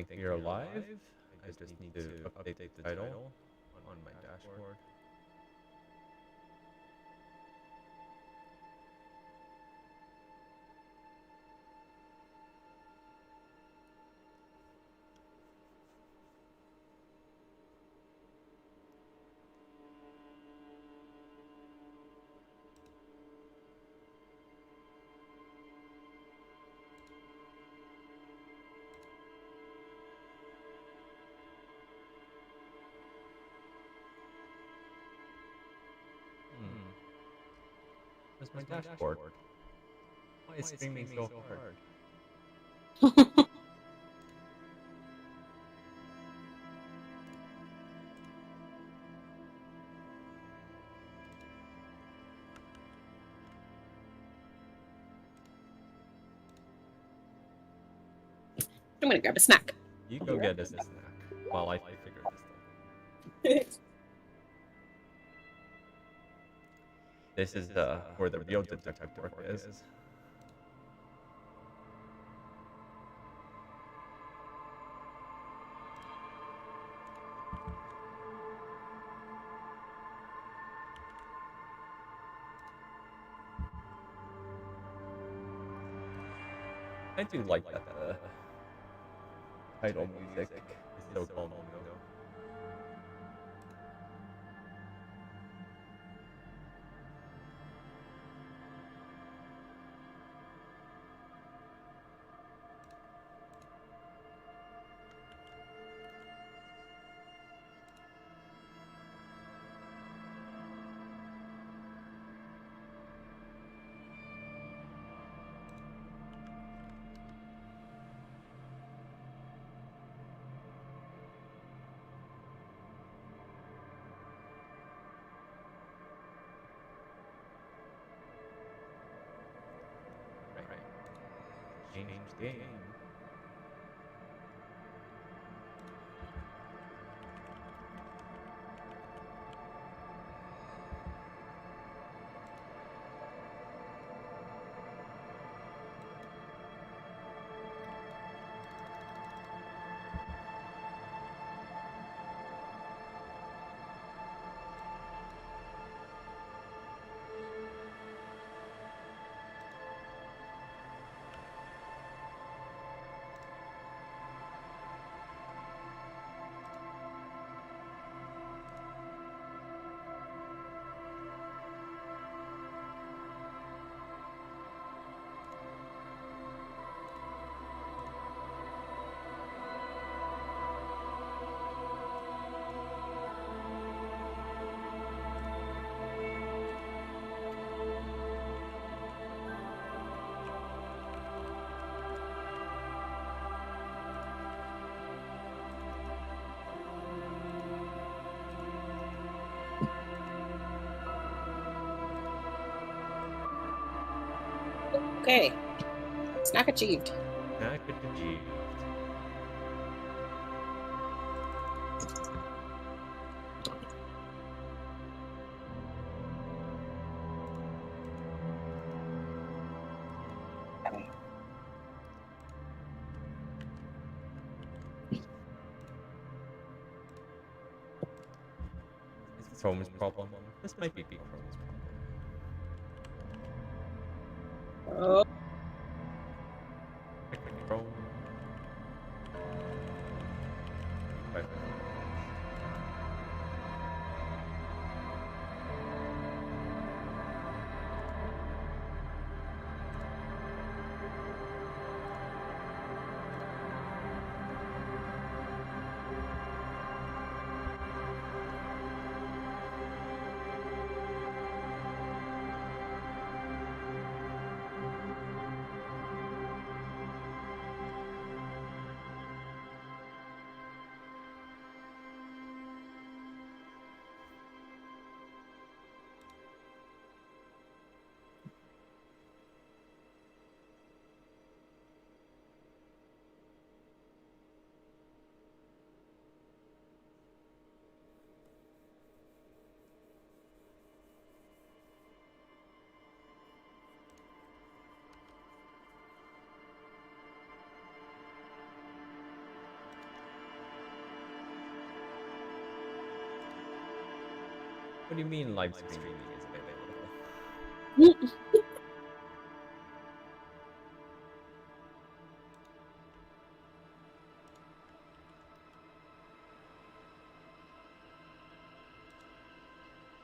think you're alive. I just need to update the title on my dashboard. Where's my dashboard? Why is streaming so hard? I'm gonna grab a snack. You go get us a snack while I figure this out. This is where the real detective work is. I do like that title music is so calming though. Change game. Okay. Snack achieved. Snack achieved. Is it Chrome's problem? This might be Chrome's problem. Oh. Chrome. Right. What do you mean live streaming is available?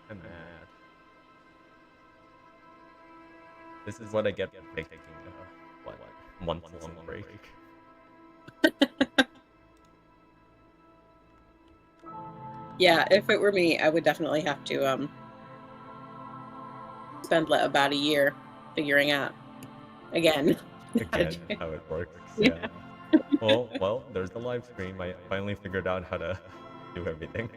I'm mad. This is what I get for taking a month-long break. Yeah, if it were me, I would definitely have to spend about a year figuring out again How it works. Yeah. Yeah. Well, there's the live stream. I finally figured out how to do everything.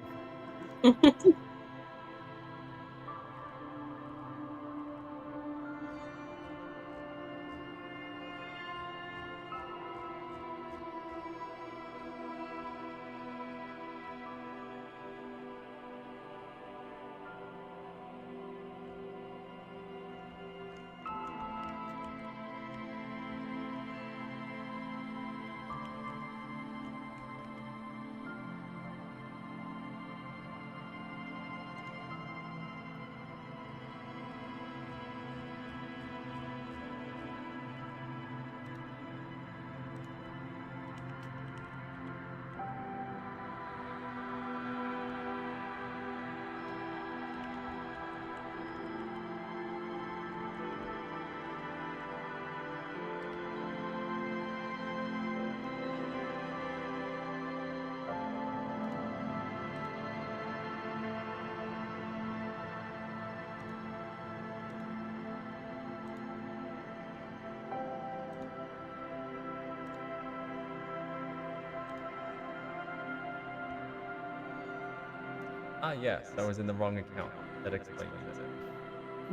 Ah, yes, I was in the wrong account. That explains it.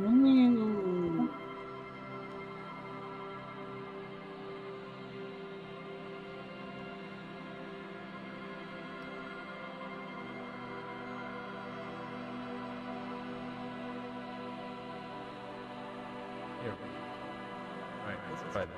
Mm. Here we go. Alright, let's try this.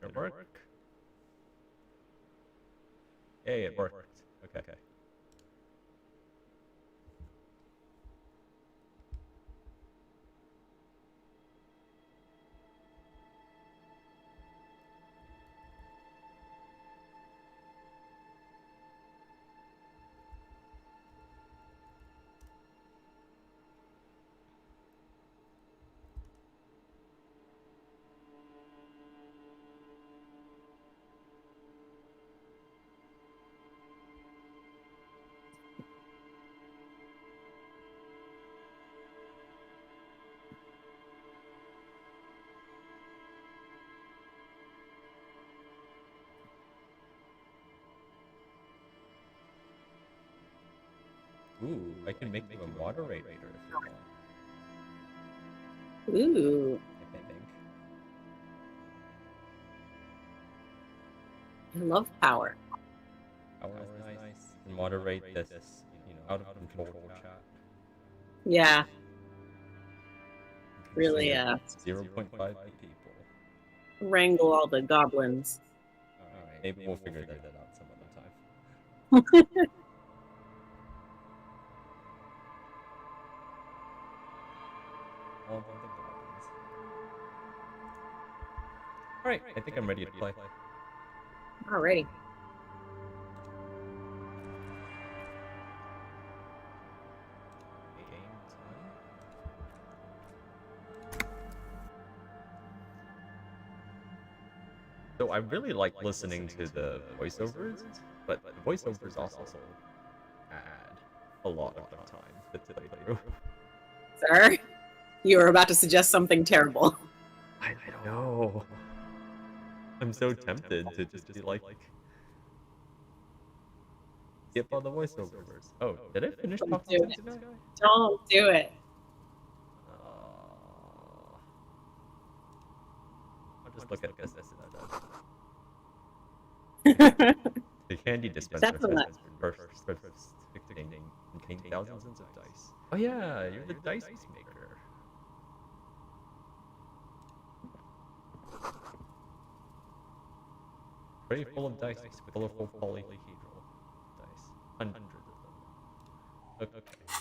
Did it work? Yay, it worked. Okay. Ooh, I can make you a moderator if you want. Ooh, I think. I love power. Power is nice. And moderate this, out of control chat. Yeah, You can really, see 0.5 people. wrangle all the goblins. Alright, maybe we'll figure that out some other time. All of the goblins. Alright, I think I'm ready to play. Alrighty. Game time. So I really like listening to the voiceovers, but the voiceovers also add a lot of time to play through. Sir, you were about to suggest something terrible. I know. I'm so tempted to just be like, skip all the voiceovers. Oh, did I finish Don't talking do to it. this guy? Don't do it. I'll just look at this. That's The candy dispenser a lot. has containing thousands of dice. Oh yeah, you're the dice maker. Tray full of dice with colorful polyhedral dice. Hundreds of them. Okay.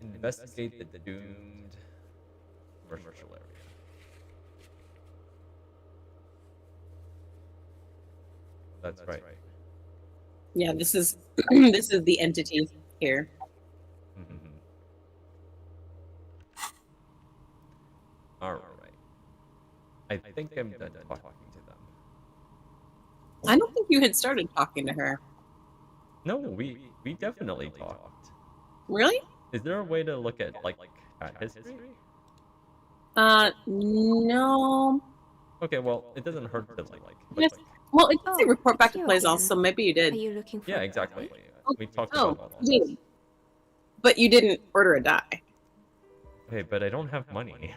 Investigate the doomed commercial area. That's right. Yeah, this is this is the entity here. Alright. I think I'm done talking to them. I don't think you had started talking to her. No, we definitely talked. Really? Is there a way to look at chat history? No. Okay, well, it doesn't hurt to Yes. Well, it can say Oh, report back it's to you plays again. also. Maybe you Are did. you looking for Yeah, a exactly. die? We talked Oh, about all you this. did. But you didn't order a die. Okay, but I don't have money.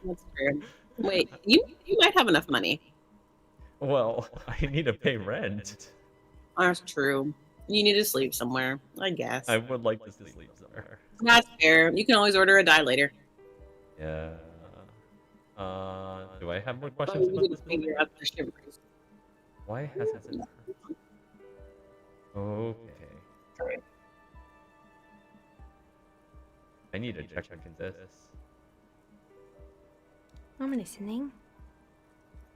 That's weird. Wait, you might have enough money. Well, I need to pay rent. That's true. You need to sleep somewhere, I guess. I would like to sleep somewhere. That's fair. You can always order a die later. Yeah. Do I have more Oh, questions you about didn't this movie? figure out the shivers. Why hasn't it? Okay. I need to check this. I'm listening.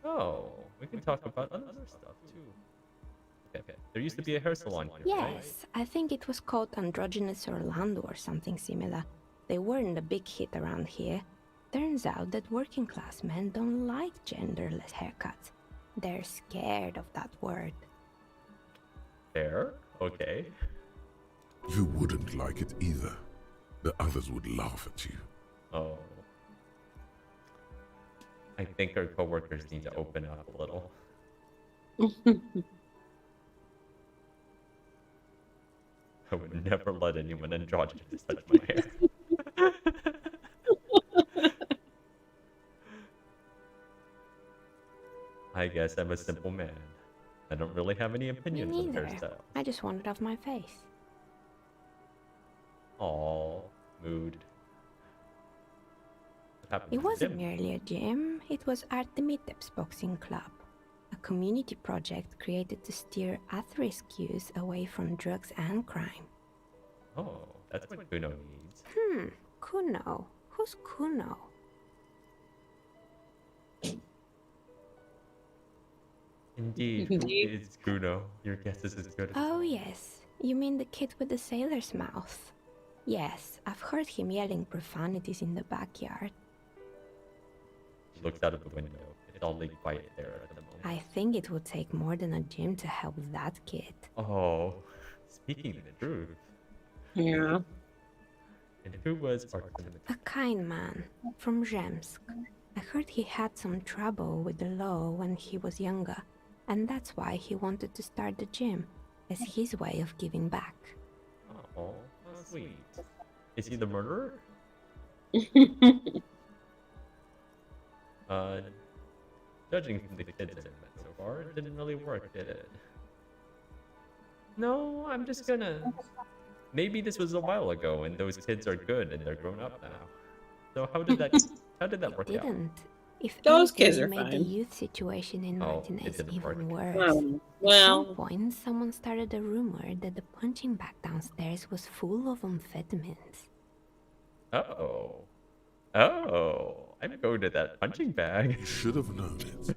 Oh, we can talk about other stuff too. Okay. There used to be a hair salon here, right? Yes, I think it was called Androgynous Orlando or something similar. They weren't a big hit around here. Turns out that working class men don't like genderless haircuts. They're scared of that word. Hair? Okay. You wouldn't like it either. The others would laugh at you. Oh. I think our coworkers need to open up a little. I would never let anyone androgynous touch my hair. I guess I'm a simple man. I don't really have any Me opinions on neither. hairstyles. I just want it off my face. Aww, mood. What happened It to the wasn't gym? merely a gym, it was Artemiteps Boxing Club, a community project created to steer at-risk youth away from drugs and crime. Oh, that's what Kuno needs. Kuno. Who's Kuno? Indeed, who Indeed. is Kuno? Your guess is as good as Oh mine. yes, you mean the kid with the sailor's mouth. Yes, I've heard him yelling profanities in the backyard. She looks out of the window. It's oddly quiet there at the moment. I think it would take more than a gym to help that kid. Oh, speaking the truth. Yeah. And who was Artemis? A kind man from Zemsk. I heard he had some trouble with the law when he was younger, and that's why he wanted to start the gym, as his way of giving back. sweet. Is he the murderer? Judging from the kids I met so far, it didn't really work, did it? No, I'm just gonna... Maybe this was a while ago, and those kids are good, and they're grown up now. So how did that work out? Didn't. If Those anything, kids it are made the fine. youth situation in Oh, it Martinez didn't even work. worse. At some Well, point, someone started a rumor that the punching bag downstairs was full of amphetamines. Oh. Oh. I'm going to that punching bag. You should have known it.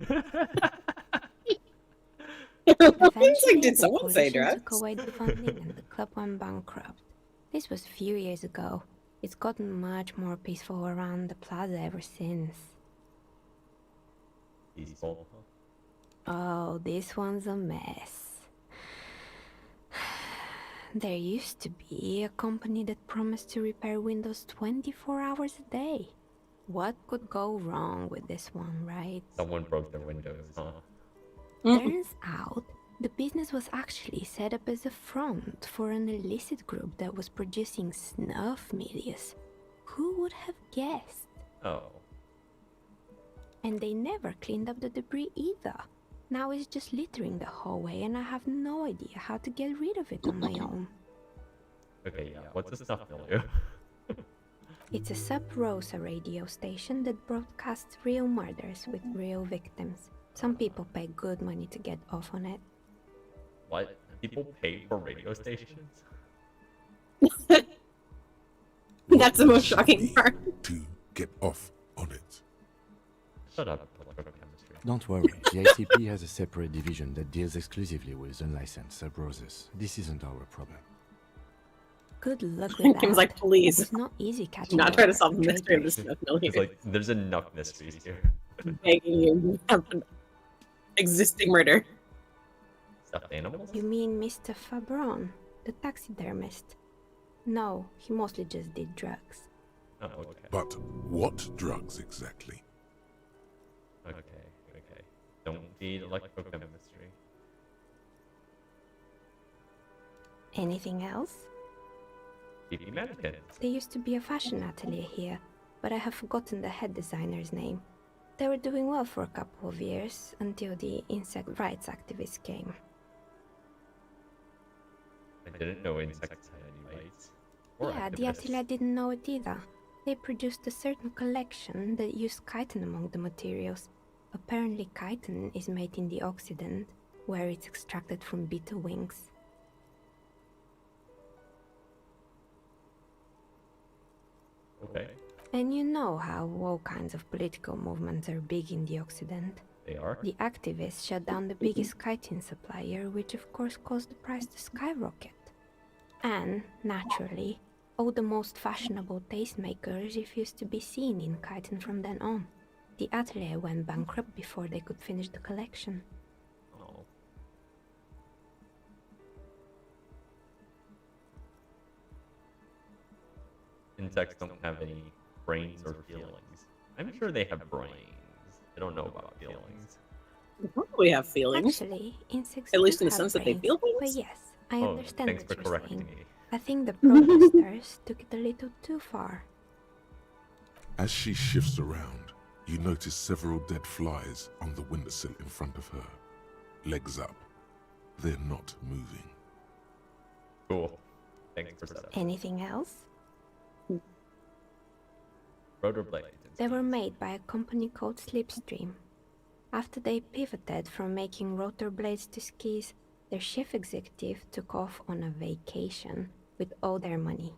it's like, did the someone say coalition took drugs? away the funding and the club went bankrupt. This was a few years ago. It's gotten much more peaceful around the plaza ever since. Peaceful. Oh, this one's a mess. There used to be a company that promised to repair windows 24 hours a day. What could go wrong with this one, right? Someone broke their windows, huh? Turns out, the business was actually set up as a front for an illicit group that was producing snuff medias. Who would have guessed? Oh. And they never cleaned up the debris either. Now it's just littering the hallway and I have no idea how to get rid of it on my own. Okay, yeah. What's a snuff milieu? It's a Sub Rosa radio station that broadcasts real murders with real victims. Some people pay good money to get off on it. What? People pay for radio stations? That's the most What shocking would you part. need to get off on it. Shut up, electrochemistry. Don't worry, the ICP has a separate division that deals exclusively with unlicensed sub-roses. This isn't our problem. Good luck with that. Kim's like, please, It's not easy catching not up try to with solve the mystery of traitors. this stuff. It's like, there's enough mysteries here. Begging you have an existing murder. Stuffed animals? You mean Mr. Fabron, the taxidermist? No, he mostly just did drugs. Oh, okay. But what drugs exactly? Okay, okay. Don't need electrochemistry. Anything else? PP mannequins. There used to be a fashion atelier here, but I have forgotten the head designer's name. They were doing well for a couple of years, until the insect rights activists came. I didn't know insects had any rights. Or Yeah, the activists. atelier didn't know it either. They produced a certain collection that used chitin among the materials. Apparently chitin is made in the Occident, where it's extracted from beetle wings. Okay, And you know how all kinds of political movements are big in the Occident. they are. The activists shut down the biggest chitin supplier, which of course caused the price to skyrocket. And, naturally, all the most fashionable tastemakers refused to be seen in chitin from then on. The atelier went bankrupt before they could finish the collection. Oh. Insects don't have any brains or feelings. I'm sure they have brains. I don't know about feelings. They probably have feelings. Actually, insects At do least in the have sense that they brains, feel But things. yes, I Oh, understand thanks for what you're correcting saying. me. I think the protesters took it a little too far. As she shifts around, you notice several dead flies on the windowsill in front of her. Legs up. They're not moving. Cool. Thanks for that. Anything else? Rotor blades. and They were skis. made by a company called Slipstream. After they pivoted from making rotor blades to skis, their chief executive took off on a vacation with all their money.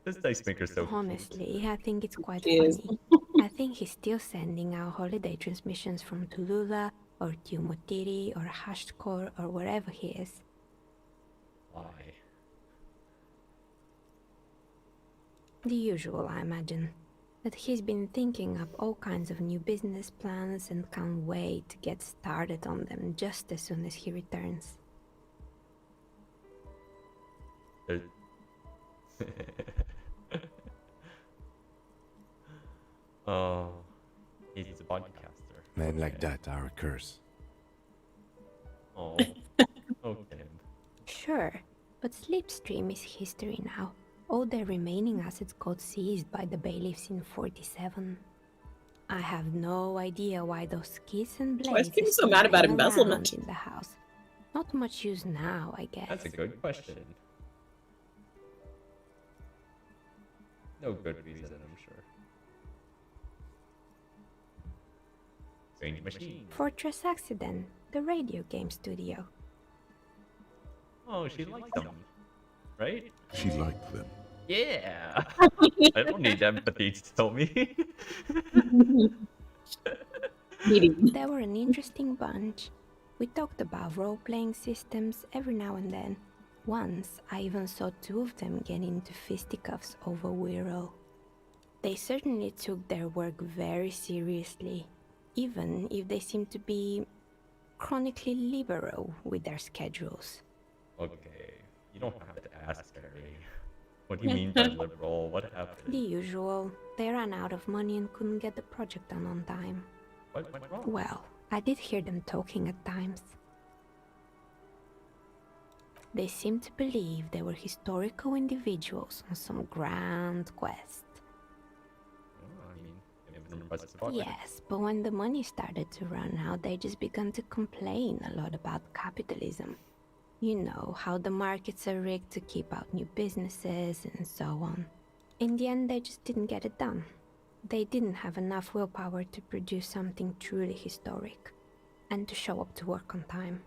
This dice maker's so cute. Honestly, I think it's quite She is. funny. I think he's still sending out holiday transmissions from Tulula or Tiumotiri or Hashtkor or wherever he is. Why? The usual, I imagine. That he's been thinking up all kinds of new business plans and can't wait to get started on them just as soon as he returns. There's- Oh, he's a podcaster. Men like Okay. that are a curse. Oh, okay. Sure, but Slipstream is history now. All their remaining assets got seized by the bailiffs in 47. I have no idea why those keys and Why is blades people are so still mad about lying embezzlement? around in the house. Not much use now, I guess. That's a good question. No good reason, I'm sure. Strange machine. Fortress Accident, the radio game studio. Oh, she likes them, right? She liked them. Yeah. I don't need empathy to tell me. Meeting. They were an interesting bunch. We talked about role-playing systems every now and then. Once, I even saw two of them get into fisticuffs over Wiro. They certainly took their work very seriously, even if they seemed to be chronically liberal with their schedules. Okay, you don't have to ask, Harry. What do you mean by liberal? What The happened? usual. They ran out of money and couldn't get the project done on time. What went wrong? Well, I did hear them talking at times. They seemed to believe they were historical individuals on some grand quest. Oh, I mean, everyone buzzes about it. Yes, but when the money started to run out, they just began to complain a lot about capitalism. You know, how the markets are rigged to keep out new businesses and so on. In the end, they just didn't get it done. They didn't have enough willpower to produce something truly historic, and to show up to work on time.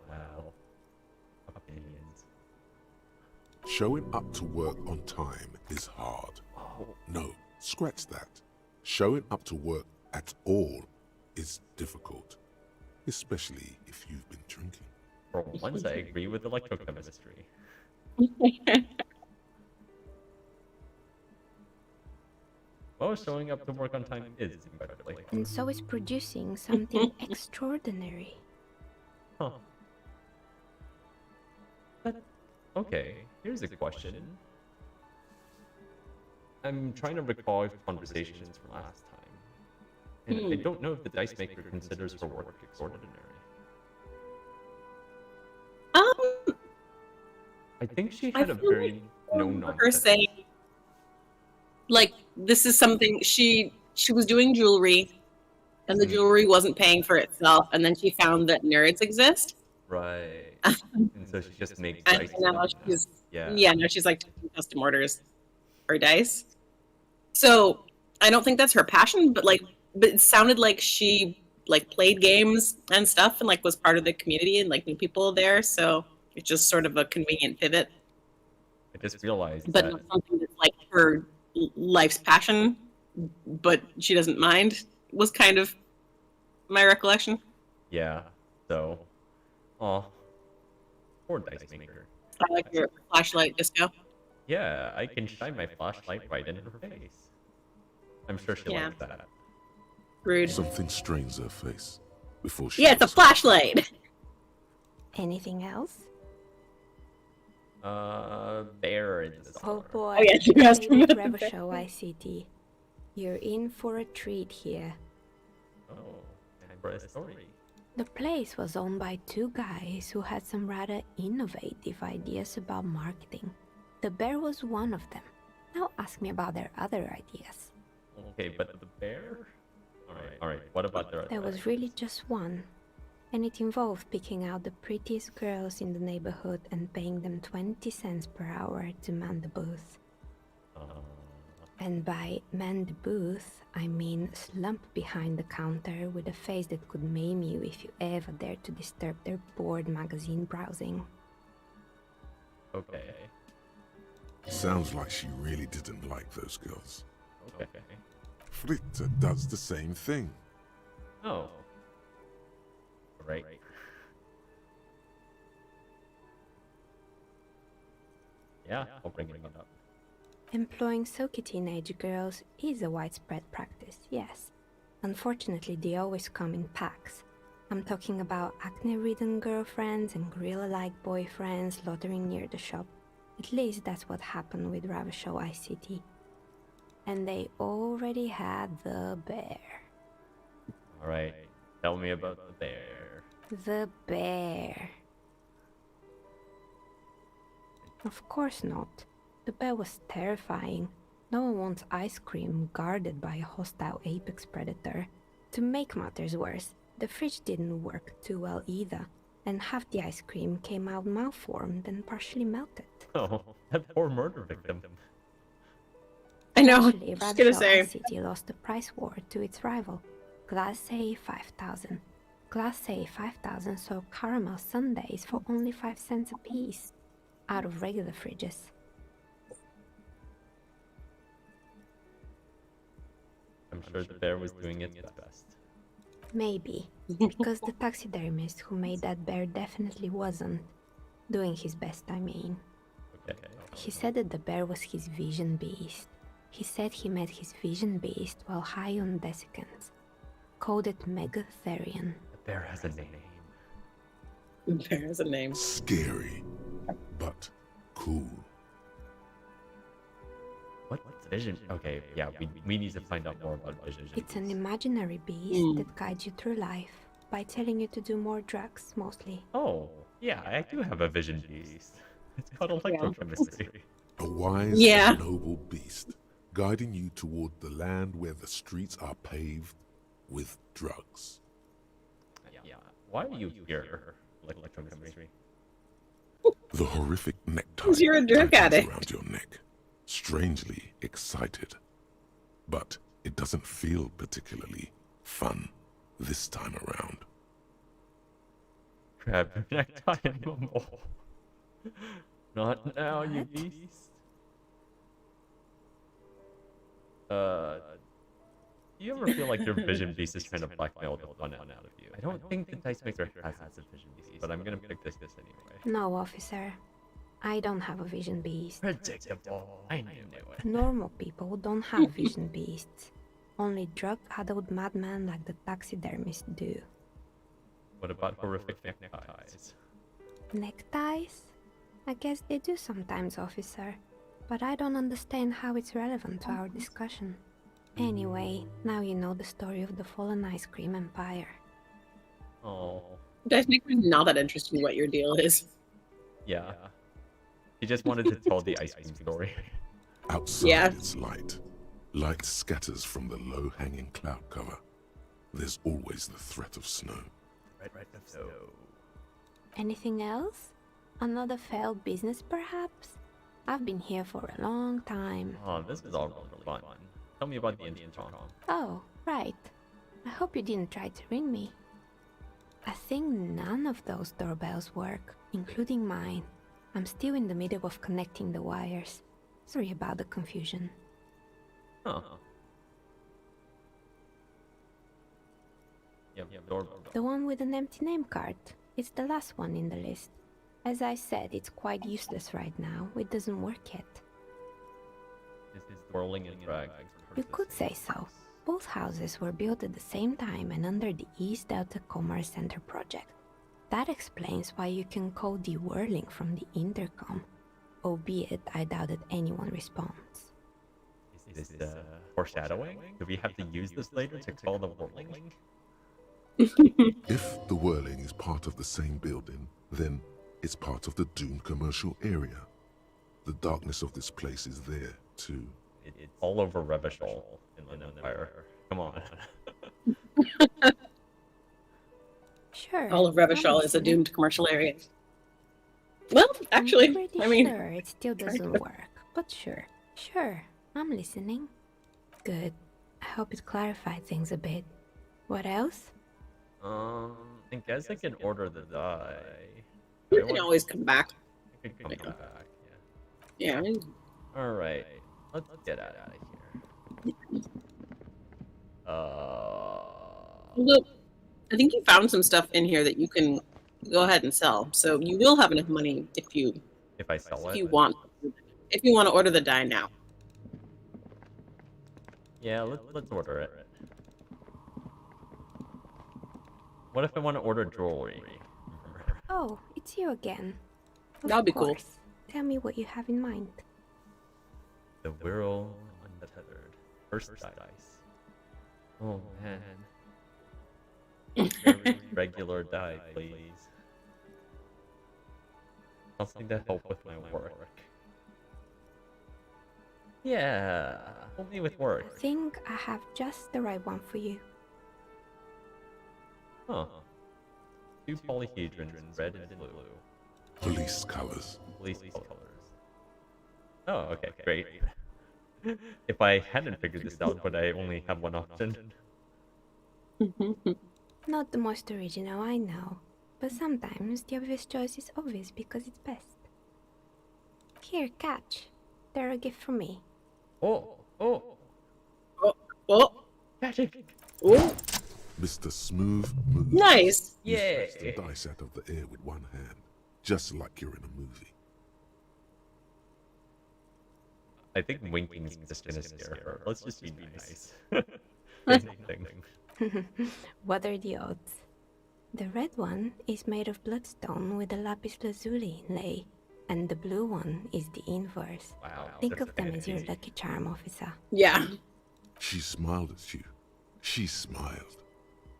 Wow. Opinions. Showing up to work on time is hard. Oh, No, scratch that. Showing up to work at all is difficult, especially if you've been drinking. for once I agree with electrochemistry. Well, showing up to work on time is incredibly. And so is producing something extraordinary. Huh. But, okay, here's a question. I'm trying to recall conversations from last time. And I don't know if the dice maker considers her work extraordinary. I think she had a feel very like no her nonsense. saying, like, this is something she was doing jewelry, and the jewelry wasn't paying for itself, and then she found that nerds exist, Right. And so she just makes and dice. now now. she's Yeah. now she's like taking custom orders for dice. So I don't think that's her passion, but it sounded like she like played games and stuff, and like was part of the community and like knew people there. So it's just sort of a convenient pivot, I just realized but that. not something that's like her life's passion, but she doesn't mind. Was kind of my recollection. Yeah. So. Oh. Poor dice maker. I like your flashlight disco. Yeah, I can shine my flashlight right in her face. I'm sure she Yeah. likes that. Rude. Something strains her face before she. Yeah, it's a flashlight. Anything else? Bear in the Oh cellar. boy, Oh, yeah, you asked me David about that. Revershow ICT. You're in for a treat here. Oh, I brought a story. The place was owned by two guys who had some rather innovative ideas about marketing. The bear was one of them. Now ask me about their other ideas. Okay, but the bear? Alright, what about their There was really just one, and it involved picking out the prettiest girls in the neighborhood and paying them 20 cents per hour to man the booth. And by man the booth, I mean slump behind the counter with a face that could maim you if you ever dared to disturb their bored magazine browsing. Okay. Sounds like she really didn't like those girls. Okay. Fritta does the same thing. Oh. Right. Yeah, I'll bring it up. Employing silky teenage girls is a widespread practice, yes. Unfortunately, they always come in packs. I'm talking about acne-ridden girlfriends and gorilla-like boyfriends loitering near the shop. At least that's what happened with Ravashow ICT. And they already had the bear. Alright, tell me about the bear. The bear. Of course not. The bear was terrifying. No one wants ice cream guarded by a hostile apex predator. To make matters worse, the fridge didn't work too well either, and half the ice cream came out malformed and partially melted. Oh, that poor murder victim. I know. Actually, Just gonna Radshall say. Ice City lost the price war to its rival, Glace 5000. Glace 5000 sold caramel sundaes for only 5 cents a piece, out of regular fridges. I'm sure the bear was doing its best. Maybe, because the taxidermist who made that bear definitely wasn't. Doing his best, I mean. Okay. He said that the bear was his vision beast. He said he met his vision beast while high on desiccants. Called it Megatherion. The bear has a name. There's a name. Scary, but cool. What's vision? Okay, yeah, we need to find out more about vision. It's an imaginary beast that guides you through life by telling you to do more drugs, mostly. Oh, yeah, I do have a vision beast. It's called electrochemistry. A wise Yeah. and noble beast, guiding you toward the land where the streets are paved with drugs. Yeah. Why are you here? Electrochemistry. The horrific necktie 'Cause you're a drug tightens addict. around your neck, strangely excited. But it doesn't feel particularly fun this time around. Grab your necktie and mumble. Not now, you What? beast. Do you ever feel like your vision beast is trying to blackmail the fun out of you? I don't think the dice maker has a vision beast, but I'm gonna pick this anyway. No, officer. I don't have a vision beast. Predictable. I knew it. Normal people don't have vision beasts. Only drug-addled madmen like the taxidermist do. What about horrific neckties? Neckties? I guess they do sometimes, officer. But I don't understand how it's relevant to our discussion. Anyway, now you know the story of the fallen ice cream empire. Oh, Dice Maker's not that interested in what your deal is. yeah. He just wanted to tell the ice cream story. Outside Yeah. its light, light scatters from the low-hanging cloud cover. There's always the threat of snow. So, Anything else? Another failed business, perhaps? I've been here for a long time. oh, this is all really fun. Tell me about the intercom. Oh, right. I hope you didn't try to ring me. I think none of those doorbells work, including mine. I'm still in the middle of connecting the wires. Sorry about the confusion. Huh. Yep, doorbell. The one with an empty name card. It's the last one in the list. As I said, it's quite useless right now. It doesn't work yet. This is whirling and drag. You could say so. Both houses were built at the same time and under the East Delta Commerce Center project. That explains why you can call the whirling from the intercom, albeit I doubt that anyone responds. Is this foreshadowing? Do we have to use this later to call the whirling? If the whirling is part of the same building, then it's part of the doomed commercial area. The darkness of this place is there, too. It's all over Revachol in the Empire. Come on. Sure. All of Revachol I'm is a listening. doomed commercial area. Well, actually, I'm pretty I mean, sure it still doesn't work, but sure. Sure, I'm listening. Good. I hope it clarified things a bit. What else? I guess I can order the die. you can always come back. I can come back. Yeah, I mean, Yeah. All right. Let's get out of here. look, I think you found some stuff in here that you can go ahead and sell. So you will have enough money if you If I sell it. want to order the die now. Yeah, let's order it. What if I want to order jewelry? Oh, it's you again. Of That'd be cool. course. Tell me what you have in mind. The Whirl Untethered. First dice. Oh man. Very regular die, please. something to help with my work. Yeah, help me with I work. think I have just the right one for you. Huh. 2 polyhedrons, red and blue. Police colors. Police colors. Oh, okay, great. If I hadn't figured this out, would I only have one option? Not the most original, I know. But sometimes the obvious choice is obvious because it's best. Here, catch. They're a gift from me. Oh, oh, Oh, magic! oh, Mr. Smooth moves. nice. You Yay! snatch the dice out of the air with one hand, just like you're in a movie. I think winking's just gonna scare her. Let's just be nice. Anything. What are the odds? The red one is made of bloodstone with a lapis lazuli inlay, and the blue one is the inverse. Wow. Think that's of them as your easy. lucky charm, officer. Yeah. She smiled at you. She smiled.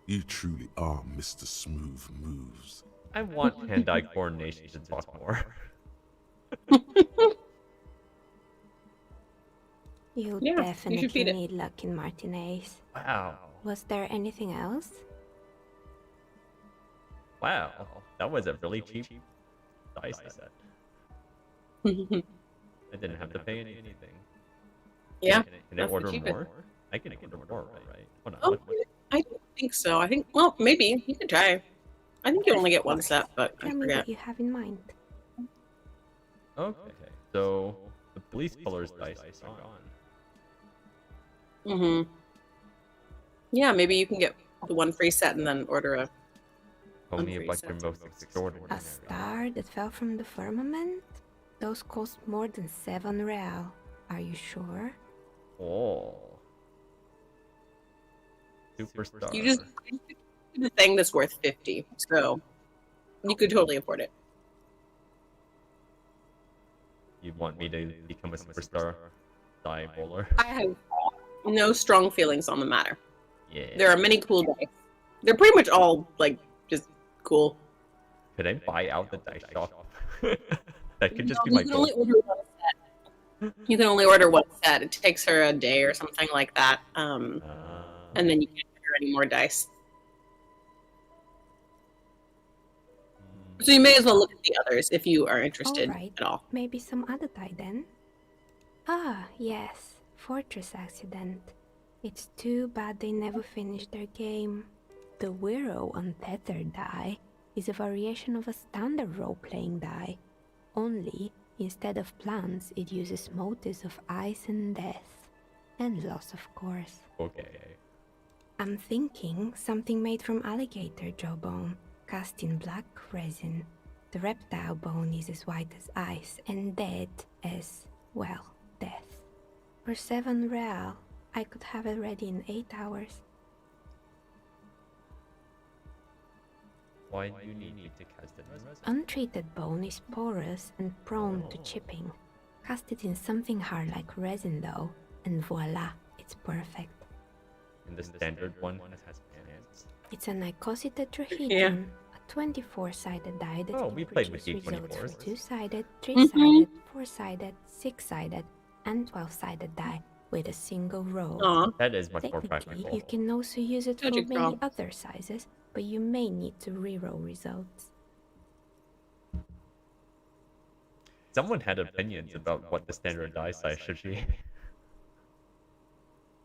You truly are Mr. Smooth Moves. I want hand-eye coordination to talk more. You Yeah, you should definitely feed it. need luck in Martinez. Wow. Was there anything else? Wow. That was a really cheap dice set. Yeah, I didn't have to pay anything. Can I that's the order cheapest. more? I can order more, right? Hold on. Oh, what- I don't think so. I think, well, maybe. You could try. I think you only get one set, but I Tell me forget. what you have in mind. Okay, so the police colors dice are gone. Mm-hmm. Yeah, maybe you can get the one free set and then order a. Tell me Unfree about your sets. most extraordinary. A star that fell from the firmament? Those cost more than 7 real. Are you sure? Oh. Superstar. You just do the thing that's worth 50, so you could totally afford it. You want me to become a superstar die bowler? I have no strong feelings on the matter. Yeah. There are many cool dice. They're pretty much all like just cool. Could I buy out the dice shop? That could just be You my can goal. only order one set. You can only order one set. It takes her a day or something like that. And then you can't get her any more dice. So you may as well look at the others if you are interested Alright. at all. Maybe some other die then? Ah, yes. Fortress accident. It's too bad they never finished their game. The Wiro Untethered die is a variation of a standard role-playing die. Only, instead of plants, it uses motifs of ice and death. And loss, of course. Okay. I'm thinking something made from alligator jawbone, cast in black resin. The reptile bone is as white as ice and dead as, well, death. For 7 real, I could have it ready in 8 hours. Why do you need me to cast it in resin? Untreated bone is porous and prone to chipping. Cast it in something hard like resin though, and voila, it's perfect. And the standard one has plants. It's an icositetrahedron, a 24-sided die that Oh, can we played with produce results D24s. from 2-sided, 3-sided, 4-sided, 6-sided, and 12-sided die with a single row. Aw. That is much more Technically, practical. you can also use it for Magic many draw. other sizes, but you may need to reroll results. Someone had opinions about what the standard die size should be.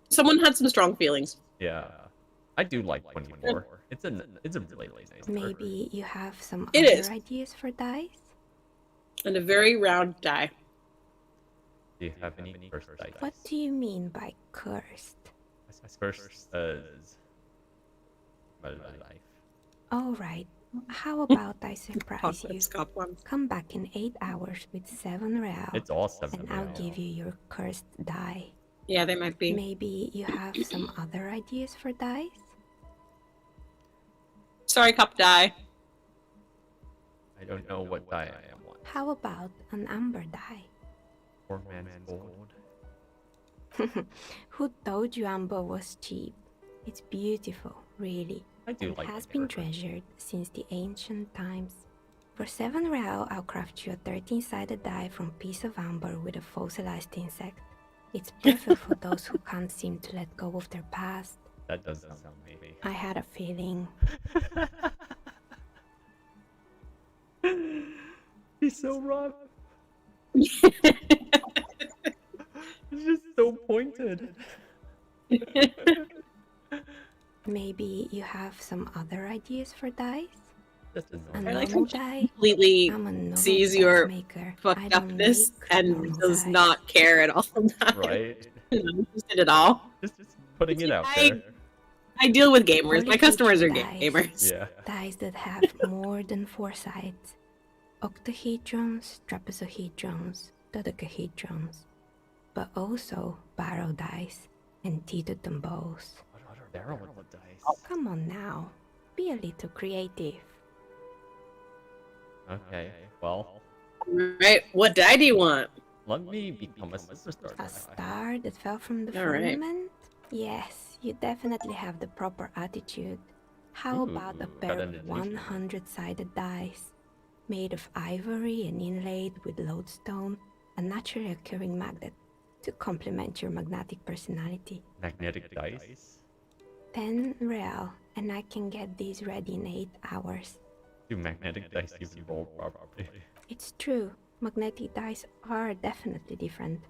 Someone had some strong feelings. Yeah. I do like 24. It's a really nice number. Maybe you have some It other is. ideas for dice? And a very round die. Do you have any first dice? What do you mean by cursed? First my life. Alright, how about I surprise you? Scott ones. Come back in 8 hours with 7 real, It's all 7 and I'll real. give you your cursed die. Yeah, they might be. Maybe you have some other ideas for dice? Sorry, cup die. I don't know what die I am on. How about an amber die? Poor man's gold. Who told you amber was cheap? It's beautiful, really. I do And like has the been amber. treasured since the ancient times. For 7 real, I'll craft you a 13-sided die from piece of amber with a fossilized insect. It's perfect for those who can't seem to let go of their past. That does sound maybe. I had a feeling. He's so rough. It's just so pointed. Maybe you have some other ideas for dice? Just a A normal. like normal how die? Completely I'm a normal sees dice your maker. I fucked don't upness make and normal does dice. not care at all. Right? Not interested at all. Just putting it out I- there. I deal with gamers. My Polyhedral customers are dice. gamers. Yeah. Dice that have more than 4 sides. Octahedrons, trapezohedrons, dodecahedrons. But also barrel dice and teetotum bows. What are barrel with the dice? Come on now, be a little creative. Okay, well, Right. What die do you want? let me become a superstar. A star that fell from the All right. firmament? Yes, you definitely have the proper attitude. How about a Ooh, pair got of an addition. 100-sided dice, made of ivory and inlaid with lodestone, a naturally occurring magnet, to complement your magnetic personality? Magnetic dice? 10 real, and I can get these ready in 8 hours. Do magnetic dice even roll properly? It's true, magnetic dice are definitely different.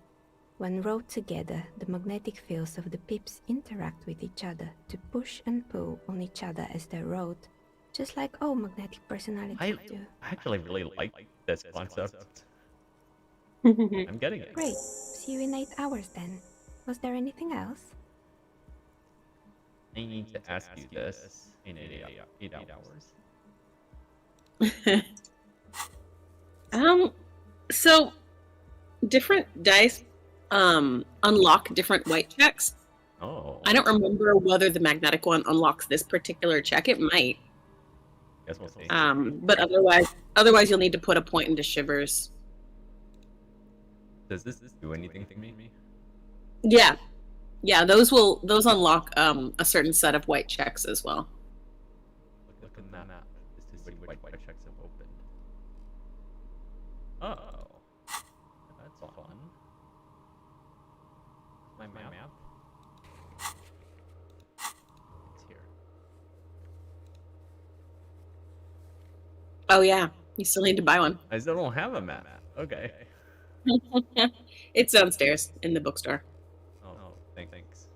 When rolled together, the magnetic fields of the pips interact with each other to push and pull on each other as they're rolled, just like all magnetic personalities I do. actually really like this concept. I'm getting it. Great, see you in 8 hours then. Was there anything else? I need to ask you this in 8 hours. So different dice unlock different white checks. Oh. I don't remember whether the magnetic one unlocks this particular check. It might. Guess we'll see. But otherwise you'll need to put a point into Shivers. Does this do anything for me? Yeah. Yeah, those unlock a certain set of white checks as well. Look at the map. This is white checks have opened. Oh. That's fun. My map. It's here. Oh yeah, you still need to buy one. I still don't have a map. Okay. It's downstairs in the bookstore. Oh, thanks.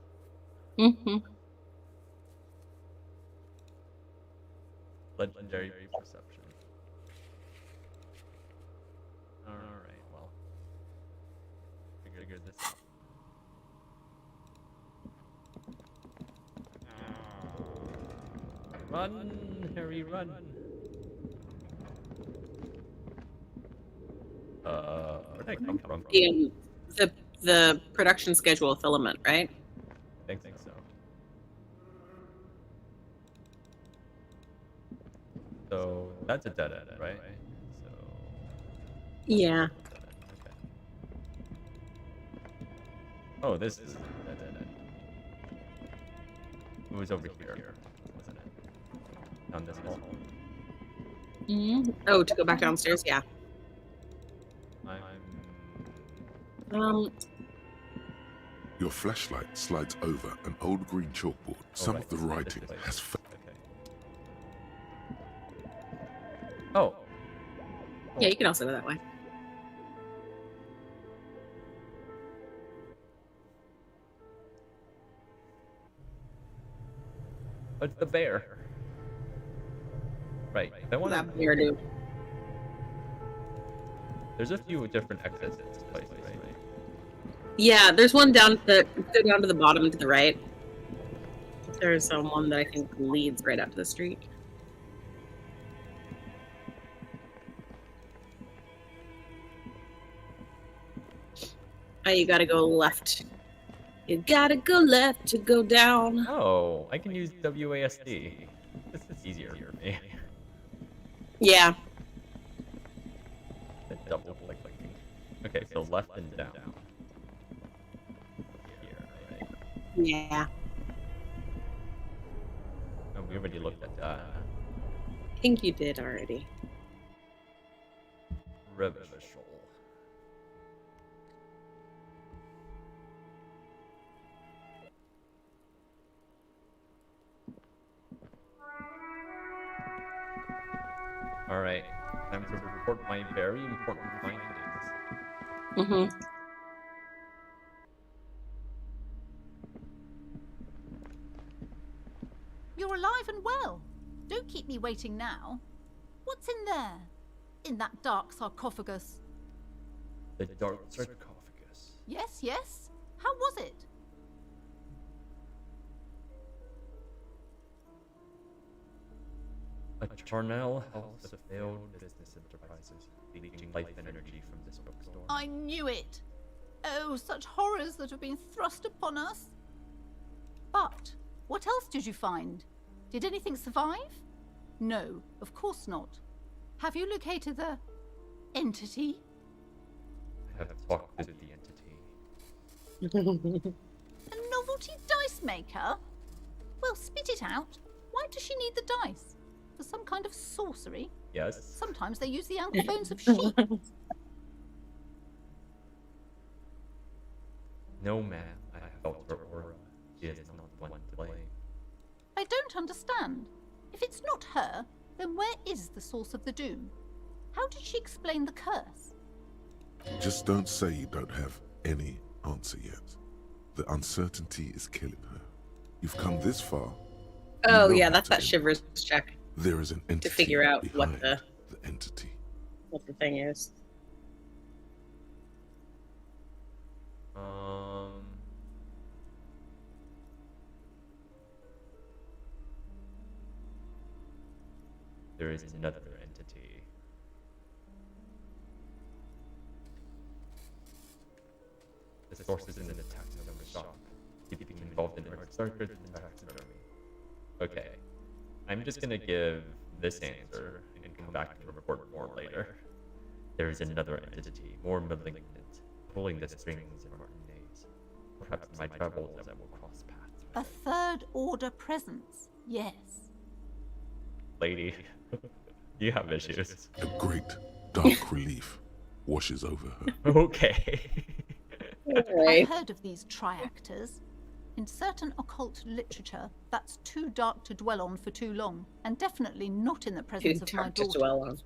Mm-hmm. Legendary perception. Alright, well. Figure this out. Run, Harry, run! Where'd I come from? The production schedule filament, right? I think so. So that's a dead end, right? So Yeah. okay. Oh, this is a dead end. It was over here, wasn't it? Down this hall. Oh, to go back downstairs. Yeah. Your flashlight slides over an old green chalkboard. Some of the writing has Okay. Oh. Yeah, you can also go that way. It's the bear. Right. I want That bear dude. There's a few different exits in this place, right? Yeah, there's one down go down to the bottom to the right. There's one that I think leads right out to the street. Oh, you gotta go left. You gotta go left to go down. Oh, I can use WASD. This is easier for me. Yeah. Double clicking. Okay, so left and down. Here, right? Yeah. Oh, we already looked at that. I think you did already. Revishal. Alright, time to report my very important findings. Mm-hmm. You're alive and well. Don't keep me waiting now. What's in there? In that dark sarcophagus? The dark sarcophagus. Yes, yes. How was it? A Charnel house of failed business enterprises, leeching life energy from this bookstore. I knew it. Oh, such horrors that have been thrust upon us. But what else did you find? Did anything survive? No, of course not. Have you located the entity? I have talked to the entity. A novelty dice maker? Well, spit it out. Why does she need the dice? For some kind of sorcery? Yes? Sometimes they use the ankle bones of sheep. No, ma'am. I have felt her aura. She is not one to blame. I don't understand. If it's not her, then where is the source of the doom? How did she explain the curse? Just don't say you don't have any answer yet. The uncertainty is killing her. You've come this far. Oh You know yeah, how that's to that end. Shivers check There is an entity to figure out what behind the entity. thing is. There is another entity. The source is in the taxidermy shop. Keeping involved in art circuit and taxidermy. Okay. I'm just gonna give this answer and come back to report more later. There is another entity, more malignant, pulling the strings in Martin days. Perhaps in my travels I will cross paths with A it. third order presence, yes. Lady, you have issues. A great dark relief washes over her. Okay. Right. I've heard of these triactors. In certain occult literature, that's too dark to dwell on for too long, and definitely not in the Too presence of my dark to daughter. dwell on.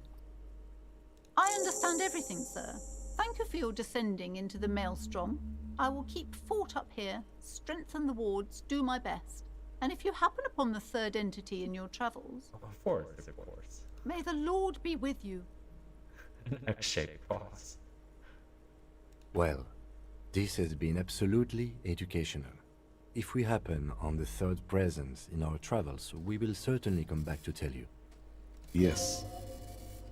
I understand everything, sir. Thank you for your descending into the maelstrom. I will keep fort up here, strengthen the wards, do my best. And if you happen upon the third entity in your travels, Of course, of course. may the Lord be with you. An X-shaped cross. Well, this has been absolutely educational. If we happen on the third presence in our travels, we will certainly come back to tell you. Yes,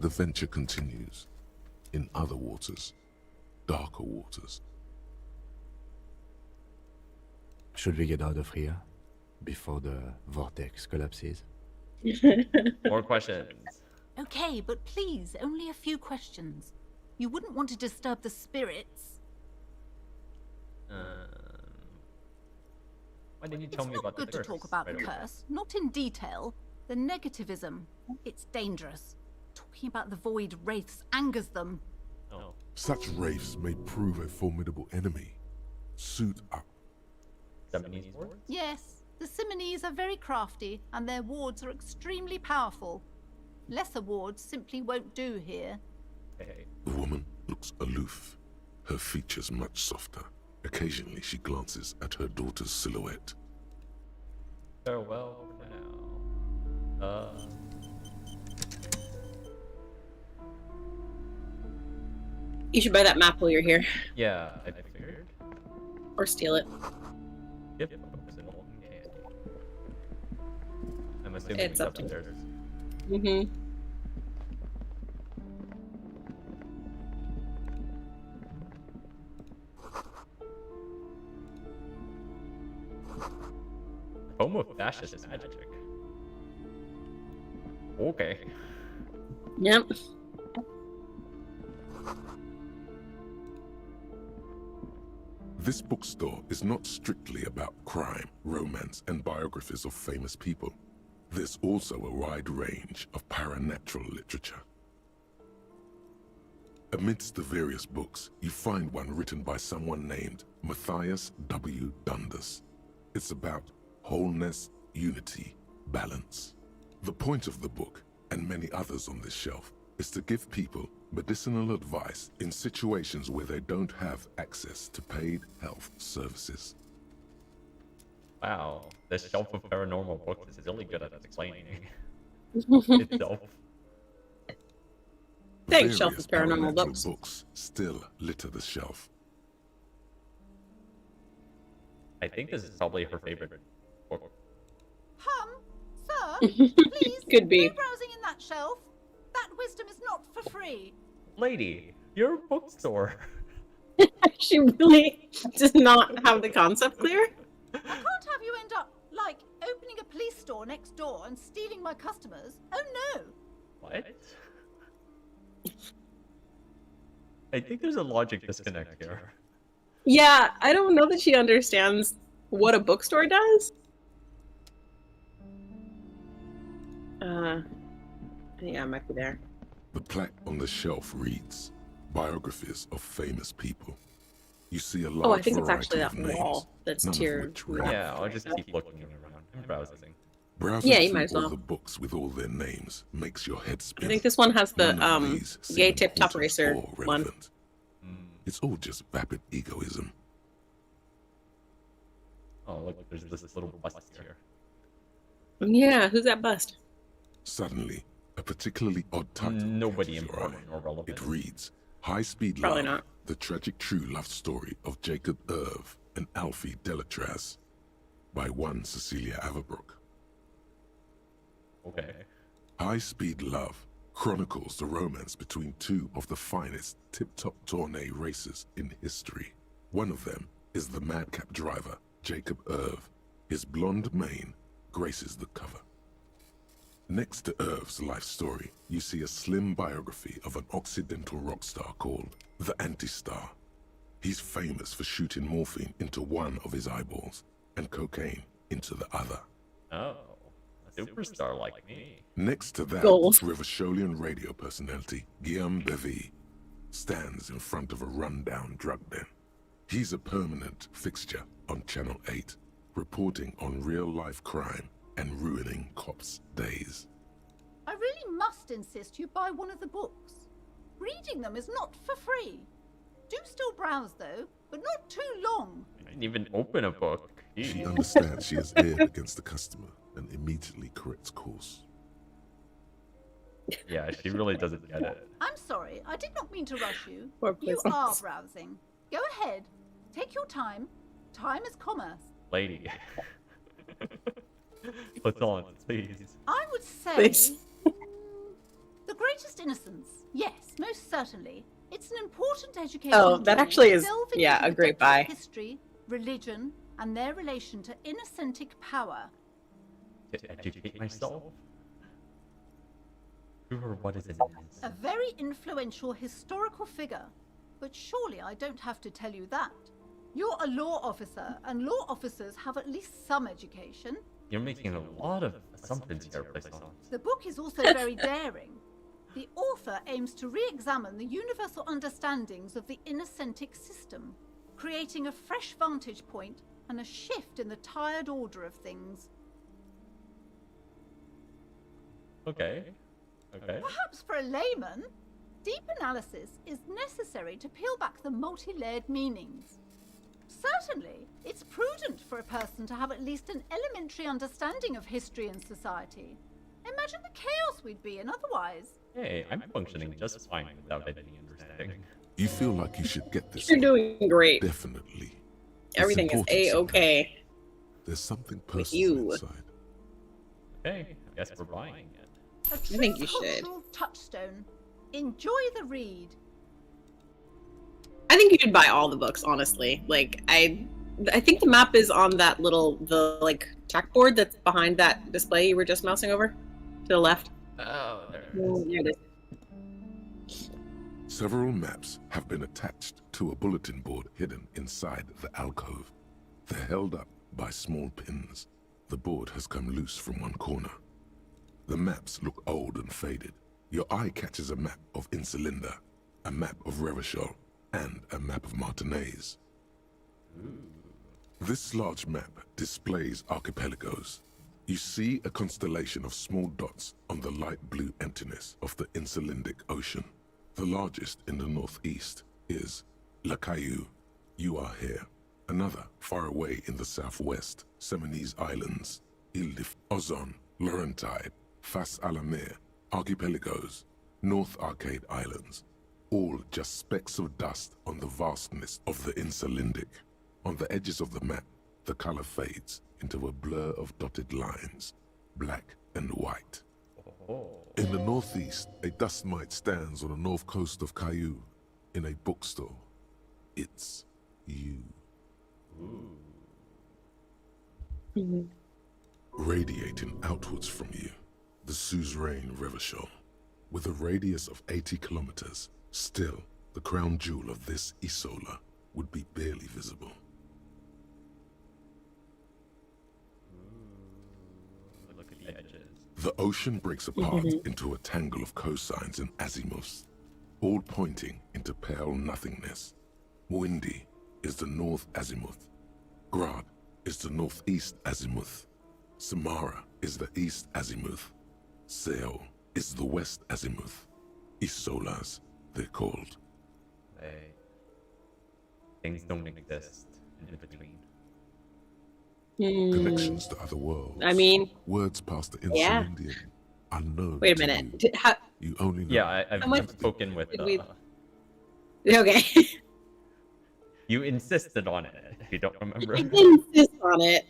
the venture continues. In other waters, darker waters. Should we get out of here before the vortex collapses? More questions. Okay, but please, only a few questions. You wouldn't want to disturb the spirits. Why didn't you tell It's me not about good the to talk about the right away? curse, not in detail. The negativism, it's dangerous. Talking about the void wraiths angers them. Oh. Such wraiths may prove a formidable enemy. Suit up. Japanese wards? Yes, the Simonees are very crafty, and their wards are extremely powerful. Lesser wards simply won't do here. Okay. The woman looks aloof, her features much softer. Occasionally she glances at her daughter's silhouette. Farewell for now. You should buy that map while you're here, Yeah, I figured. or steal it. Yep. Okay. I'm assuming It's it's up to you. upstairs. Mm-hmm. Home of fascist magic. Okay. Yep. This bookstore is not strictly about crime, romance, and biographies of famous people. There's also a wide range of paranatural literature. Amidst the various books, you find one written by someone named Matthias W. Dundas. It's about wholeness, unity, balance. The point of the book, and many others on this shelf, is to give people medicinal advice in situations where they don't have access to paid health services. Wow, this shelf of paranormal books is really good at explaining itself. Thanks, Shelf Various of Paranormal paranormal Books. still litter the shelf. I think this is probably her favorite book. Sir, please, Could be. no browsing in that shelf. That wisdom is not for free. Lady, you're a bookstore. She really does not have the concept clear. I can't have you end up, like, opening a police store next door and stealing my customers. Oh no! What? I think there's a logic disconnect here. Yeah, I don't know that she understands what a bookstore does. Yeah, I might be there. The plaque on the shelf reads, Biographies of Famous People. You see a large Oh, I think it's variety actually that of names, wall that's none of tier. which ring Yeah, I'll just keep looking around. I'm browsing. Browsing Yeah, you through might as all well. the books with all their names makes your head spin. I think this one has the None of these seem gay tip top important racer or one. relevant. It's all just vapid egoism. Oh, look, there's this little bust here. Yeah, who's that bust? Suddenly, a particularly odd title Nobody catches your important eye. or relevant. It reads, High Speed Probably Love, not. The Tragic True Love Story of Jacob Irv and Alfie Delatraz by one Cecilia Averbrook. Okay. High Speed Love chronicles the romance between two of the finest tip-top tourney racers in history. One of them is the madcap driver, Jacob Irv. His blonde mane graces the cover. Next to Irv's life story, you see a slim biography of an Occidental rock star called the Anti-Star. He's famous for shooting morphine into one of his eyeballs and cocaine into the other. Oh, a superstar like me. Next to that, Gold. Rivasholian radio personality Guillaume Bevy stands in front of a rundown drug den. He's a permanent fixture on Channel 8, reporting on real-life crime and ruining cops' days. I really must insist you buy one of the books. Reading them is not for free. Do still browse, though, but not too long. I didn't even open a book. She Jeez. understands she has erred against the customer and immediately corrects course. Yeah, she really doesn't get it. I'm sorry, I did not mean to rush you. Poor You peasants. are browsing. Go ahead. Take your time. Time is commerce. Lady. What's on, please? I would say... Please. The greatest innocence. Yes, most certainly. It's an important education. Oh, that actually is, yeah, a great buy. History, religion, and their relation to innocentic power. To educate myself? Who or what is it? A very influential historical figure. But surely I don't have to tell you that. You're a law officer, and law officers have at least some education. You're making a lot of assumptions here, Plaisance. The book is also very daring. The author aims to re-examine the universal understandings of the innocentic system, creating a fresh vantage point and a shift in the tired order of things. Okay. Okay. Perhaps for a layman, deep analysis is necessary to peel back the multi-layered meanings. Certainly, it's prudent for a person to have at least an elementary understanding of history and society. Imagine the chaos we'd be in otherwise. Hey, I'm functioning just fine without any understanding. You feel like you should get this You're one. doing great. Definitely. It's Everything is important somehow. A-okay. There's something With personal you. inside. Okay, I guess we're buying it. A I think you true should. cultural touchstone. Enjoy the read. I think you should buy all the books, honestly. Like, I think the map is on that the tack board that's behind that display you were just mousing over. To the left. Oh, there. There it is. Several maps have been attached to a bulletin board hidden inside the alcove. They're held up by small pins. The board has come loose from one corner. The maps look old and faded. Your eye catches a map of Insulinda. a map of Revachol, and a map of Martinaise. This large map displays archipelagos. You see a constellation of small dots on the light blue emptiness of the Insulindic Ocean. The largest in the northeast is La Caillou. You are here. Another, far away in the southwest, Seminese Islands, Île Ozon, Laurentide, Fas a la Mer, Archipelagos, North Arcade Islands, all just specks of dust on the vastness of the Insulindic. On the edges of the map, the color fades into a blur of dotted lines, black and white. In the northeast, a dust mite stands on the north coast of Caillou in a bookstore. It's you. Radiating outwards from you, the suzerain Revachol, with a radius of 80 kilometers, still, the crown jewel of this Isola would be barely visible. Look at the edges. The ocean breaks apart into a tangle of cosines and azimuths, all pointing into pale nothingness. Windy is the north azimuth. Grad is the northeast azimuth. Samara is the east azimuth. Seo is the west azimuth. Isolas, they're called. Things don't exist in between. Connections to other worlds. I mean, words past the yeah. Insulindian. Unknown. Wait a to minute. You. How, You only know. Yeah, How much I've spoken with. did we- okay. You insisted on it. If you don't remember. I did insist on it.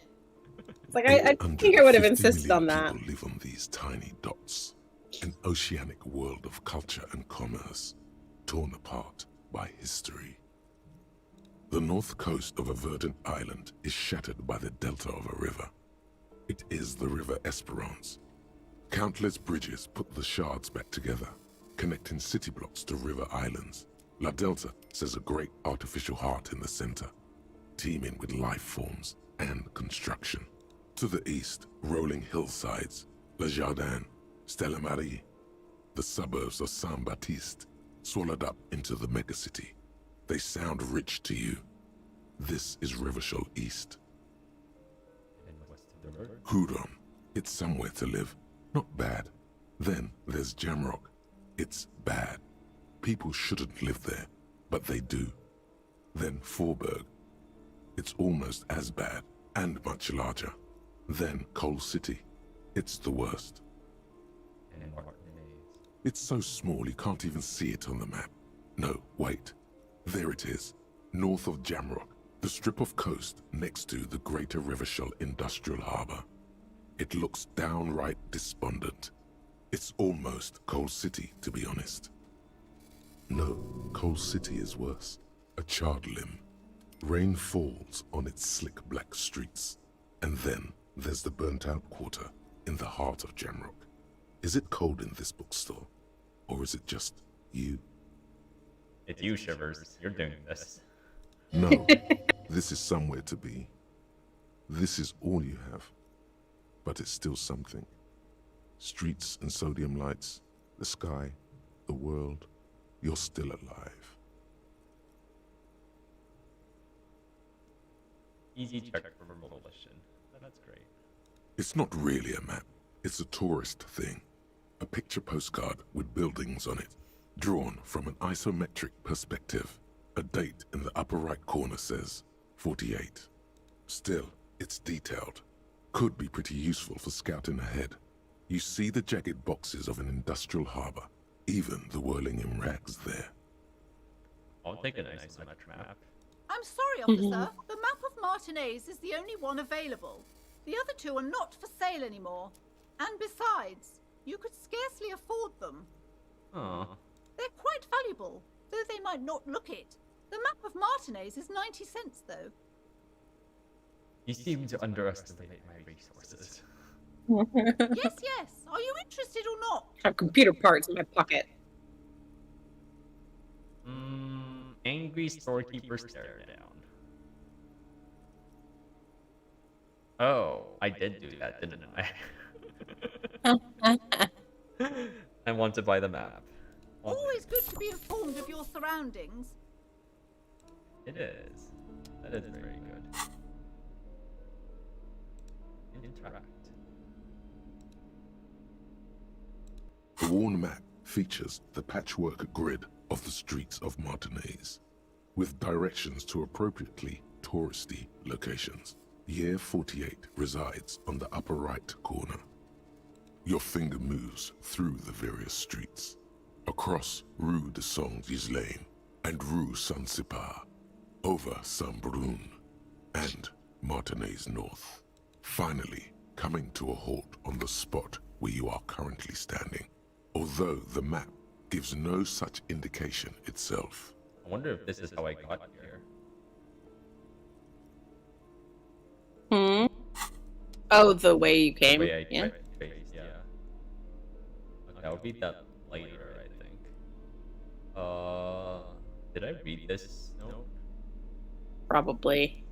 It's like I think I would have 850 insisted on million that. people live on these tiny dots, an oceanic world of culture and commerce, torn apart by history. The north coast of a verdant island is shattered by the delta of a river. It is the River Esperance. Countless bridges put the shards back together, connecting city blocks to river islands. La Delta says a great artificial heart in the center, teeming with life forms and construction. To the east, rolling hillsides, Le Jardin, Stella Marie, the suburbs of Saint-Baptiste, swallowed up into the megacity. They sound rich to you. This is Revachol East. And what's to the road? Hudon, it's somewhere to live. Not bad. Then there's Jamrock. It's bad. People shouldn't live there, but they do. Then Forberg. It's almost as bad, and much larger. Then Coal City. It's the worst. And Martinaise. It's so small you can't even see it on the map. No, wait. There it is, north of Jamrock, the strip of coast next to the Greater Revachol Industrial Harbor. It looks downright despondent. It's almost Coal City, to be honest. No, Coal City is worse. A charred limb. Rain falls on its slick black streets. And then there's the burnt-out quarter in the heart of Jamrock. Is it cold in this bookstore? Or is it just you? It's you, Shivers. You're doing this. No, this is somewhere to be. This is all you have. But it's still something. Streets and sodium lights, the sky, the world. You're still alive. Easy check for volition. That's great. It's not really a map. It's a tourist thing. A picture postcard with buildings on it, drawn from an isometric perspective. A date in the upper right corner says 48. Still, it's detailed. Could be pretty useful for scouting ahead. You see the jagged boxes of an industrial harbor, even the whirling in rags there. I'll take an isometric map. I'm sorry, officer. The map of Martinaise is the only one available. The other two are not for sale anymore. And besides, you could scarcely afford them. Aw. They're quite valuable, though they might not look it. The map of Martinaise is 90 cents, though. You seem to underestimate my resources. Yes, yes. Are you interested or not? I have computer parts in my pocket. Angry storekeeper stare down. Oh, I did do that, didn't I? I want to buy the map. always good to be informed of your surroundings. It is. That is very good. Interact. The worn map features the patchwork grid of the streets of Martinez, with directions to appropriately touristy locations. Year 48 resides on the upper right corner. Your finger moves through the various streets, across Rue de Saint-Ghislain and Rue Saint-Sipar, over Saint-Brun and Martinez North, finally coming to a halt on the spot where you are currently standing, although the map gives no such indication itself. I wonder if this is how I got here. Oh, the way you came. The way I Yeah. traced, yeah. Okay, I'll read that later, I think. Did I read this note? Probably.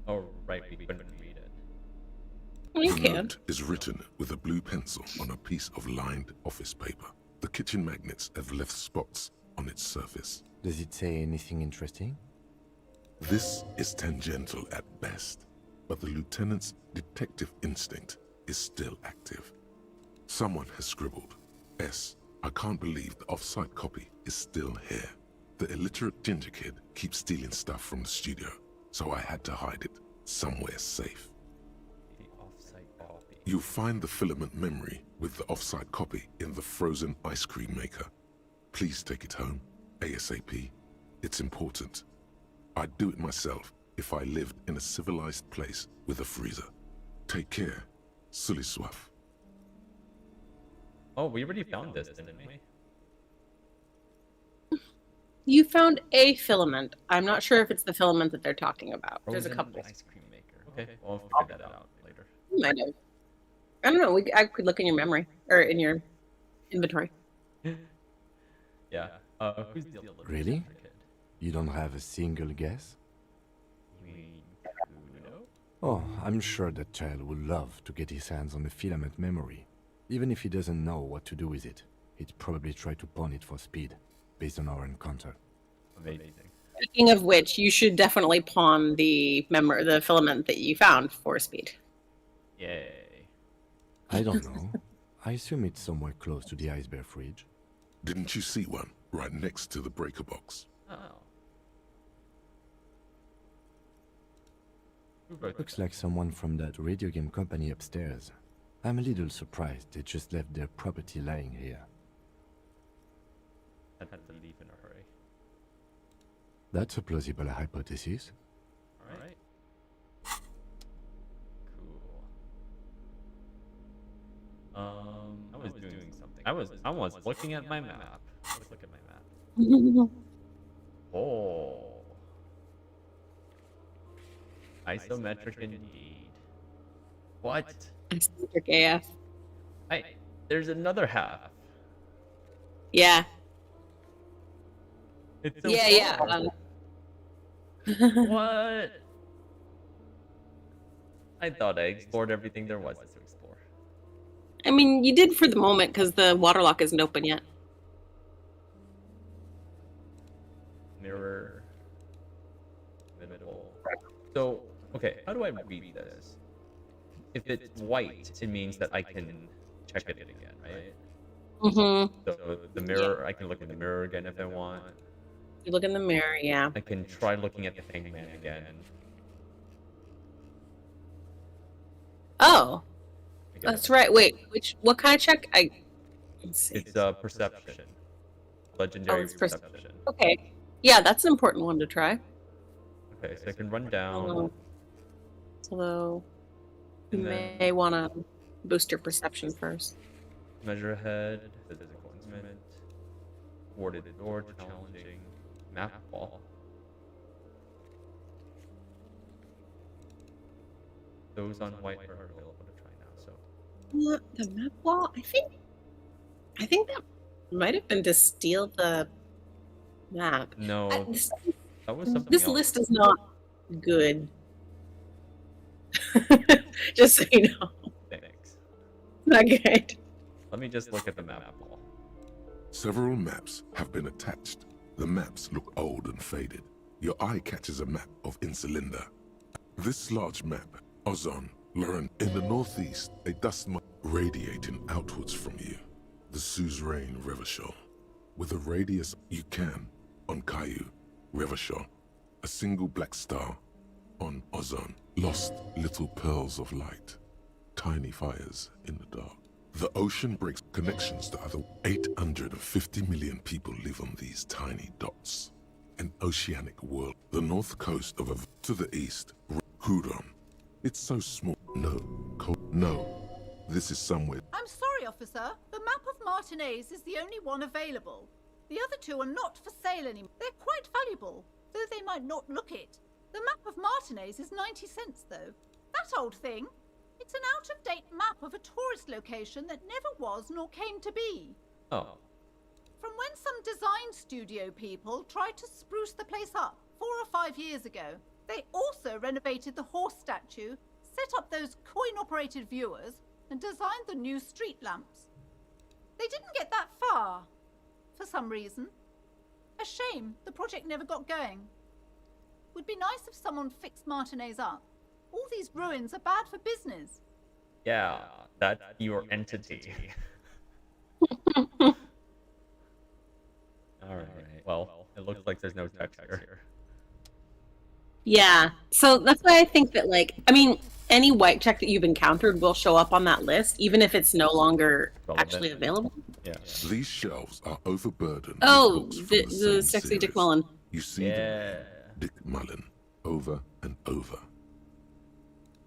Oh, right, we couldn't read it. Well, you The can. note is written with a blue pencil on a piece of lined office paper. The kitchen magnets have left spots on its surface. Does it say anything interesting? This is tangential at best, but the lieutenant's detective instinct is still active. Someone has scribbled, S. I can't believe the off-site copy is still here. The illiterate ginger kid keeps stealing stuff from the studio, so I had to hide it somewhere safe. The off-site copy. You find the filament memory with the off-site copy in the frozen ice cream maker. Please take it home, ASAP. It's important. I'd do it myself if I lived in a civilized place with a freezer. Take care, Sully Swaff. Oh, we already found this, didn't we? You found a filament. I'm not sure if it's the filament that they're talking about. There's a Frozen couple. ice cream maker. Okay, well, I'll figure that out later. You might have. I don't know. I could look in your memory or in your inventory. Yeah. Who's the little Really? ginger kid? You don't have a single guess? You mean Kuno? Oh, I'm sure that child would love to get his hands on the filament memory. Even if he doesn't know what to do with it, he'd probably try to pawn it for speed, based on our encounter. Amazing. Speaking of which, you should definitely pawn the filament that you found for speed. Yay. I don't know. I assume it's somewhere close to the iceberg fridge. Didn't you see one right next to the breaker box? Oh. Who wrote Looks like someone from that radio game company upstairs. I'm a little surprised they just left their property lying here. that? Had to leave in a hurry. That's a plausible hypothesis. Alright. Cool. I was doing something. I was looking at my map. Let's look at my map. Oh. Isometric indeed. What? Eccentric AF. There's another half. Yeah. It's so Yeah. far. What? I thought I explored everything there was to explore. I mean, you did for the moment because the waterlock isn't open yet. Mirror. Middle. So, okay, how do I read this? If it's white, it means that I can check it again, right? Mm-hmm. So the mirror, I can look in the mirror again if I want. You look in the mirror, yeah. I can try looking at the hangman again. Oh, Again, that's right. Wait, what kind of check? Let's see. It's perception. Legendary it's perception. Okay. Yeah, that's an important one to try. Okay, so I can run down. Although, you And then- may want to boost your perception first. Measure ahead, physical instrument, warded door, challenging, map wall. Those on white are available to try now, so. What, the map wall? I think that might have been to steal the map. No, This, that was something this else. list is not good. Just so you know, Thanks. not good. Let me just look at the map, Paul. Several maps have been attached. The maps look old and faded. Your eye catches a map of Insulinda. This large map, Ozon, Lauren, in the northeast, a dust mite radiating outwards from you. The suzerain Revachol. With a radius you can, on Caillou, Revachol, a single black star, on Ozon, lost little pearls of light, tiny fires in the dark. The ocean breaks connections to other 850 million people live on these tiny dots. An oceanic world. The north coast of to the east, Huron. It's so small. No. This is somewhere. I'm sorry, officer. The map of Martinez is the only one available. The other two are not for sale anymore. They're quite valuable, though they might not look it. The map of Martinez is 90 cents, though. That old thing. It's an out-of-date map of a tourist location that never was nor came to be. Oh. From when some design studio people tried to spruce the place up 4 or 5 years ago. They also renovated the horse statue, set up those coin-operated viewers, and designed the new street lamps. They didn't get that far, for some reason. A shame the project never got going. Would be nice if someone fixed Martinez up. All these ruins are bad for business. Yeah, that's your entity. Alright, well, it looks like there's no text here. Yeah. So that's why I think that, like, I mean, any white check that you've encountered will show up on that list, even if it's no longer actually available. Yeah. These shelves are overburdened. Oh, with books from the same sexy series. Dick Mullen. You see them, Dick Mullen, over and over.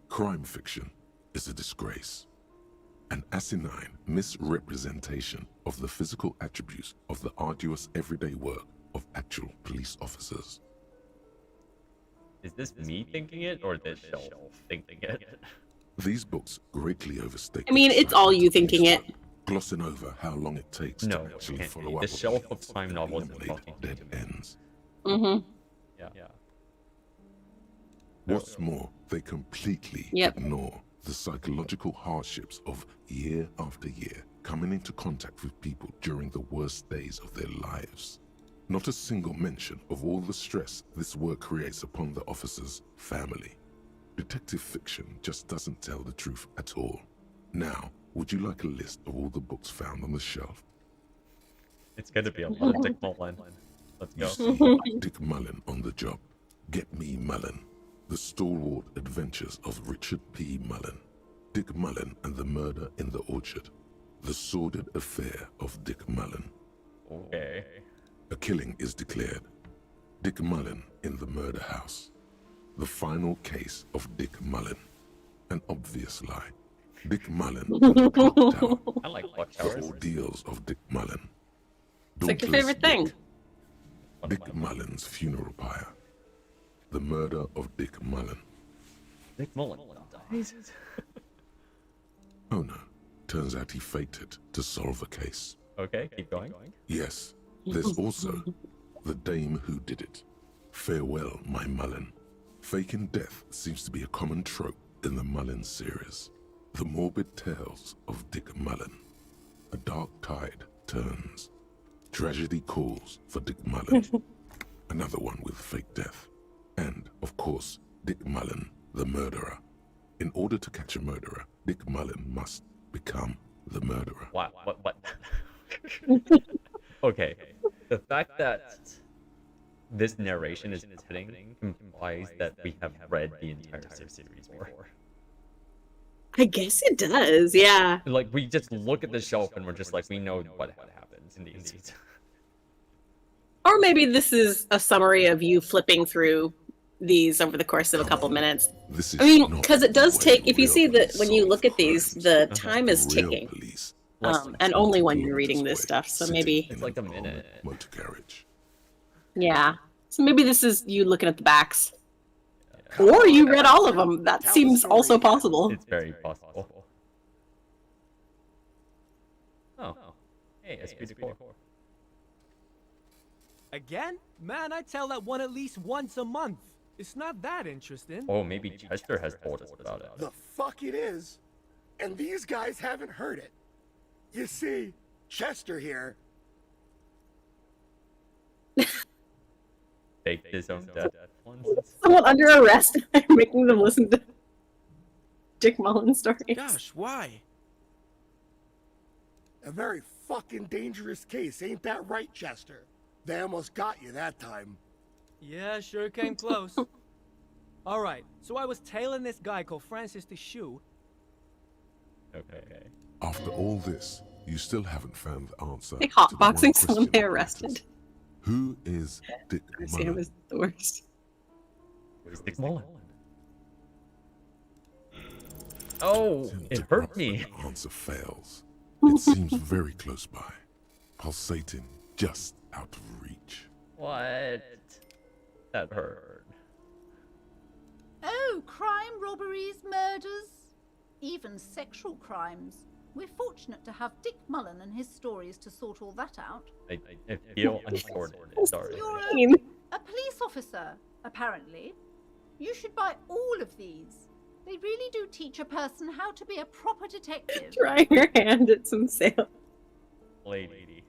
Crime fiction is a disgrace. An asinine misrepresentation of the physical attributes of the arduous everyday work of actual police officers. Is this me thinking it, or this shelf thinking it? These books greatly overstate. I mean, it's all you thinking it. Glossing over how long it takes No, to it actually can't follow be. up The with shelf the of crime novels is eliminate talking dead to me. ends. Mm-hmm. Yeah. What's more, they completely Yep. ignore the psychological hardships of year after year coming into contact with people during the worst days of their lives. Not a single mention of all the stress this work creates upon the officer's family. Detective fiction just doesn't tell the truth at all. Now, would you like a list of all the books found on the shelf? It's gonna be a lot of Dick Mullen. Let's You go. see Dick Mullen on the job. Get Me Mullen. The Stalwart Adventures of Richard P. Mullen. Dick Mullen and the Murder in the Orchard. The Sordid Affair of Dick Mullen. Okay. A killing is declared. Dick Mullen in the Murder House. The Final Case of Dick Mullen. An obvious lie. Dick Mullen at the Clock Tower. I like Clock The Towers. Ordeals of Dick Mullen. It's like your Dauntless favorite thing. Dick Mullen's funeral pyre. The murder of Dick Mullen. Dick Mullen dies. Oh no, turns out he faked it to solve a case. Okay, keep going. Yes, there's also the dame who did it. Farewell, my Mullen. Faking death seems to be a common trope in the Mullen series. The morbid tales of Dick Mullen. A dark tide turns. Tragedy calls for Dick Mullen. Another one with fake death. And, of course, Dick Mullen, the murderer. In order to catch a murderer, Dick Mullen must become the murderer. What? Okay. The fact that this narration is hitting implies that we have read the entire series before. I guess it does, yeah. Like, we just look at the shelf and we're just like, we know what happens in these. Or maybe this is a summary of you flipping through these over the course of a couple minutes. This is I mean, not because it does the take, way if you real see that police when you solve look at these, crimes. the time is Real ticking. police And only when you're 20 reading this kilometers stuff, away, so sitting maybe, in It's like an a minute. armored motor carriage. yeah. So maybe this is you looking at the backs. Or you read all of them. That seems also possible. It's very possible. Oh. Hey, SP4. Again? Man, I tell that one at least once a month. It's not that interesting. Oh, maybe Chester has told us about it. The fuck it is. And these guys haven't heard it. You see, Chester here. Faked his own death once. Someone under arrest and making them listen to Dick Mullen stories. Gosh, why? A very fucking dangerous case, ain't that right, Chester? They almost got you that time. Yeah, sure came close. Alright, so I was tailing this guy called Francis the Shoe. Okay. After all this, you still haven't found the answer. Like to the one hotboxing someone question they that arrested. matters. Who is Dick I see him Mullen? as the worst. Where's Dick Mullen? Oh, it Tentative hurt rock, me. but the answer fails. It seems very close by, pulsating just out of reach. What? That hurt. Oh, crime, robberies, murders, even sexual crimes. We're fortunate to have Dick Mullen and his stories to sort all that out. I feel unsorted. Sorry. You're I mean, a police officer, apparently. You should buy all of these. They really do teach a person how to be a proper detective. try your hand at some sale. Lady.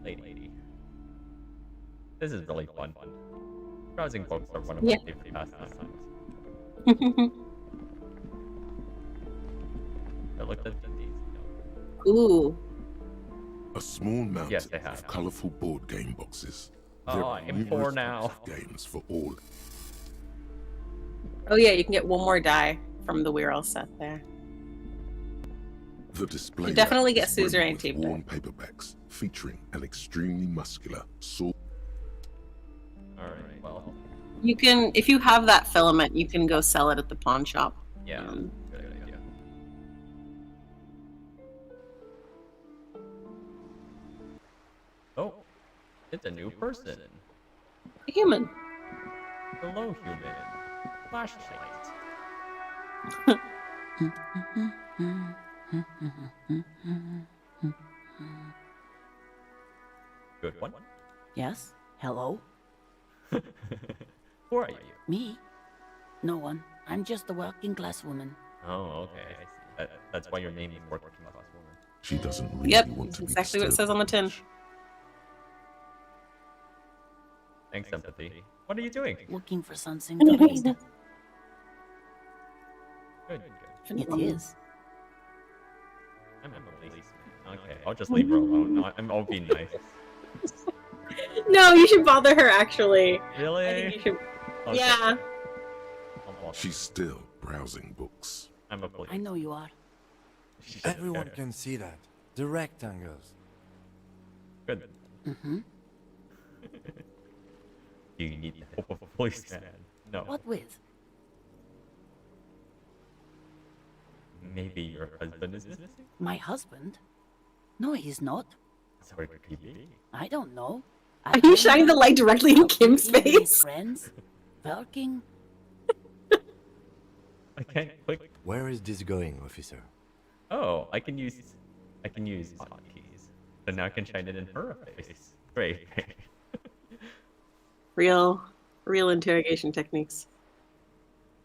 Lady. This is really fun. Browsing books are one of my favorite pastimes. I looked at these. Ooh. A small mountain Yes, they have. of colorful board game boxes. Oh, There are I'm numerous poor types now. of games for all. Oh yeah, you can get one more die from the Weirll set there. The display You definitely rack get is brimming suzerain with tape worn paperbacks featuring an extremely muscular sword. Alright, well. You can, if you have that filament, you can go sell it at the pawn shop. Yeah. Good idea. Oh, it's a new person. A human. Hello, human. Flashlight. Good one. Yes? Hello? Who are you? Me? No one. I'm just a working class woman. Oh, okay. I see. That's why your name is working class woman. She doesn't really Yep, want that's to be exactly what it disturbed says on the tin. much. Thanks, Empathy. What are you doing? Looking for something to read. Good. It is. I'm a policeman. Okay, I'll just leave her alone. No, I'll be nice. No, you should bother her actually. Really? I think you should. Okay. Yeah. She's still browsing books. I'm a police. I know you are. Everyone can see that. The rectangles. Good. Mm-hmm. Do you need the help of a policeman? No. What with? Maybe your husband is missing? My husband? No, he's not. So it could be. I don't know. Are you shining the light directly in Kim's With face? friends? Working? I can't click. Where is this going, officer? Oh, I can use hotkeys. So now I can shine it in her face. Great. Real interrogation techniques.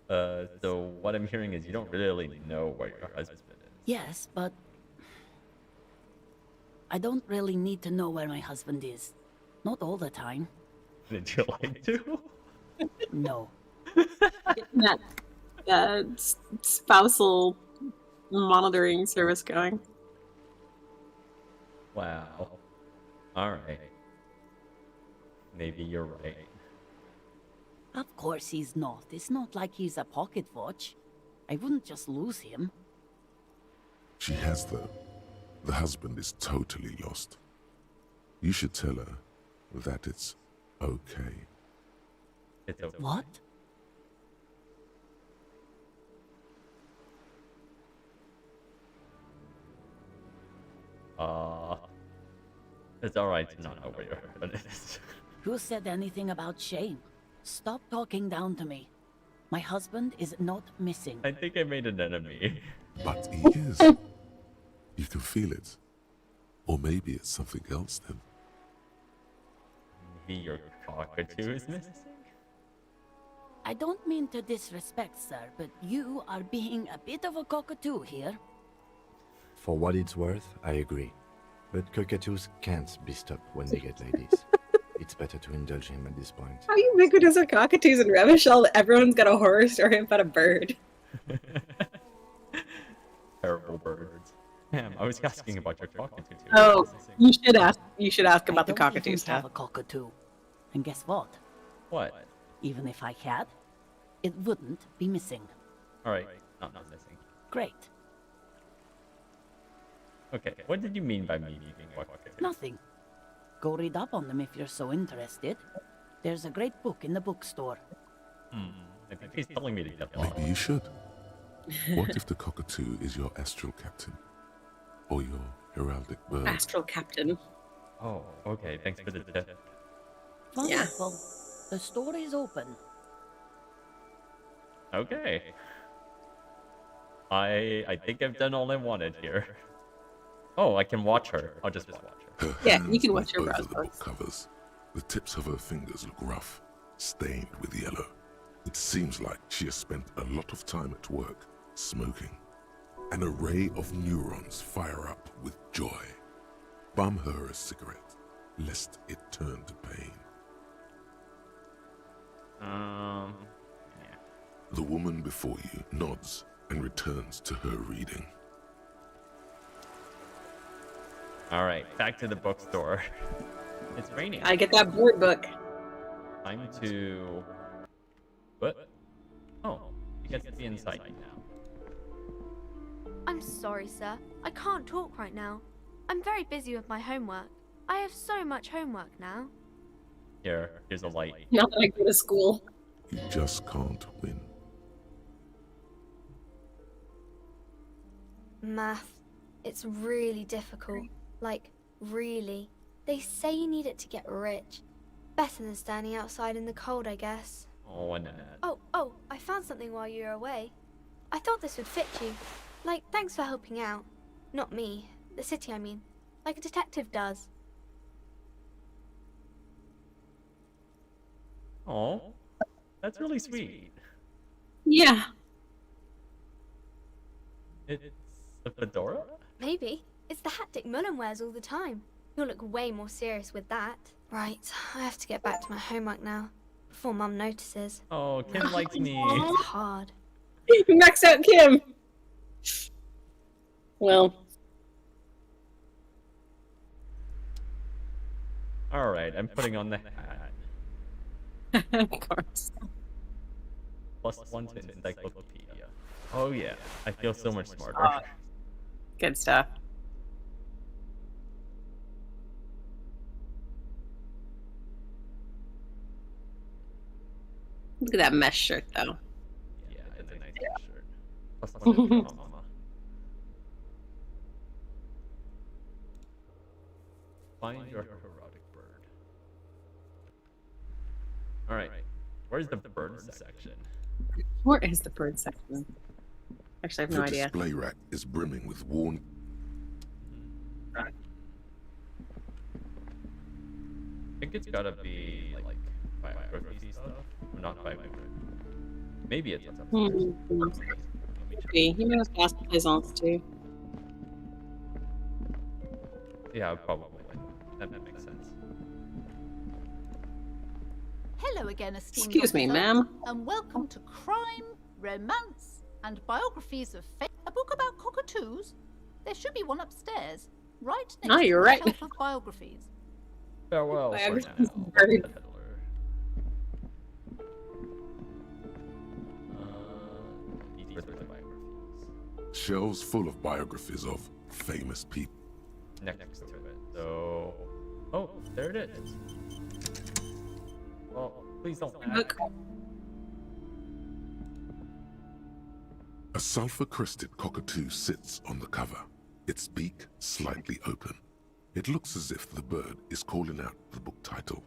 So what I'm hearing is you don't really know where your husband is. Yes, but I don't really need to know where my husband is. Not all the time. Did you like to? No. Getting that spousal monitoring service going. Wow. Alright. Maybe you're right. Of course he's not. It's not like he's a pocket watch. I wouldn't just lose him. She has, though. The husband is totally lost. You should tell her that it's okay. It's okay. What? It's alright to not know where your husband is. Who said anything about shame? Stop talking down to me. My husband is not missing. I think I made an enemy. But he is. You can feel it. Or maybe it's something else then. Maybe your cockatoo is missing? I don't mean to disrespect, sir, but you are being a bit of a cockatoo here. For what it's worth, I agree. But cockatoos can't be stopped when they get like this. It's better to indulge him at this point. How ubiquitous are cockatoos in Revachol that everyone's got a horror story about a bird? Terrible birds. Damn, I was asking about your cockatoo too. Oh, you should ask. You should ask about I the don't cockatoo even stuff. have a cockatoo. And guess what? What? Even if I had, it wouldn't be missing. Alright, not missing. Great. Okay, what did you mean by me being a cockatoo? Nothing. Go read up on them if you're so interested. There's a great book in the bookstore. I think he's telling me to get Maybe you should. What if the cockatoo is your astral captain? Or your heraldic bird? Astral Captain. Oh, okay, thanks for the tip. Wonderful. The store is open. Okay. I think I've done all I wanted here. Oh, I can watch her. I'll just watch her. Her Yeah, hands you can watch move her over browse the book books. covers. The tips of her fingers look rough, stained with yellow. It seems like she has spent a lot of time at work, smoking. An array of neurons fire up with joy. Bum her a cigarette, lest it turn to pain. Yeah. The woman before you nods and returns to her reading. Alright, back to the bookstore. It's raining. I get that board book. Time to... What? Oh, you get to be inside now. I'm sorry, sir. I can't talk right now. I'm very busy with my homework. I have so much homework now. Here's a light. Not that I go to school. You just can't win. Math. It's really difficult. Like, really. They say you need it to get rich. Better than standing outside in the cold, I guess. Oh, Annette. Oh, I found something while you were away. I thought this would fit you. Like, thanks for helping out. Not me. The city, I mean. Like a detective does. Oh, that's really sweet. Yeah. It's a fedora? Maybe. It's the hat Dick Mullen wears all the time. You'll look way more serious with that. Right, I have to get back to my homework now. Before Mum notices. Oh, Kim likes me. It's hard. You maxed out Kim. Well. Alright, I'm putting on the hat. Of course. +1 to encyclopedia. Oh yeah, I feel so much smarter. Good stuff. Look at that mesh shirt, though. Yeah, it's a nice shirt. +1 to trauma. Find your erotic bird. Alright, where's the bird section? Where is the bird section? Actually, I have no The idea. display rack is brimming with worn. I think it's gotta be like biography stuff. Or not biography. Maybe it's something. Let me check. You may have passed the plaisance too. Yeah, probably. That makes sense. Hello again, esteemed Excuse me, officer, ma'am. and welcome to Crime, Romance, and Biographies of Fate. A book about cockatoos? There should be one upstairs, right next Oh, to you're the right. shelf of biographies. Farewell for Biography's now. bird. Peddler. These are the biographies. Shelves full of biographies of famous people. Next to it. So, oh, there it is. Well, please don't. Look. A sulfur-crested cockatoo sits on the cover, its beak slightly open. It looks as if the bird is calling out the book title,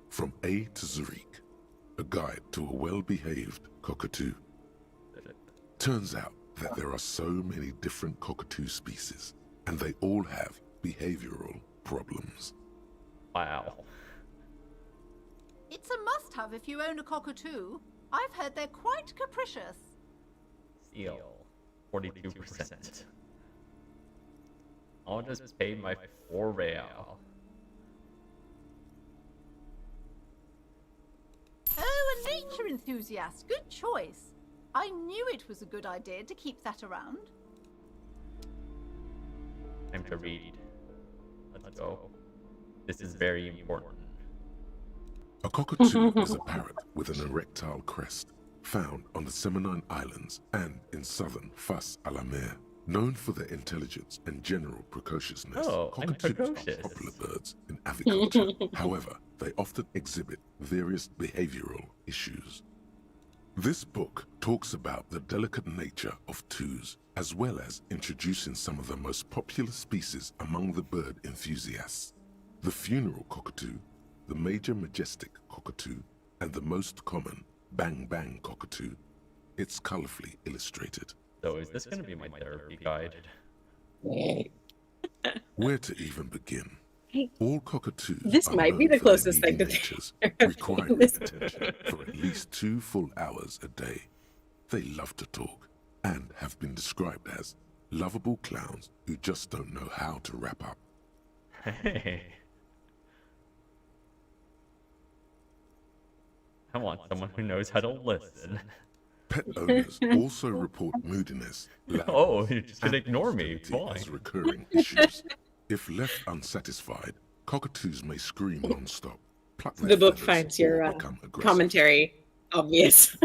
From A to Zurich, a guide to a well-behaved cockatoo. Turns out that there are so many different cockatoo species, and they all have behavioral problems. Wow. It's a must-have if you own a cockatoo. I've heard they're quite capricious. Seal, 42%. I'll just pay my 4 real. Oh, a nature enthusiast. Good choice. I knew it was a good idea to keep that around. Time to read. Let's go. This is very important. A cockatoo is a parrot with an erectile crest, found on the Seminine Islands and in southern Fas a la Mer. Known for their intelligence and general precociousness, cockatoos are popular birds in aviculture. However, they often exhibit various behavioral issues. This book talks about the delicate nature of toos, as well as introducing some of the most popular species among the bird enthusiasts. The funeral cockatoo, the major majestic cockatoo, and the most common bang bang cockatoo. It's colorfully illustrated. So is this going to be my therapy guide? Where to even begin? All cockatoos This are might be known the for their closest thing to needy natures, therapy. requiring attention for at least 2 full hours a day. They love to talk and have been described as lovable clowns who just don't know how to wrap up. Hey. I want someone who knows how to listen. Pet owners also report moodiness, Oh, you just gonna and ignore me. hostility Fine. as recurring issues. If left unsatisfied, cockatoos may scream non-stop, pluck their The book feathers, finds your or become aggressive. commentary obvious.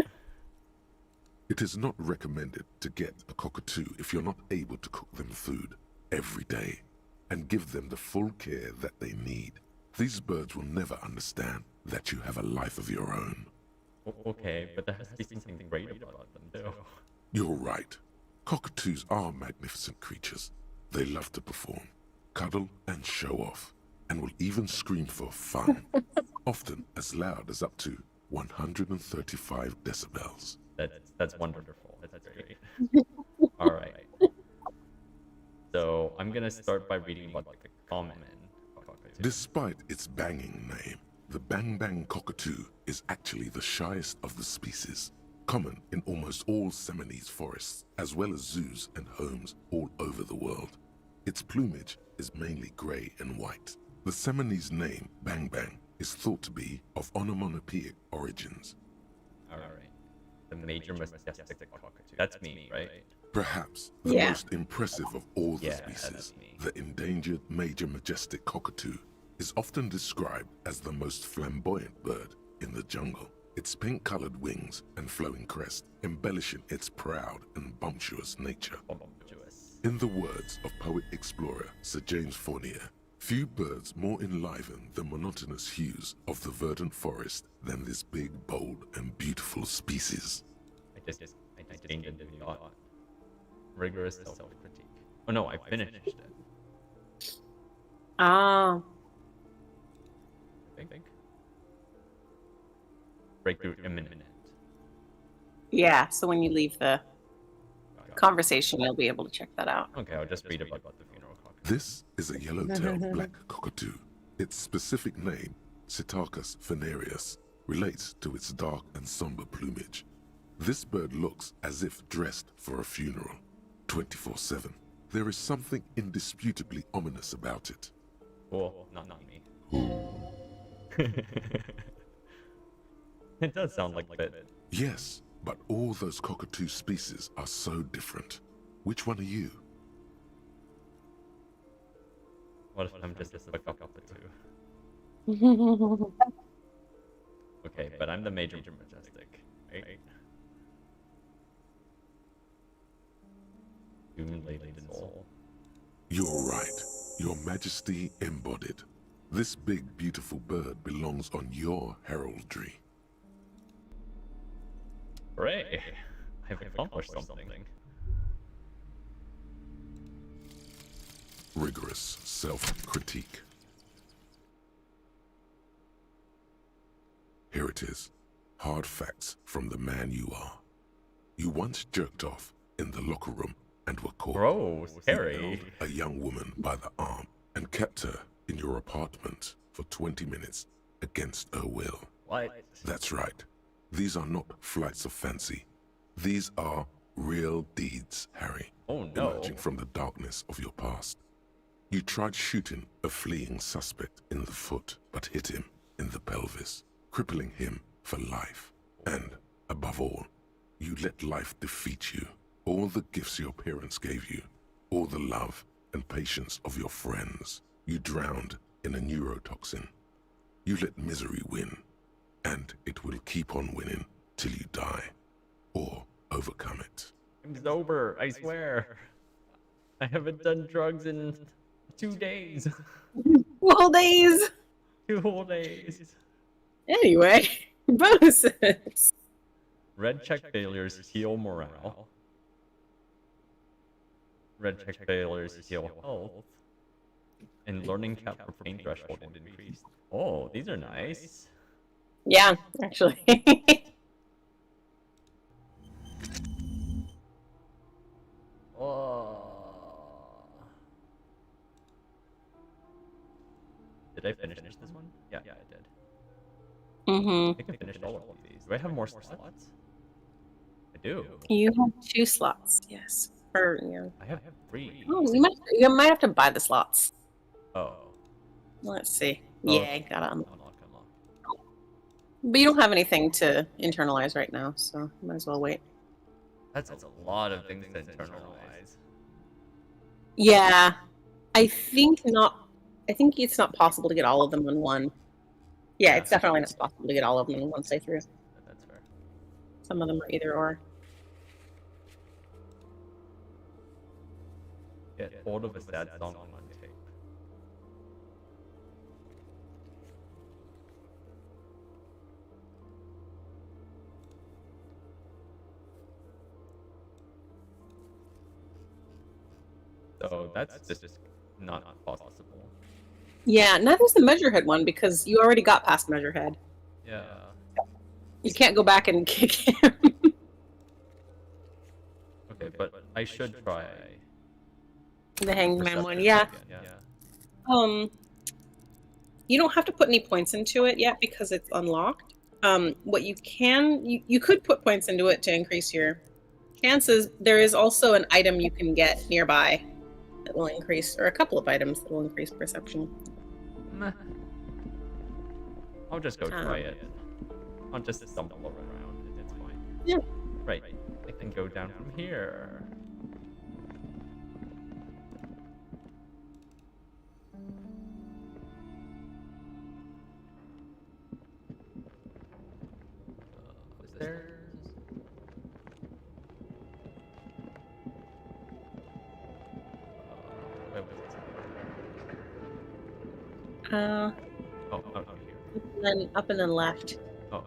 It is not recommended to get a cockatoo if you're not able to cook them food every day and give them the full care that they need. These birds will never understand that you have a life of your own. Okay, but there has to be something great about them, too. You're right. Cockatoos are magnificent creatures. They love to perform, cuddle and show off, and will even scream for fun, often as loud as up to 135 decibels. That's wonderful. That's great. All right. So I'm gonna start by reading about the common cockatoo. Despite its banging name, the bang bang cockatoo is actually the shyest of the species, common in almost all Seminoles forests, as well as zoos and homes all over the world. Its plumage is mainly gray and white. The Seminoles name bang bang is thought to be of onomatopoeic origins. All right. The major majestic cockatoo. That's me, right? Perhaps the Yeah. most impressive of all the Yeah, species, that's me. the endangered major majestic cockatoo, is often described as the most flamboyant bird in the jungle. Its pink-colored wings and flowing crest embellishing its proud and bumptious nature. Bumptious. In the words of poet-explorer Sir James Fournier, few birds more enliven the monotonous hues of the verdant forest than this big, bold, and beautiful species. I just gained a new thought. Rigorous self-critique. Oh no, I finished it. Ah, I think. Breakthrough imminent. yeah. So when you leave the conversation, you'll be able to check that out. Okay, I'll just read about the funeral cockatoo. This is a yellow-tailed black cockatoo. Its specific name, Psittacus venereus, relates to its dark and somber plumage. This bird looks as if dressed for a funeral, 24/7. There is something indisputably ominous about it. Cool, not me. It does sound like it. Yes, but all those cockatoo species are so different. Which one are you? What if I'm just a cockatoo? Okay, but I'm the major majestic, right? Doomed laden soul. You're right. Your Majesty embodied. This big, beautiful bird belongs on your heraldry. Hooray! I've accomplished something. Rigorous self-critique. Here it is. Hard facts from the man you are. You once jerked off in the locker room and were caught. Gross, You Harry. held a young woman by the arm and kept her in your apartment for 20 minutes against her will. What? That's right. These are not flights of fancy. These are real deeds, Harry. Oh no. Emerging from the darkness of your past. You tried shooting a fleeing suspect in the foot, but hit him in the pelvis, crippling him for life. And, above all, you let life defeat you. All the gifts your parents gave you, all the love and patience of your friends, you drowned in a neurotoxin. You let misery win, and it will keep on winning till you die, or overcome it. I'm sober, I swear. I haven't done drugs in 2 days. 2 whole days. 2 whole days. Anyway, bonuses. Red check failures heal morale. Red check failures heal health. And learning cap for pain threshold is increased. Oh, these are nice. Yeah, actually. Oh. Did I finish this one? Yeah, I did. I think I finished all of these. Do I have more slots? I do. You have 2 slots, yes. Or, yeah. I have 3. Oh, you might have to buy the slots. Oh. Let's see. Oh, Yeah, got it. Unlock. But you don't have anything to internalize right now, so might as well wait. That's a lot of things to internalize. Yeah, I think it's not possible to get all of them in one. Yeah, it's definitely not possible to get all of them in one playthrough. That's fair. Some of them are either or. Get hold of a sad song on tape. So that's just not possible. Yeah, neither's the Measurehead one because you already got past Measurehead. Yeah. You can't go back and kick him. Okay, but I should try. The Hangman one, Perception yeah. again, You don't have to put any points into it yet because it's unlocked. What you can, you could put points into it to increase your chances. There is also an item you can get nearby that will increase, or a couple of items that will increase perception. Meh. I'll just go try it. I'll just stumble around and it's fine. Yeah. Right. I can go down from here. Stairs. Wait, what's this? Oh, out here. And then up and then left. Oh, okay.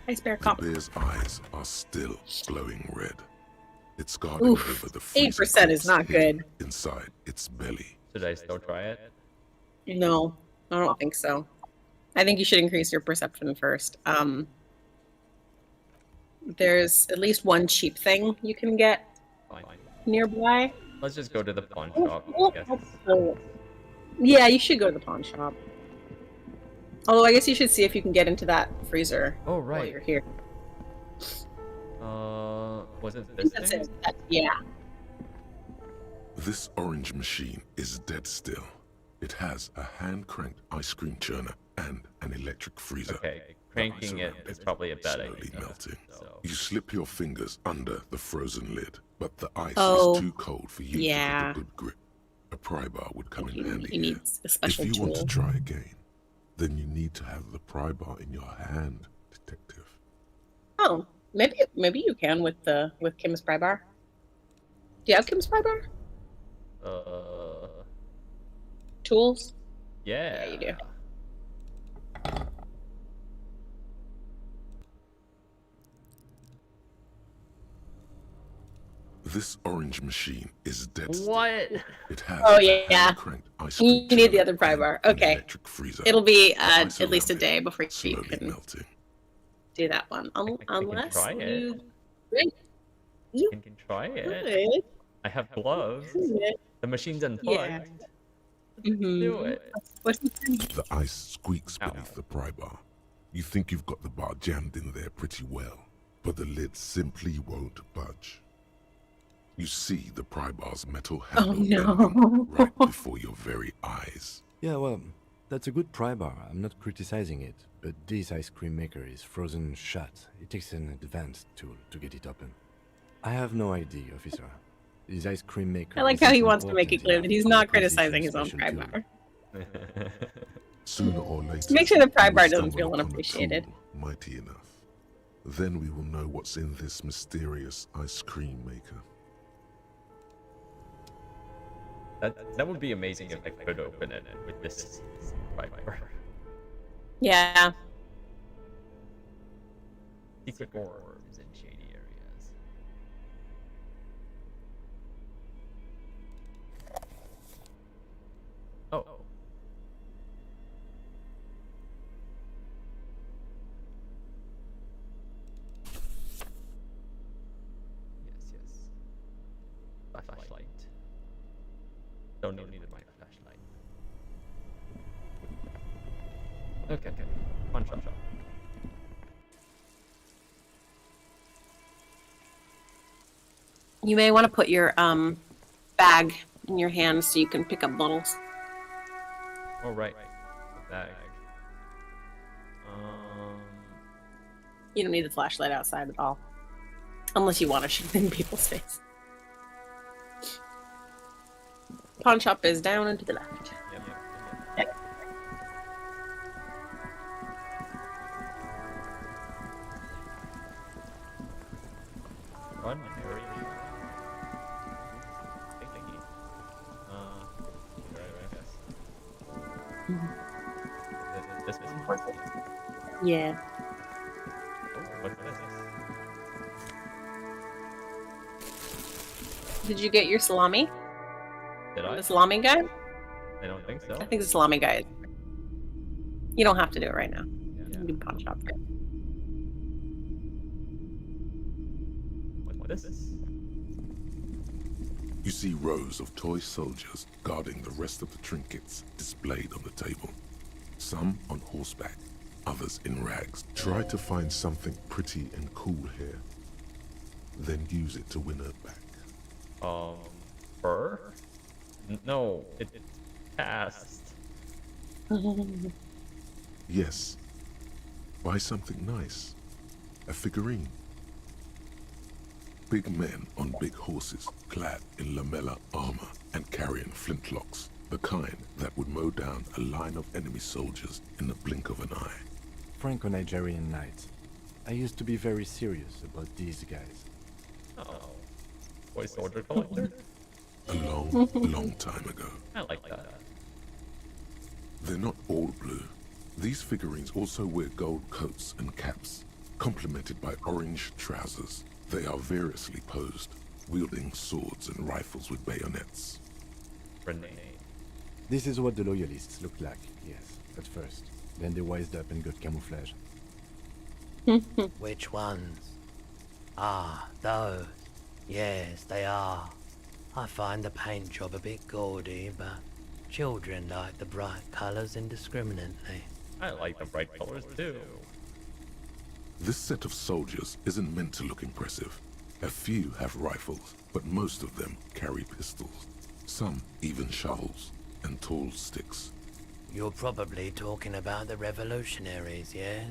Ice bear The cop. bear's eyes are still glowing red. It's guarding over the 8% is not good. Inside its belly. Should I still try it? No, I don't think so. I think you should increase your perception first. There's at least one cheap thing you can get Fine. nearby. Let's just go to the pawn shop. I guess. Yeah, you should go to the pawn shop. Although I guess you should see if you can get into that freezer Oh, while right. you're here. Was it I this think that's thing? it. Yeah. This orange machine is dead still. It has a hand-cranked ice cream churner and an electric freezer. Okay, cranking it is probably a bad slowly idea. melting. So. You slip your fingers under the frozen lid, but the ice Oh, is too cold for you yeah. to get a good grip. A pry bar would come in You handy here. need a special If you want to tool. try again, then you need to have the pry bar in your hand, detective. Oh, maybe you can with Kim's pry bar. Do you have Kim's pry bar? Tools? Yeah. Yeah, you do. This orange machine is dead still. What? It has Oh, a yeah. hand-cranked ice You cream need the churner other pry and bar. an Okay. electric freezer. It'll be The ice at least a around day it before you slowly can melting. do that one. I can Unless try it. you Right. You can try it. could. I have gloves. Could. The machine's unplugged. Yeah. Do it. The ice squeaks Ow. beneath the pry bar. You think you've got the bar jammed in there pretty well, but the lid simply won't budge. You see the pry bar's metal handle bending right before your very eyes. Yeah, well, that's a good pry bar. I'm not criticizing it, but this ice cream maker is frozen shut. It takes an advanced tool to get it open. I have no idea, officer. This ice cream maker. I like how he isn't wants to make it clear that he's not criticizing his own special pry tool. bar. Sooner or later, Make sure the pry we bar will doesn't stumble feel upon a unappreciated. tool mighty enough. Then we will know what's in this mysterious ice cream maker. That would be amazing if I could open it with this pry bar. Yeah. Secret orbs in shady areas. Oh. Yes. Flashlight. Don't need my flashlight. Okay. One shot. You may want to put your bag in your hand so you can pick up bottles. Oh right. The bag. You don't need the flashlight outside at all. Unless you want to shoot in people's face. Pawn shop is down and to the left. Yep. Run, Harry. Thingy. I guess. This is important. Yeah. Oh, what is this? Did you get your salami? Did I? The salami guy? I don't think so. I think the salami guy is. You don't have to do it right now. Yeah. You can do pawn shop. What's this? You see rows of toy soldiers guarding the rest of the trinkets displayed on the table. Some on horseback, others in rags. Try to find something pretty and cool here. Then use it to win her back. Fur? No, it passed. Yes. Buy something nice. A figurine. Big men on big horses, clad in lamella armor and carrying flintlocks, the kind that would mow down a line of enemy soldiers in the blink of an eye. Franco-Nigerian knights. I used to be very serious about these guys. Oh. Toy soldier collector? A long, long time ago. I like that. They're not all blue. These figurines also wear gold coats and caps, complemented by orange trousers. They are variously posed, wielding swords and rifles with bayonets. Renee. This is what the loyalists looked like, yes, at first. Then they wised up and got camouflage. Which ones? Ah, those. Yes, they are. I find the paint job a bit gaudy, but children like the bright colours indiscriminately. I like the bright colors too. This set of soldiers isn't meant to look impressive. A few have rifles, but most of them carry pistols. Some even shovels and tall sticks. You're probably talking about the revolutionaries, yes?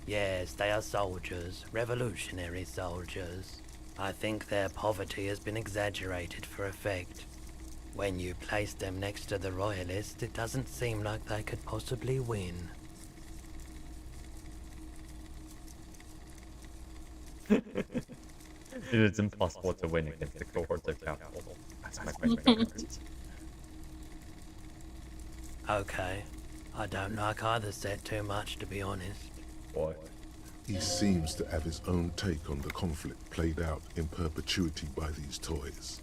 Yes, they are soldiers, revolutionary soldiers. I think their poverty has been exaggerated for effect. When you place them next to the royalists, it doesn't seem like they could possibly win. It is impossible to win against the cohorts of capital. That's my question. Okay. I don't like either set too much, to be honest. What? He seems to have his own take on the conflict played out in perpetuity by these toys.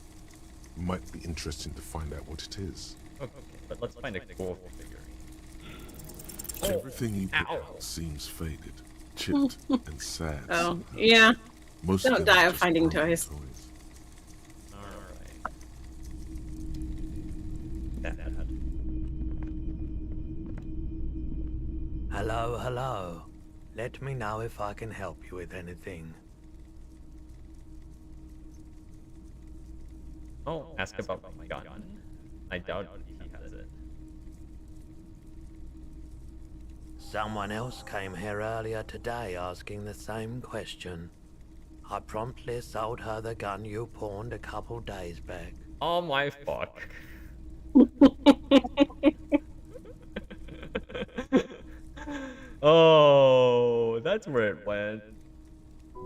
Might be interesting to find out what it is. Okay, but let's find a cool figurine. Everything you pick out seems faded, chipped, and sad. Oh, somehow. yeah. Most Don't guns die of just finding broken toys. Alright. Bad. Hello, hello. Let me know if I can help you with anything. Oh, ask about my gun. I doubt he has it. Someone else came here earlier today asking the same question. I promptly sold her the gun you pawned a couple days back. Oh my fuck. Oh, that's where it went.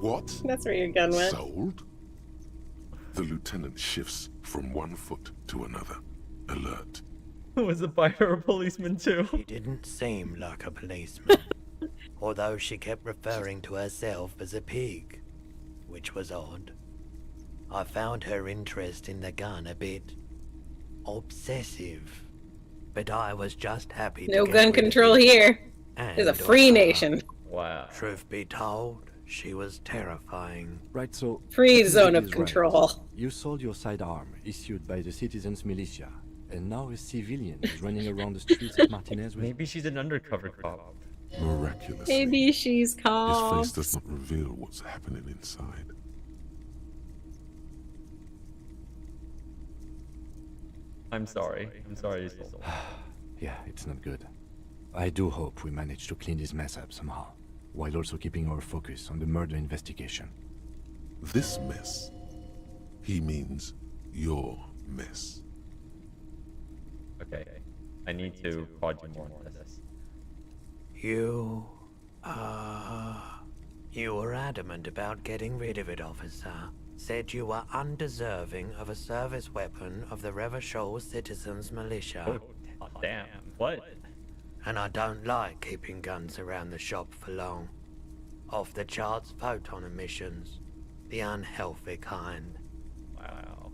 What? That's where your gun went. Sold? The lieutenant shifts from one foot to another. Alert. Was the buyer a policeman too? She didn't seem like a policeman, although she kept referring to herself as a pig, which was odd. I found her interest in the gun a bit obsessive, but I was just happy to No get gun rid of control it. here. And It's a free of her. nation. Wow. Truth be told, she was terrifying. Right, so... Free I think zone it of is right. control. You sold your sidearm, issued by the citizens' militia, and now a civilian is running around the streets of Martinez with... Maybe she's an undercover cop. Miraculously, Maybe she's his called. face does not reveal what's happening inside. I'm sorry. I'm sorry you sold. Yeah, it's not good. I do hope we manage to clean this mess up somehow, while also keeping our focus on the murder investigation. This mess, he means your mess. Okay. I need to prod you more on this. You were adamant about getting rid of it, officer. Said you were undeserving of a service weapon of the Revachol Citizens Militia. Oh, damn. What? And I don't like keeping guns around the shop for long. Off the charts photon emissions. The unhealthy kind. Wow.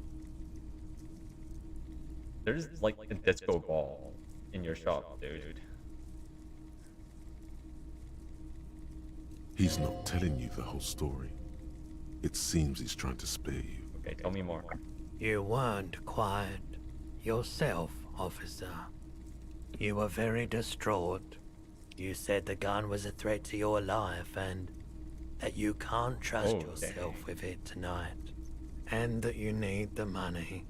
There's like a disco ball in your shop, dude. He's not telling you the whole story. It seems he's trying to spare you. Okay, tell me more. You weren't quite yourself, officer. You were very distraught. You said the gun was a threat to your life and that you can't trust Oh, yourself dang. with it tonight. And that you need the money.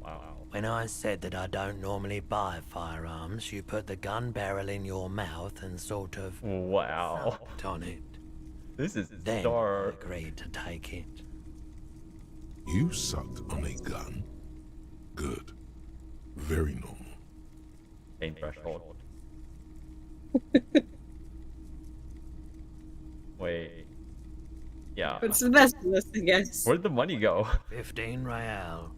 Wow. When I said that I don't normally buy firearms, you put the gun barrel in your mouth and sort of Wow. sucked on it. This is Then dark. agreed to take it. You sucked on a gun? Good. Very normal. Pain threshold. Wait. Yeah. What's the best of this, I guess? Where'd the money go? 15 real.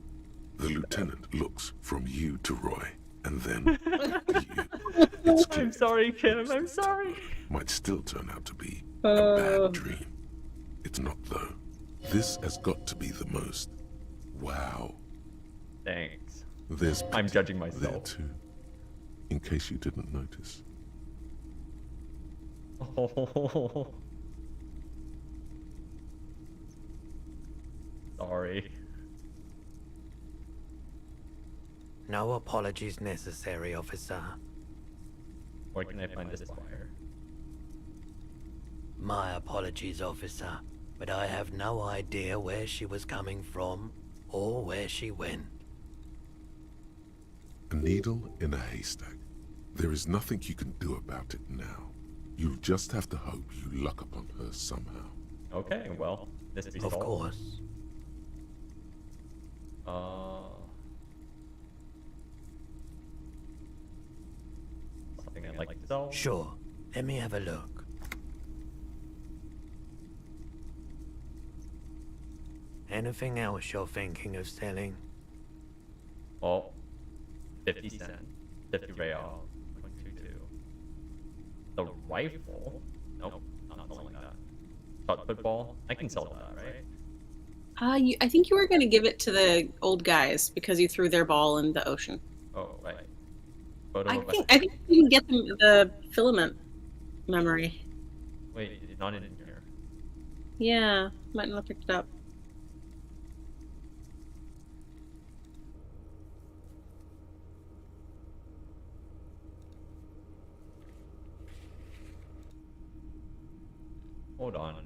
The lieutenant looks from you to Roy, and then to you. It's clear I'm sorry, Kim. I'm sorry. might still turn out to be a Oh. bad dream. It's not though. This has got to be the most. Wow. Thanks. There's I'm pity judging there myself. too. In case you didn't notice. Oh. Sorry. No apologies necessary, officer. Where can I find this buyer? My apologies, officer, but I have no idea where she was coming from or where she went. A needle in a haystack. There is nothing you can do about it now. You'll just have to hope you luck upon her somehow. Okay, well, this is Of course. Something I'd like to sell. Sure. Let me have a look. Anything else you're thinking of selling? Well, 50 cent, 50 real, 0.22. The rifle? Nope, not selling that. Shot football? I can sell that, right? I think you were going to give it to the old guys because you threw their ball in the ocean. Oh, right. Photo I of a- think you can get them the filament memory. Wait, it's not in here. Yeah, might not have picked it up. Hold on.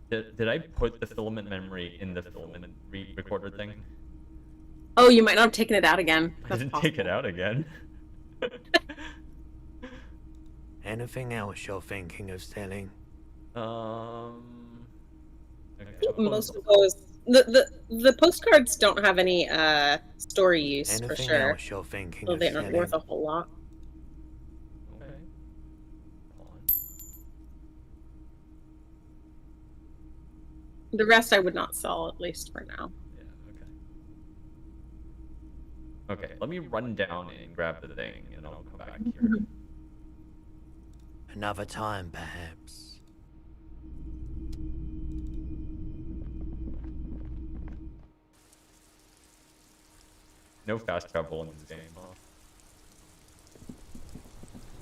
Did I put the filament memory in the filament recorder thing? Oh, you might not have taken it out again. I That's didn't possible. take it out again. Anything else you're thinking of selling? Okay, I think most of those the postcards don't have any story use for Anything sure. else you're thinking So of they aren't selling? worth a whole lot. Okay. Pawn. The rest I would not sell, at least for now. Yeah, okay. Okay, let me run down and grab the thing, and I'll come back here. Another time, perhaps. No fast travel in this game,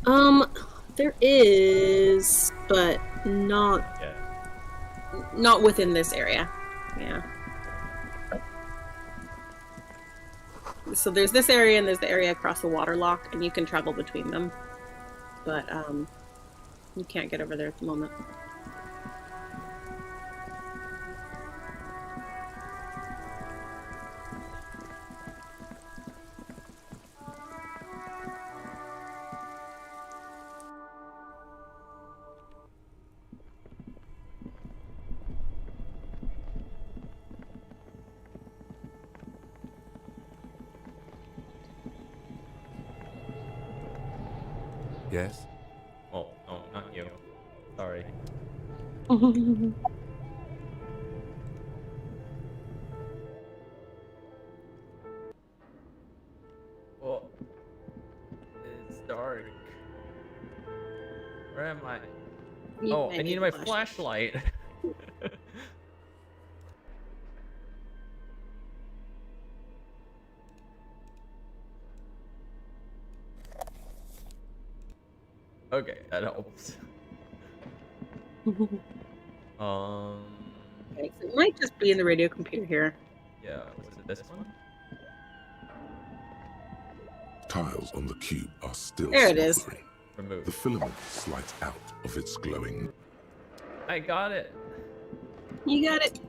huh? There is, but not within this area. Yeah. So there's this area and there's the area across the water lock, and you can travel between them. But you can't get over there at the moment. Yes? Oh, no, not you. Sorry. Oh, it's dark. Where am I? Oh, I need my flashlight. Okay, that helps. Okay, so it might just be in the radio computer here. Yeah, was it this one? Tiles on the cube are still There it is. smoldering. Remove. The filament slides out of its glowing. I got it. You got it.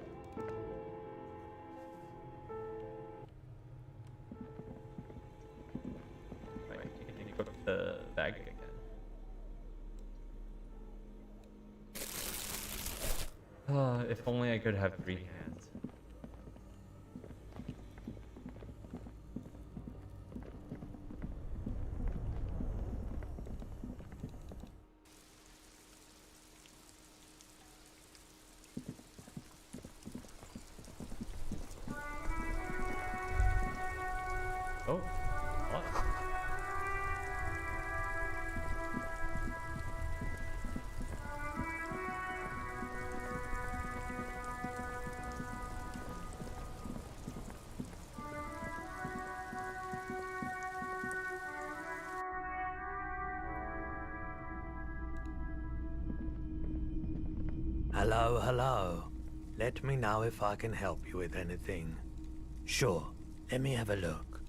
Right, you can cook the bag again. If only I could have 3 hands. Oh, what? Hello, hello. Let me know if I can help you with anything. Sure, let me have a look.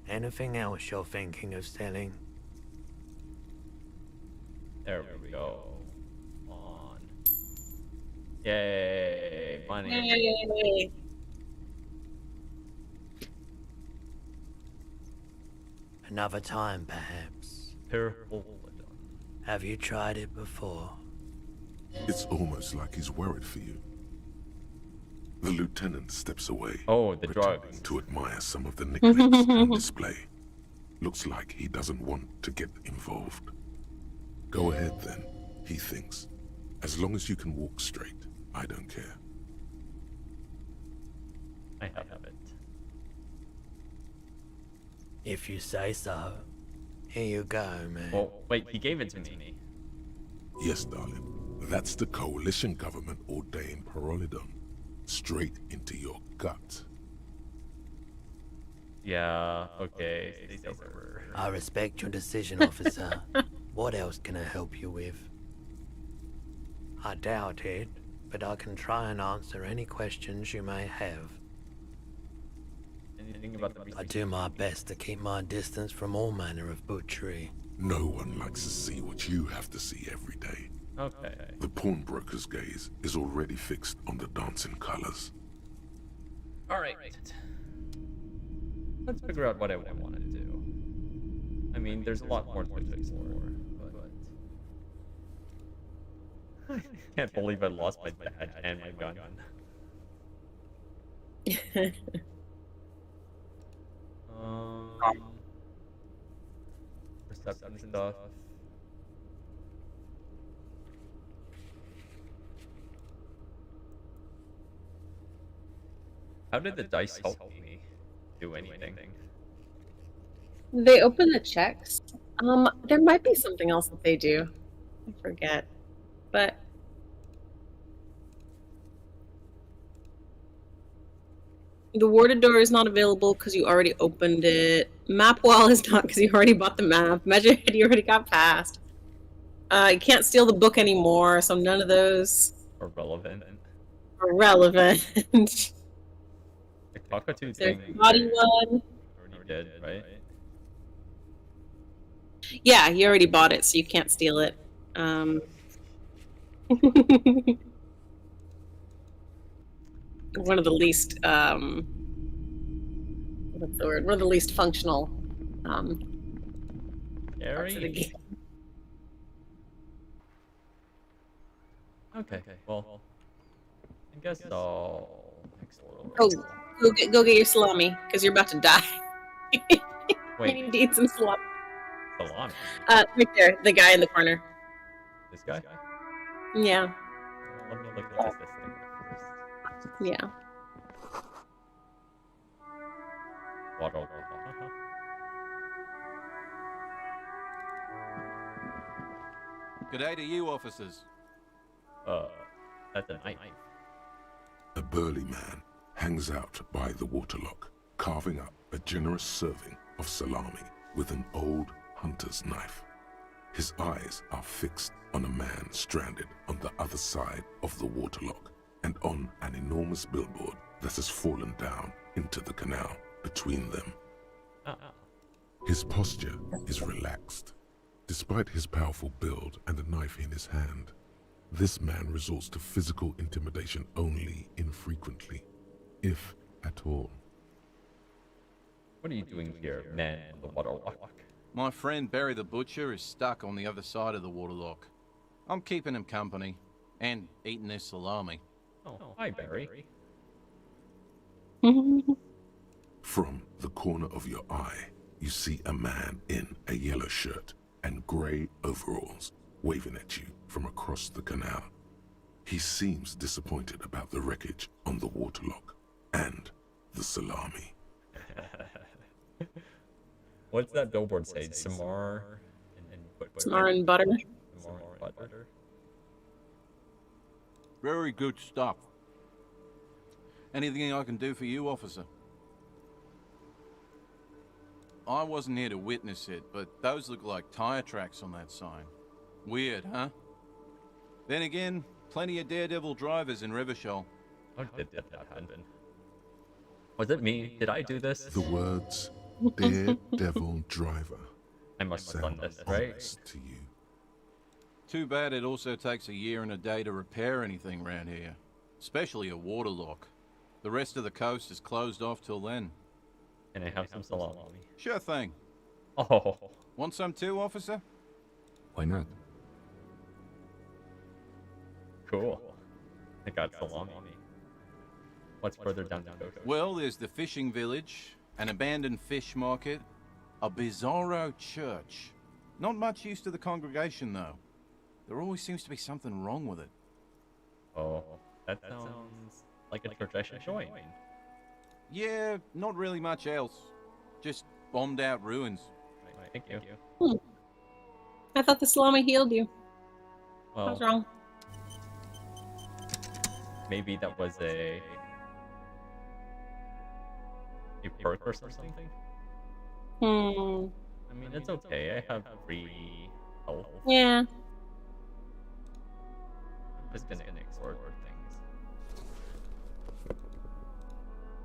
Anything else you're thinking of selling? There we go. On. Yay, money. Yay. Another time, perhaps. Careful. Have you tried it before? It's almost like he's worried for you. The lieutenant steps away. Oh, the pretending drugs. to admire some of the knickknacks on display. Looks like he doesn't want to get involved. Go ahead then, he thinks. As long as you can walk straight, I don't care. I have it. If you say so. Here you go, man. Well, wait, he gave it to me. Yes, darling. That's the coalition government ordained Parolidon. Straight into your gut. Yeah, okay. Stay sober. I respect your decision, officer. What else can I help you with? I doubt it, but I can try and answer any questions you may have. Anything about the I do my best to keep my distance from all manner of butchery. No one likes to see what you have to see every day. Okay. The pawnbroker's gaze is already fixed on the dancing colors. Alright. Let's figure out what I want to do. I mean, there's a lot more to explore, but... I can't believe I lost my badge and my gun. Perception stuff. How did the dice help me do anything? They open the checks. There might be something else that they do. I forget. But the warded door is not available because you already opened it. Map wall is not because you already bought the map. Measure head you already got past. You can't steal the book anymore, so none of those Are relevant. are relevant. The cockatoo There's thing. body one. Already did, right? Yeah, you already bought it, so you can't steal it. One of the least what's the word? One of the least functional parts of the Gary? game. Okay, well, I guess I'll explore. Oh, go get your salami, because you're about to die. Wait, You need some salami. salami? Right there, the guy in the corner. This guy? Yeah, Let me look at this thing first. yeah. Water. G'day to you, officers. That's a knife. A burly man hangs out by the waterlock, carving up a generous serving of salami with an old hunter's knife. His eyes are fixed on a man stranded on the other side of the waterlock and on an enormous billboard that has fallen down into the canal between them. His posture is relaxed. Despite his powerful build and a knife in his hand, this man resorts to physical intimidation only infrequently, if at all. What are you doing here, man on the waterlock? My friend Barry the Butcher is stuck on the other side of the waterlock. I'm keeping him company, and eating his salami. Oh, hi, Barry. From the corner of your eye, you see a man in a yellow shirt and grey overalls waving at you from across the canal. He seems disappointed about the wreckage on the waterlock and the salami. What's that billboard say? Samar and Samar and butter. Samar and butter. Very good stuff. Anything I can do for you, officer? I wasn't here to witness it, but those look like tire tracks on that sign. Weird, huh? Then again, plenty of daredevil drivers in Revachol. How did that happen? Was it me? Did I do this? The words, daredevil driver, I must have done sound this, right? ominous to you. Too bad it also takes a year and a day to repair anything around here. Especially a waterlock. The rest of the coast is closed off till then. Can I have some salami? Sure thing. Oh. Want some too, officer? Why not? Cool. I got salami. What's further down the coast? Well, there's the fishing village, an abandoned fish market, a bizarro church. Not much use to the congregation, though. There always seems to be something wrong with it. Oh, that sounds like a church I should join. Yeah, not really much else. Just bombed out ruins. Thank you. I thought the salami healed you. Well, What's wrong? maybe that was a perk or something. Hmm. I mean, it's okay. I have 3 health. Yeah. I'm just gonna explore things.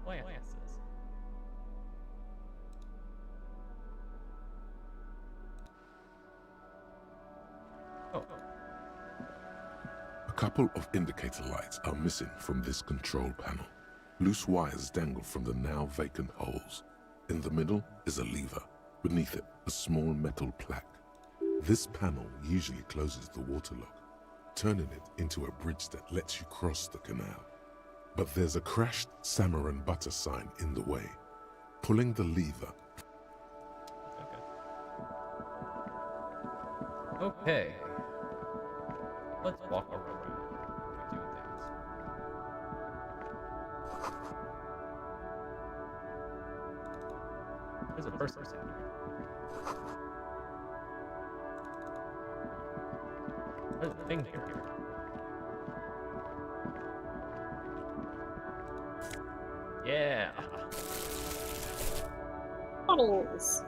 Glasses. Oh. A couple of indicator lights are missing from this control panel. Loose wires dangle from the now vacant holes. In the middle is a lever. Beneath it, a small metal plaque. This panel usually closes the water lock, turning it into a bridge that lets you cross the canal. But there's a crashed salmon and butter sign in the way. Pulling the lever. Okay. Let's walk around. Do things. There's a person here. There's a thing here. Yeah. Bottles.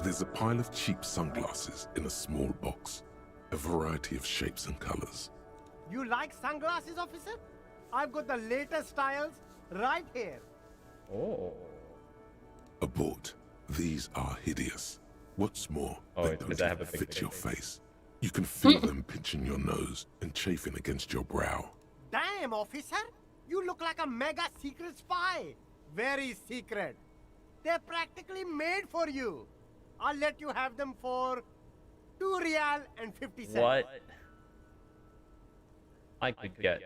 There's a pile of cheap sunglasses in a small box. A variety of shapes and colors. You like sunglasses, officer? I've got the latest styles right here. Oh. Abort. These are hideous. What's more, Oh, they because don't I have a even big fit your face. face. You can feel them pinching your nose and chafing against your brow. Damn, officer! You look like a mega secret spy. Very secret. They're practically made for you. I'll let you have them for 2 real and 50 cents. What? I could get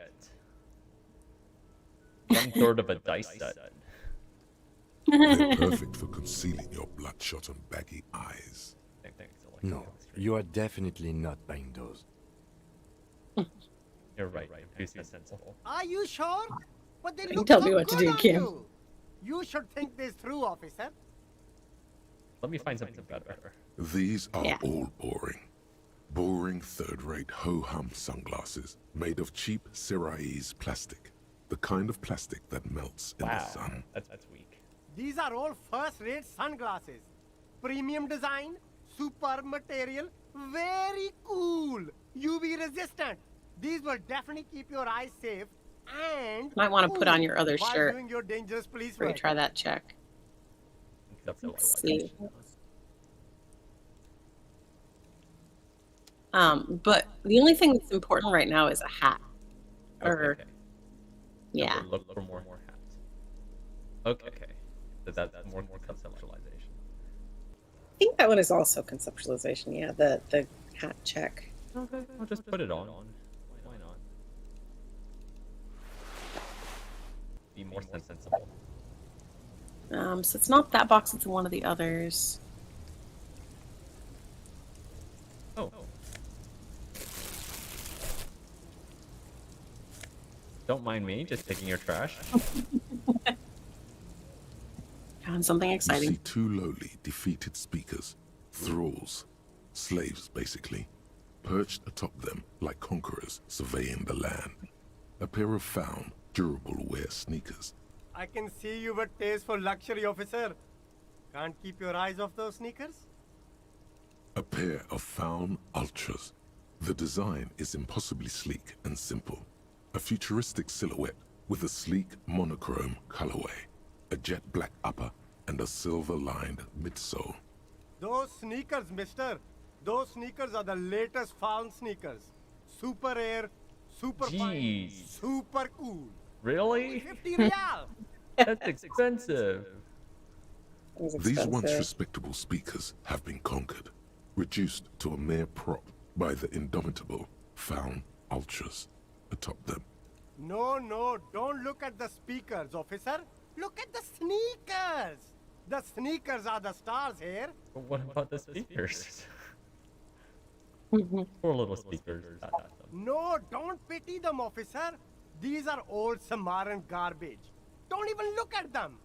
1/3 of a dice set. They're perfect for concealing your bloodshot and baggy eyes. No, you are definitely not buying those. You're right. Too sensible. Are you sure? But they You look tell so me what to good do, on Kim. You. You should think this through, officer. Let me find something better. These are all boring. Boring third-rate ho-hum sunglasses made of cheap Syrahese plastic. The kind of plastic that melts in the sun. That's weak. These are all first-rate sunglasses. Premium design, superb material, very cool. UV resistant. These will definitely keep your eyes safe and Might want to put on your other while shirt doing your dangerous police before you work. try that check. Let's see. But the only thing that's important right now is a hat. Or, yeah. Look for more hats. Okay. So that's more conceptualization. I think that one is also conceptualization. Yeah, the hat check. Okay, I'll just put it on. Why not? Be more sensible. So it's not that box, it's one of the others. Oh. Don't mind me, just taking your trash. Found something You exciting. see 2 lowly, defeated speakers. Thralls. Slaves, basically. Perched atop them like conquerors surveying the land. A pair of found, durable wear sneakers. I can see you with taste for luxury, officer. Can't keep your eyes off those sneakers? A pair of found ultras. The design is impossibly sleek and simple. A futuristic silhouette with a sleek monochrome colorway, a jet black upper, and a silver-lined midsole. Those sneakers, mister. Those sneakers are the latest found sneakers. Super air, super fine, Jeez. super cool. Really? 50 real. That's expensive. These once respectable speakers have been conquered, reduced to a mere prop by the indomitable found ultras atop them. No, don't look at the speakers, officer. Look at the sneakers. The sneakers are the stars here. But what about the speakers? Poor little speakers. No, don't pity them, officer. These are old Samaran garbage. Don't even look at them.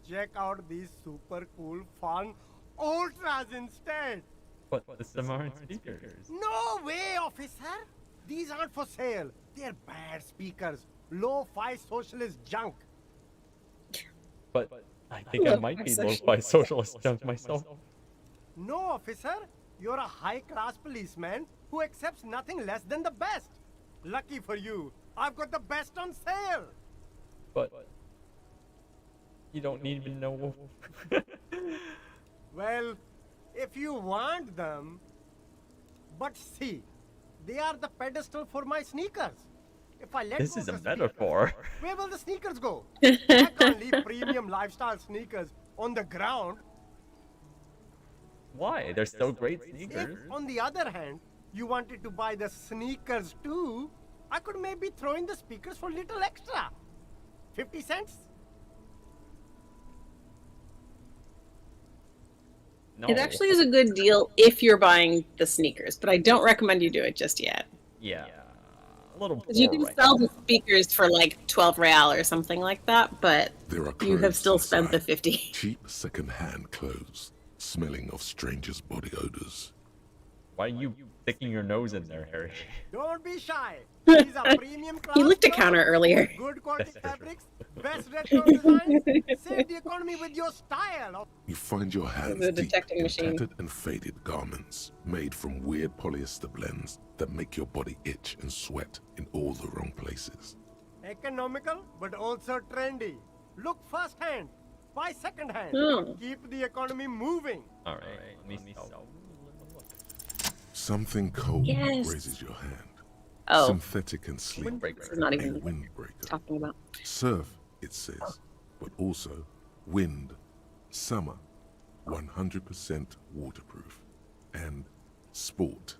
Check out these super cool, fun ultras instead. What, the Samaran speakers? No way, officer. These aren't for sale. They're bad speakers. Lo-fi socialist junk. But I think I might be lo-fi socialist junk myself. No, officer. You're a high-class policeman who accepts nothing less than the best. Lucky for you, I've got the best on sale. But you don't need to know. Well, if you want them... But see, they are the pedestal for my sneakers. If I let This go is of a the speakers, metaphor. where will the sneakers go? I can't leave premium lifestyle sneakers on the ground. Why? They're still great If, sneakers. on the other hand, you wanted to buy the sneakers too, I could maybe throw in the speakers for little extra. 50 cents? No. It actually is a good deal if you're buying the sneakers, but I don't recommend you do it just yet. Yeah. A little 'Cause you poor can right sell now. the speakers for like 12 real or something like that, but There are you have clothes still spent the inside. 50. Cheap second-hand clothes, smelling of strangers' body odors. Why are you sticking your nose in there, Harry? Don't be shy. These are premium class. You licked a clothes, counter earlier. Good quality That's true. fabrics, best retro designs. Save the economy with your style. You find your hands The deep detecting in machine. tattered and faded garments made from weird polyester blends that make your body itch and sweat in all the wrong places. Economical, but also trendy. Look firsthand. Buy secondhand. Oh. Keep the economy moving. All right. Let me sell. Something cold Yes. grazes your hand. Oh. Synthetic and sleek. Windbreaker. This is not A even windbreaker. talking about. Surf, it says, but also wind, summer, 100% waterproof, and sport.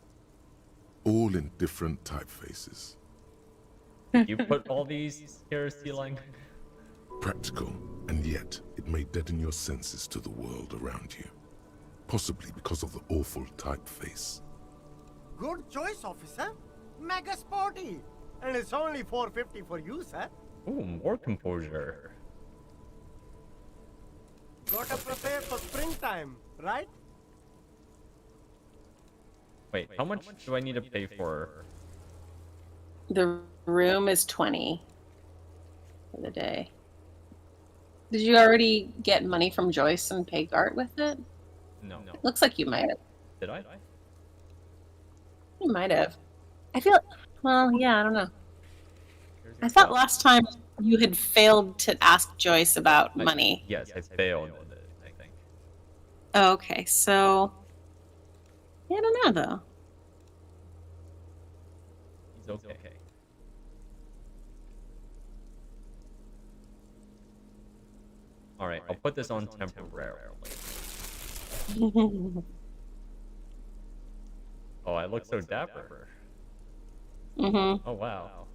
All in different typefaces. You put all these here, Stealing? Practical, and yet it may deaden your senses to the world around you. Possibly because of the awful typeface. Good choice, officer. Mega sporty. And it's only $4.50 for you, sir. Ooh, more composure. Gotta prepare for springtime, right? Wait, how much do I need to pay for? The room is 20 for the day. Did you already get money from Joyce and pay Gart with it? No. Looks like you might have. Did I? You might have. I feel. Well, yeah, I don't know. I thought last time you had failed to ask Joyce about money. Yes, I failed. I think. Oh, okay, so. Yeah, I don't know though. He's okay. All right, I'll put this on temporarily. Oh, I look so dapper. Mm-hmm. Oh wow.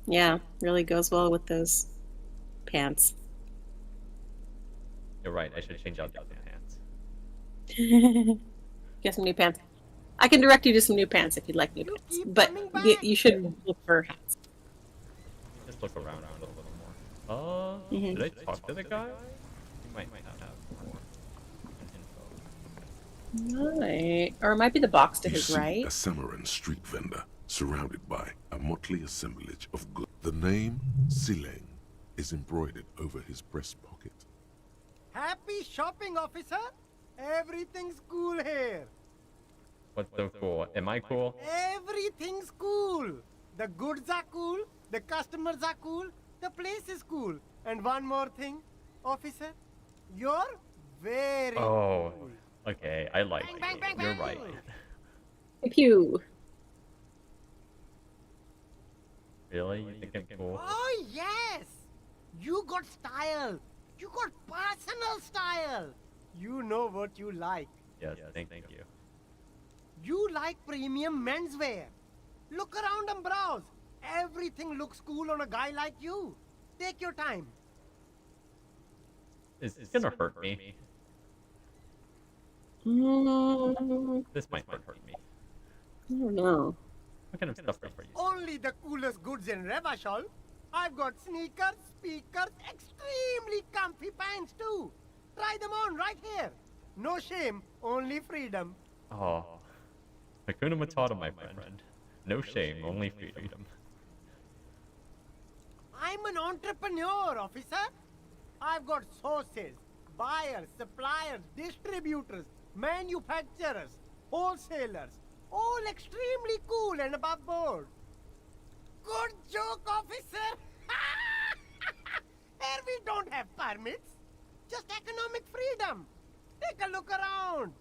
Yeah, really goes well with those pants. You're right. I should change out the other pants. Get some new pants. I can direct you to some new pants if you'd like new pants, but you should look for hats. Just look around a little more. Did I talk to the guy? He might not have more info. Right, or it might be the box to You his see right. a Samaran street vendor surrounded by a motley assemblage of goods. The name Sileng is embroidered over his breast pocket. Happy shopping, officer. Everything's cool here. What's so cool? Am I cool? Everything's cool. The goods are cool. The customers are cool. The place is cool. And one more thing, officer. You're very Oh, cool. okay. I like you. You're right. Pew. Really? You think I'm cool? Oh, yes. You got style. You got personal style. You know what you like. Yes, thank you. You like premium menswear. Look around and browse. Everything looks cool on a guy like you. Take your time. It's gonna hurt me. This might hurt me. I don't know. What kind of stuff are you? Only the coolest goods in Revachol. I've got sneakers, speakers, extremely comfy pants too. Try them on right here. No shame, only freedom. Oh, Hakuna Matata, my friend. No shame, only freedom. I'm an entrepreneur, officer. I've got sources, buyers, suppliers, distributors, manufacturers, wholesalers, all extremely cool and above board. Good joke, officer. Here we don't have permits, just economic freedom. Take a look around.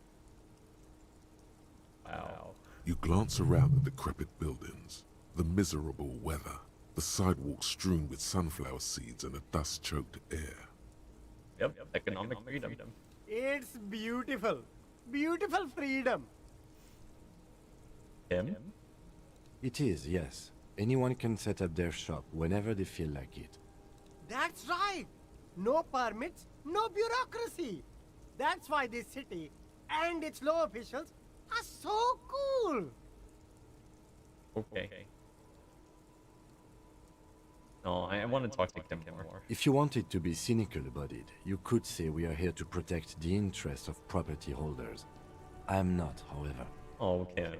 Wow. You glance around the decrepit buildings, the miserable weather, the sidewalks strewn with sunflower seeds and a dust-choked air. Yep, economic freedom. It's beautiful. Beautiful freedom. Him? It is, yes. Anyone can set up their shop whenever they feel like it. That's right. No permits, no bureaucracy. That's why this city and its law officials are so cool. Okay. No, I want to talk to Kim more. If you wanted to be cynical about it, you could say we are here to protect the interests of property holders. I am not, however. Oh, Kim.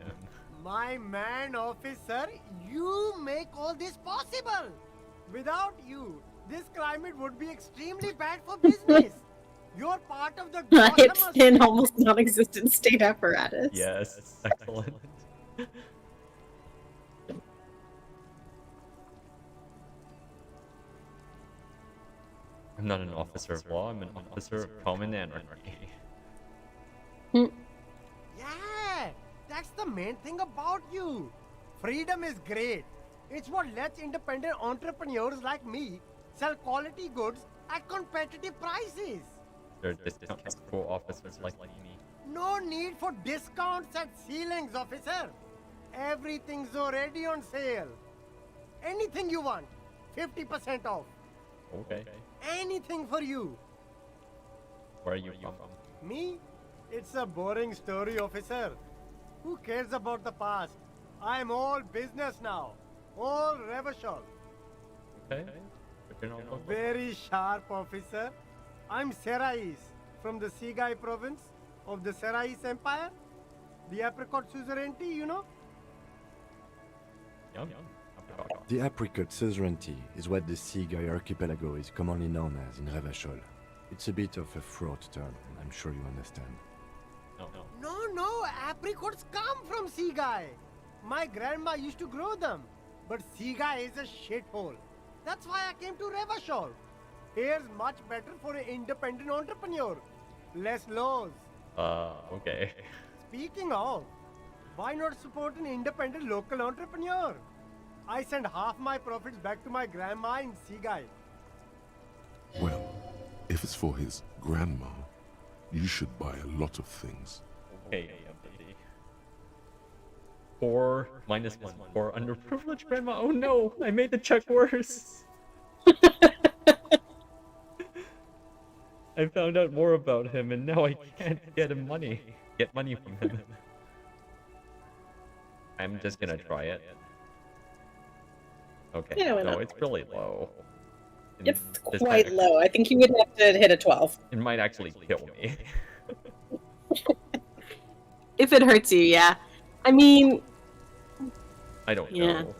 My man, officer, you make all this possible. Without you, this climate would be extremely bad for business. You're part of the It's an almost non-existent state apparatus. Yes, excellent. I'm not an officer of law, I'm an officer of common anarchy. Yeah, that's the main thing about you. Freedom is great. It's what lets independent entrepreneurs like me sell quality goods at competitive prices. There are discounts for officers like me. No need for discounts at ceilings, officer. Everything's already on sale. Anything you want, 50% off. Okay. Anything for you. Where are you from? Me? It's a boring story, officer. Who cares about the past? I'm all business now. All Revachol. Okay. But you're not local. Very sharp, officer. I'm Serais, from the Sigai province of the Serais Empire. The apricot suzerainty, you know? Yum. The apricot suzerainty is what the Sigai archipelago is commonly known as in Revachol. It's a bit of a fraught term, I'm sure you understand. No, apricots come from Sigai. My grandma used to grow them. But Sigai is a shithole. That's why I came to Revachol. Here's much better for an independent entrepreneur. Less laws. Okay. Speaking of, why not support an independent local entrepreneur? I send half my profits back to my grandma in Sigai. Well, if it's for his grandma, you should buy a lot of things. Okay, buddy. 4 minus 1 for underprivileged grandma. Oh no, I made the check worse. I found out more about him and now I can't get money from him. I'm just gonna try it. Okay, Yeah, why no, not? it's really low. It's This quite might low. I think you would have to hit a 12. It might actually kill me. If it hurts you, yeah. I mean, I don't Yeah. know.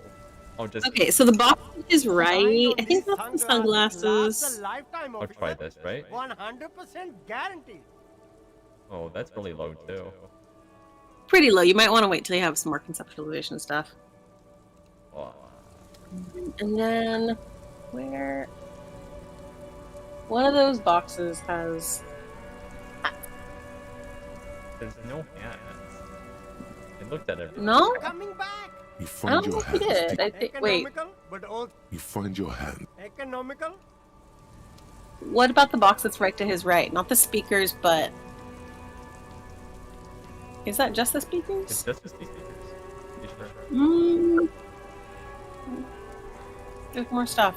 I'll just okay, so the box is right. I think that's the Lasts sunglasses. a lifetime, I'll officer. try this, right? 100% guaranteed. Oh, that's really low too. Pretty low. You might want to wait till you have some more conceptualization stuff. Oh, And then, where? One of those boxes has. there's no hands. I looked at it. No? Coming back. You I find don't your think he hands. did. I think. Wait. Economical, but also You find your hand. economical. What about the box that's right to his right? Not the speakers, but. Is that just the It's speakers? just the speakers. You sure? Mm. There's more stuff.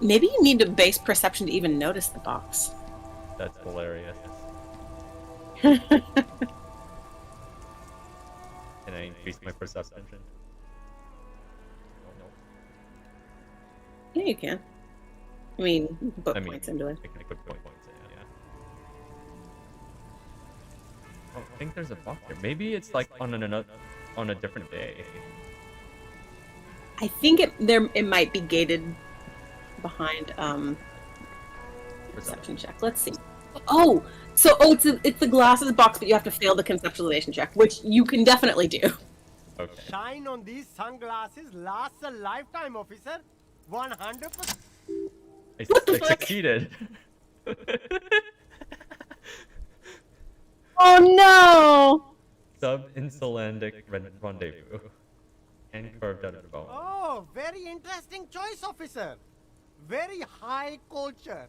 Maybe you need a base perception to even notice the box. That's hilarious. Yeah, Can I increase my perception? No. you can. I mean, you can put I mean, points into it. I can put points in, yeah. think there's a box here. Maybe it's like on a different day. I think it might be gated behind perception check. Let's see. Oh, it's the glasses box, but you have to fail the conceptualization check, which you can definitely do. Okay. Shine on these sunglasses lasts a lifetime, officer. 100%. I succeeded. Oh no! Sub-Insulandic rendezvous. And carved out of the bone. Oh, very interesting choice, officer. Very high culture.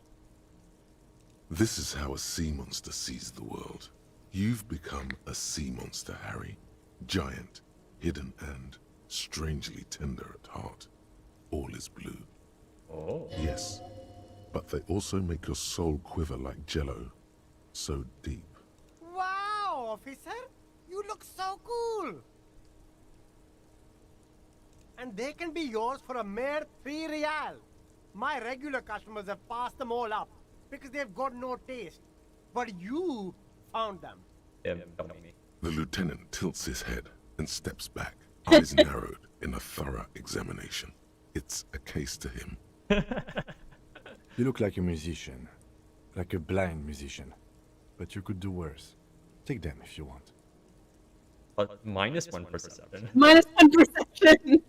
This is how a sea monster sees the world. You've become a sea monster, Harry. Giant, hidden, and strangely tender at heart. All is blue. Oh. Yes, but they also make your soul quiver like jello. So deep. Wow, officer. You look so cool. And they can be yours for a mere 3 real. My regular customers have passed them all up because they've got no taste. But you found them. The lieutenant tilts his head and steps back, eyes narrowed in a thorough examination. It's a case to him. You look like a musician. Like a blind musician. But you could do worse. Take them if you want. But -1 perception. -1 perception.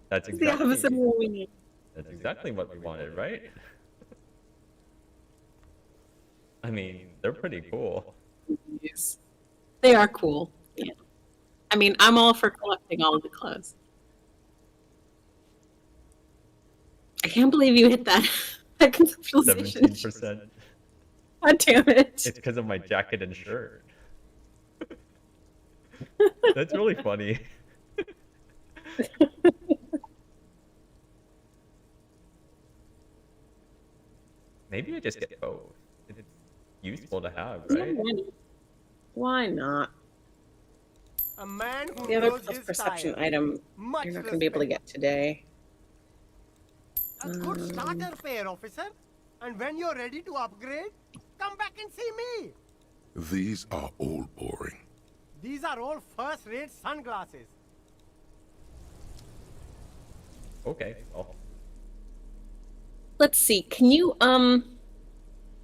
That's the opposite of what we need. That's exactly what we wanted, right? I mean, they're pretty cool. Yes. They are cool. Yeah. I mean, I'm all for collecting all of the clothes. I can't believe you hit that conceptualization. 17%. God damn it. It's because of my jacket and shirt. That's really funny. Maybe I just get both. It's useful to have, right? Why not? A man who The other knows plus his perception style. item Much you're not going to be able to get today. A good starter pair, officer. And when you're ready to upgrade, come back and see me. These are all boring. These are all first-rate sunglasses. Okay, well. Let's see. Can you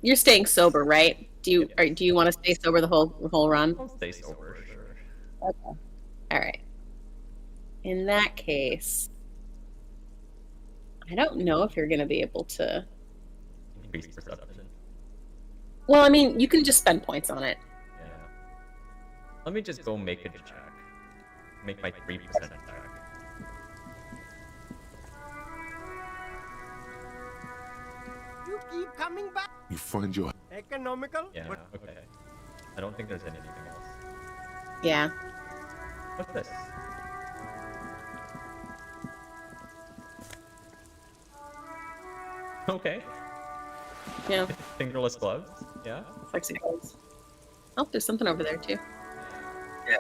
you're staying sober, right? Do you want to stay sober the whole run? I'll stay sober, sure. Okay. All right. In that case, I don't know if you're going to be able to Increase perception. Well, I mean, you can just spend points on it. Yeah. Let me just go make a check. Make my 3% attack. You keep coming back. You find your... Economical? Yeah, But okay. I don't think there's anything else. Yeah. What's this? Okay. Yeah. Fingerless gloves? Yeah. Flexi gloves. Oh, there's something over there too. Yeah.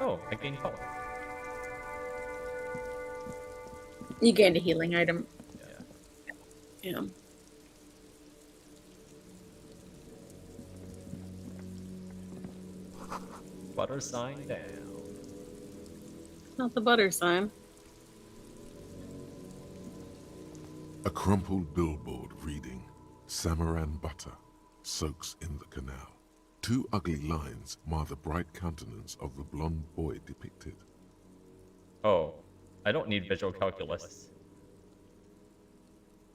Oh, I gained health. You gained a healing item. Yeah. Yeah. Butter sign down. Not the butter sign. A crumpled billboard reading, Samaran butter soaks in the canal. 2 ugly lines mar the bright countenance of the blonde boy depicted. Oh, I don't need visual calculus.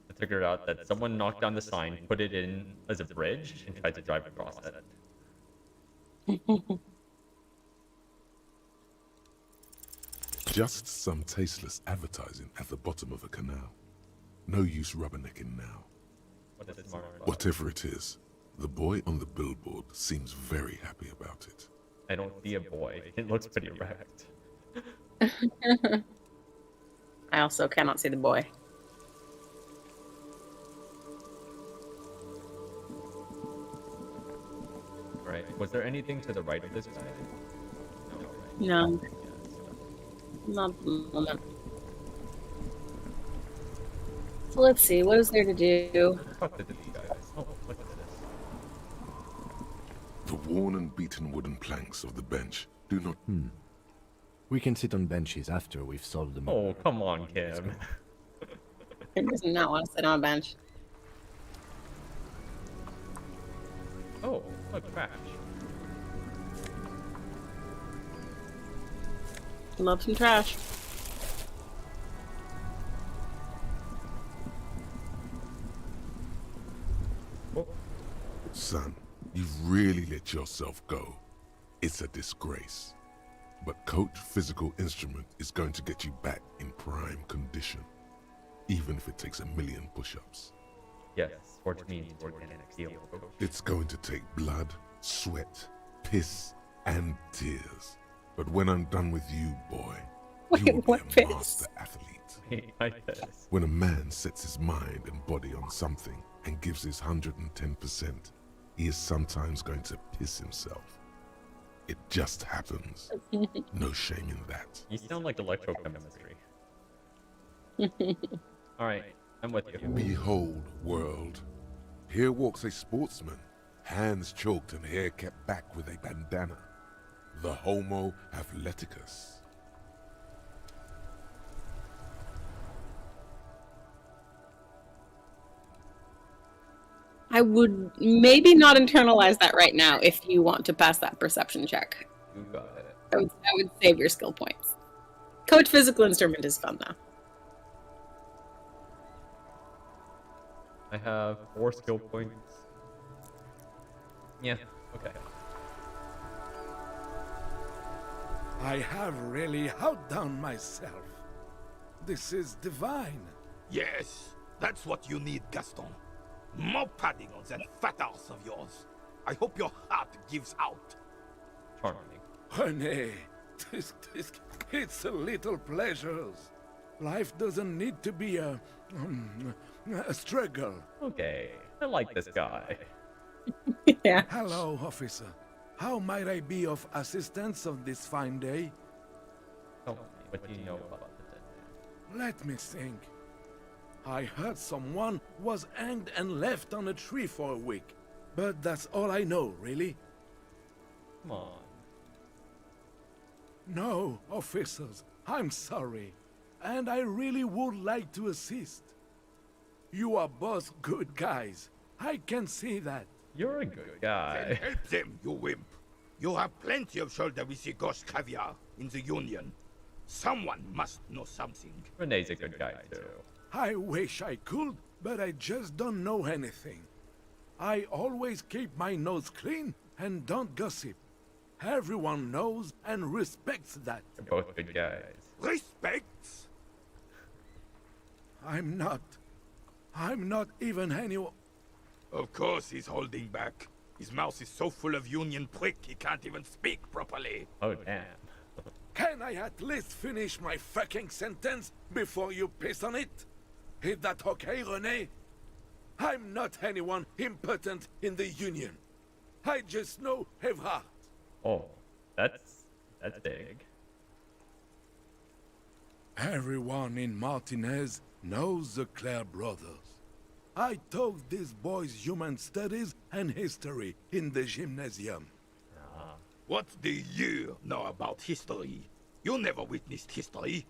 I figured out that someone knocked down the sign, put it in as a bridge, and tried to drive across it. Just some tasteless advertising at the bottom of a canal. No use rubbernecking now. What is smart about it? Whatever it is, the boy on the billboard seems very happy about it. I don't see a boy. It looks pretty wrecked. I also cannot see the boy. Right. Was there anything to the right of this guy? No. Right? No. Yeah, so Not at the moment. Let's see, what is there to do? Talk to these guys. Oh, look at this. The worn and beaten wooden planks of the bench do not. We can sit on benches after we've solved the Oh, come on, Kim. He does not want to sit on a bench. Oh, look, trash. Love some trash. Son, you've really let yourself go. It's a disgrace. But Coach Physical Instrument is going to get you back in prime condition. Even if it takes 1,000,000 push-ups. Yes, forge means organic steel. It's going to take blood, sweat, piss, and tears. But when I'm done with you, boy, you will be a master athlete. When a man sets his mind and body on something and gives his 110%, he is sometimes going to piss himself. It just happens. No shame in that. You sound like electrochemistry. Alright, I'm with you. Behold, world. Here walks a sportsman, hands choked and hair kept back with a bandana. The Homo athleticus. I would maybe not internalize that right now if you want to pass that perception check. You got it. I would save your skill points. Coach Physical Instrument is fun though. I have 4 skill points. Yeah, okay. I have really outdone myself. This is divine. Yes, that's what you need, Gaston. More padding on that fat arse of yours. I hope your heart gives out. Charming. René, it's a little pleasures. Life doesn't need to be a struggle. Okay, I like this guy. Yeah. Hello, officer. How might I be of assistance on this fine day? Tell me, what do you know about the dead man? Let me think. I heard someone was hanged and left on a tree for a week. But that's all I know, really. Come on. No, officers, I'm sorry. And I really would like to assist. You are both good guys. I can see that. You're a good guy. Then help them, you wimp. You have plenty of shoulder with the ghost caviar in the Union. Someone must know something. Renee's a good guy too. I wish I could, but I just don't know anything. I always keep my nose clean and don't gossip. Everyone knows and respects that. You're both good guys. Respects? I'm not even anyone. Of course he's holding back. His mouth is so full of Union prick he can't even speak properly. Oh, damn. Can I at least finish my fucking sentence before you piss on it? Is that okay, René? I'm not anyone important in the Union. I just know Evrard. Oh, that's big. Everyone in Martinez knows the Clare brothers. I taught these boys human studies and history in the gymnasium. What do you know about history? You never witnessed history.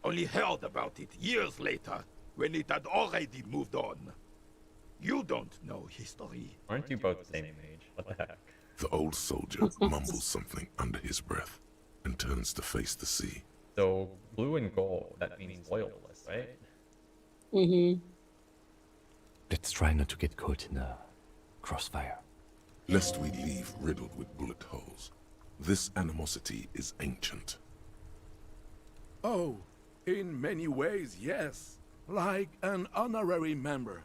Only heard about it years later, when it had already moved on. You don't know history. Aren't you both the same age? What the heck? The old soldier mumbles something under his breath and turns to face the sea. So, blue and gold, that means loyalist, right? Mm-hmm. Let's try not to get caught in a crossfire. Lest we leave riddled with bullet holes. This animosity is ancient. Oh, in many ways, yes. Like an honorary member.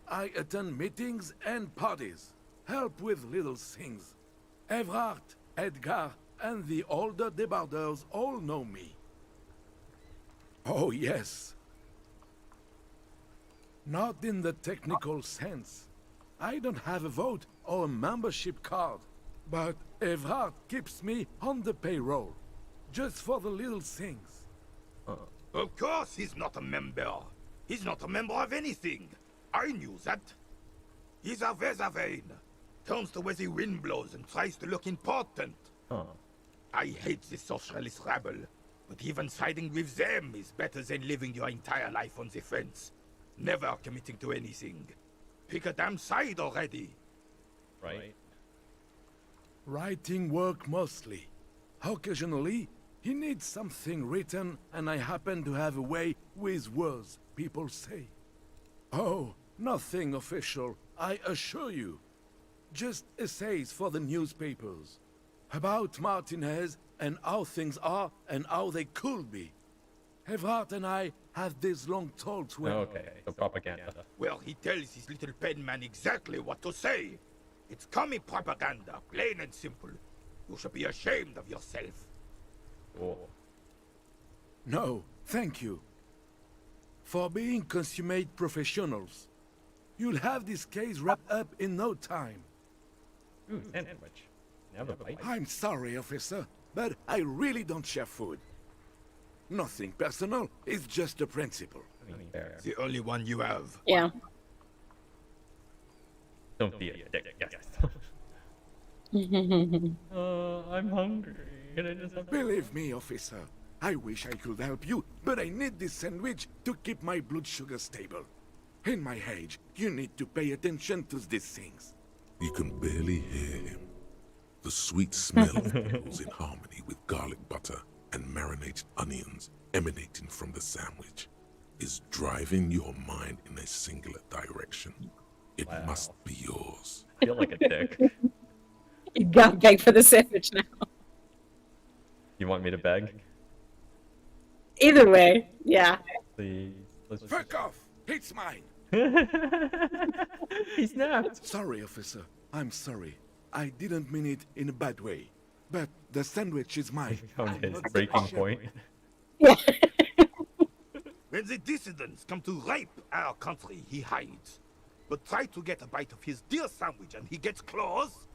I attend meetings and parties. Help with little things. Evrard, Edgar, and the older debarders all know me. Oh, yes. Not in the technical sense. I don't have a vote or a membership card. But Evrard keeps me on the payroll. Just for the little things. Of course he's not a member. He's not a member of anything. I knew that. He's a Weathervane. Turns to where the wind blows and tries to look important. Huh. I hate this socialist rabble, but even siding with them is better than living your entire life on the fence. Never committing to anything. Pick a damn side already. Right. Writing work mostly. Occasionally, he needs something written, and I happen to have a way with words, people say. Oh, nothing official, I assure you. Just essays for the newspapers. About Martinez and how things are and how they could be. Evrart and I had this long talks with... Okay, so propaganda. Well, he tells his little pen man exactly what to say. It's commie propaganda, plain and simple. You should be ashamed of yourself. Oh. No, thank you. For being consummate professionals. You'll have this case wrapped up in no time. Ooh, sandwich. Never bite. I'm sorry, officer, but I really don't share food. Nothing personal, it's just a principle. The only one you have. Yeah. Don't be a dick, yes. I'm hungry. Can I just have... Believe me, officer, I wish I could help you, but I need this sandwich to keep my blood sugar stable. In my age, you need to pay attention to these things. You can barely hear him. The sweet smell of pickles in harmony with garlic butter and marinated onions emanating from the sandwich is driving your mind in a singular direction. It must be yours. I feel like a dick. You gotta beg for the sandwich now. You want me to beg? Either way, yeah. Please. Let's just... Fuck off! It's mine! He snapped! Sorry, officer. I'm sorry. I didn't mean it in a bad way. But the sandwich is mine. Found his breaking point. Yeah. When the dissidents come to rape our country, he hides. But try to get a bite of his dear sandwich and he gets claws?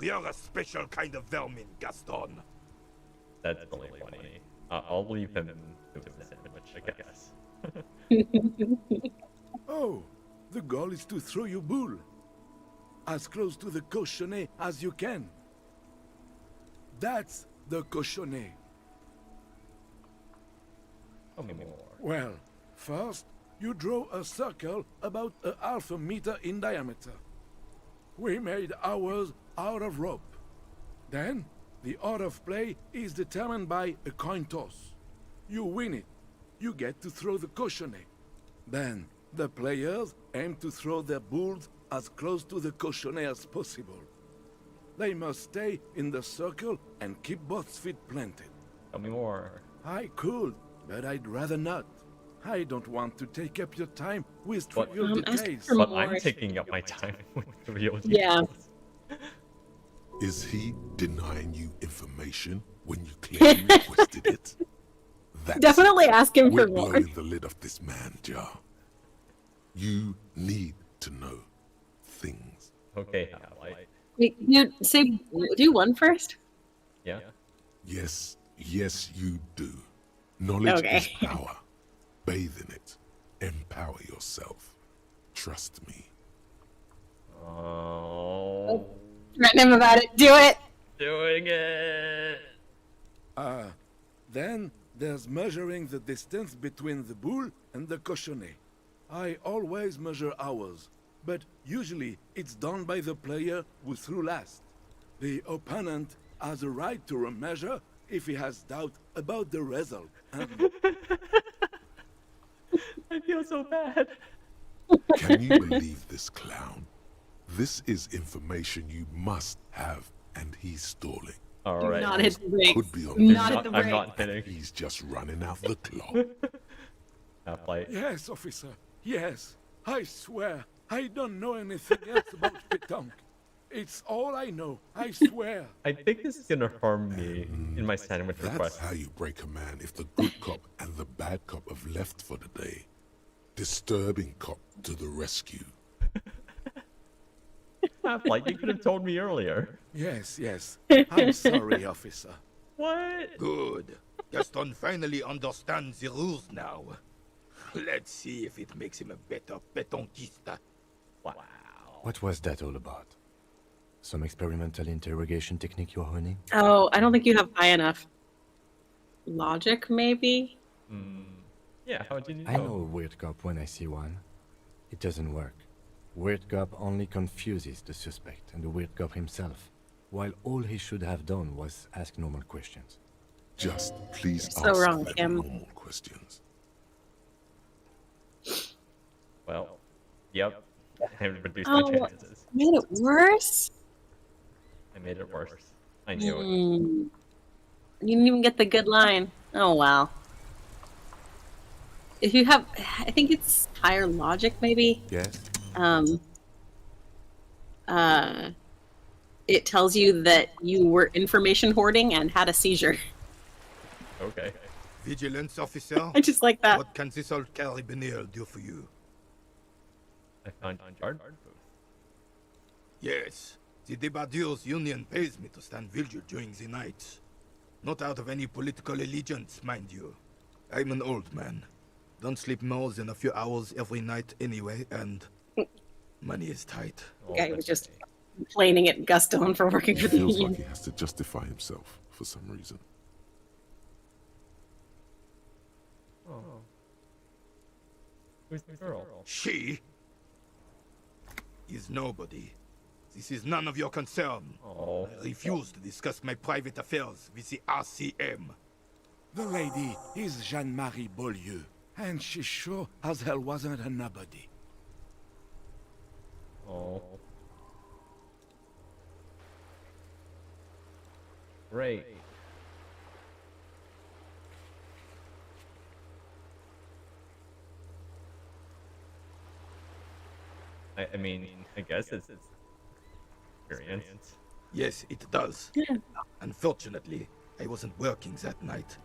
You're a special kind of vermin, Gaston. That's really funny. I'll leave him to the sandwich, I guess. Oh, the goal is to throw your bull. As close to the cochonnet as you can. That's the cochonnet. Tell me more. Well, first, you draw a circle about a half a meter in diameter. We made ours out of rope. Then, the order of play is determined by a coin toss. You win it. You get to throw the cochonnet. Then, the players aim to throw their bulls as close to the cochonnet as possible. They must stay in the circle and keep both feet planted. Tell me more. I could, but I'd rather not. I don't want to take up your time with But, trivial details. but I'm taking up my time with trivial details. Yeah. Is he denying you information when you claim you requested it? That's Definitely ask him We're for more. blowing the lid off this man jar. You need to know things. Okay, Half-Light. Wait, you say do one first? Yeah. Yes, you do. Knowledge is Okay. power. Bathe in it. Empower yourself. Trust me. Oh. Threaten him about it. Do it. Doing it. Then there's measuring the distance between the bull and the cochonnet. I always measure ours, but usually it's done by the player who threw last. The opponent has a right to remeasure if he has doubt about the result. I feel so bad. Can you believe this clown? This is information you must have, and he's stalling. All right. Not hit the brakes. Could be on Not hit the I'm brakes. not hitting. He's just running out the clock. Half-Light. Yes, officer. Yes. I swear, I don't know anything else about pétanque. It's all I know. I swear. I think this is gonna harm me in my sandwich That's request. how you break a man if the good cop and the bad cop have left for the day. Disturbing cop to the rescue. Half-Light, you could have told me earlier. Yes. I'm sorry, officer. What? Good. Gaston finally understands the rules now. Let's see if it makes him a better petonquista. Wow. What was that all about? Some experimental interrogation technique you're honing? Oh, I don't think you have high enough logic, maybe? Yeah, how did you know? I know a weird cop when I see one. It doesn't work. Weird cop only confuses the suspect and the weird cop himself, while all he should have done was ask normal questions. Just please So ask wrong, them Kim. normal questions. Well, yep. I reduced my Oh, chances. made it worse? I made it worse. I knew it. You didn't even get the good line. Oh, wow. If you have, I think it's higher logic, maybe. Yes? It tells you that you were information hoarding and had a seizure. Okay. Vigilance officer? I just like that. What can this old carabinier do for you? I found a guard booth. Yes. The Debardeurs Union pays me to stand vigil during the night. Not out of any political allegiance, mind you. I'm an old man. Don't sleep more than a few hours every night anyway, and money is tight. The guy was just complaining at Gustone for working He for the feels union. like he has to justify himself for some reason. Oh. Who's the girl? She is nobody. This is none of your concern. Oh. I refuse to discuss my private affairs with the RCM. The lady is Jeanne-Marie Beaulieu, and she sure as hell wasn't a nobody. Oh. Great. I mean, I guess it's experience. Yes, it does. Yeah. Unfortunately, I wasn't working that night.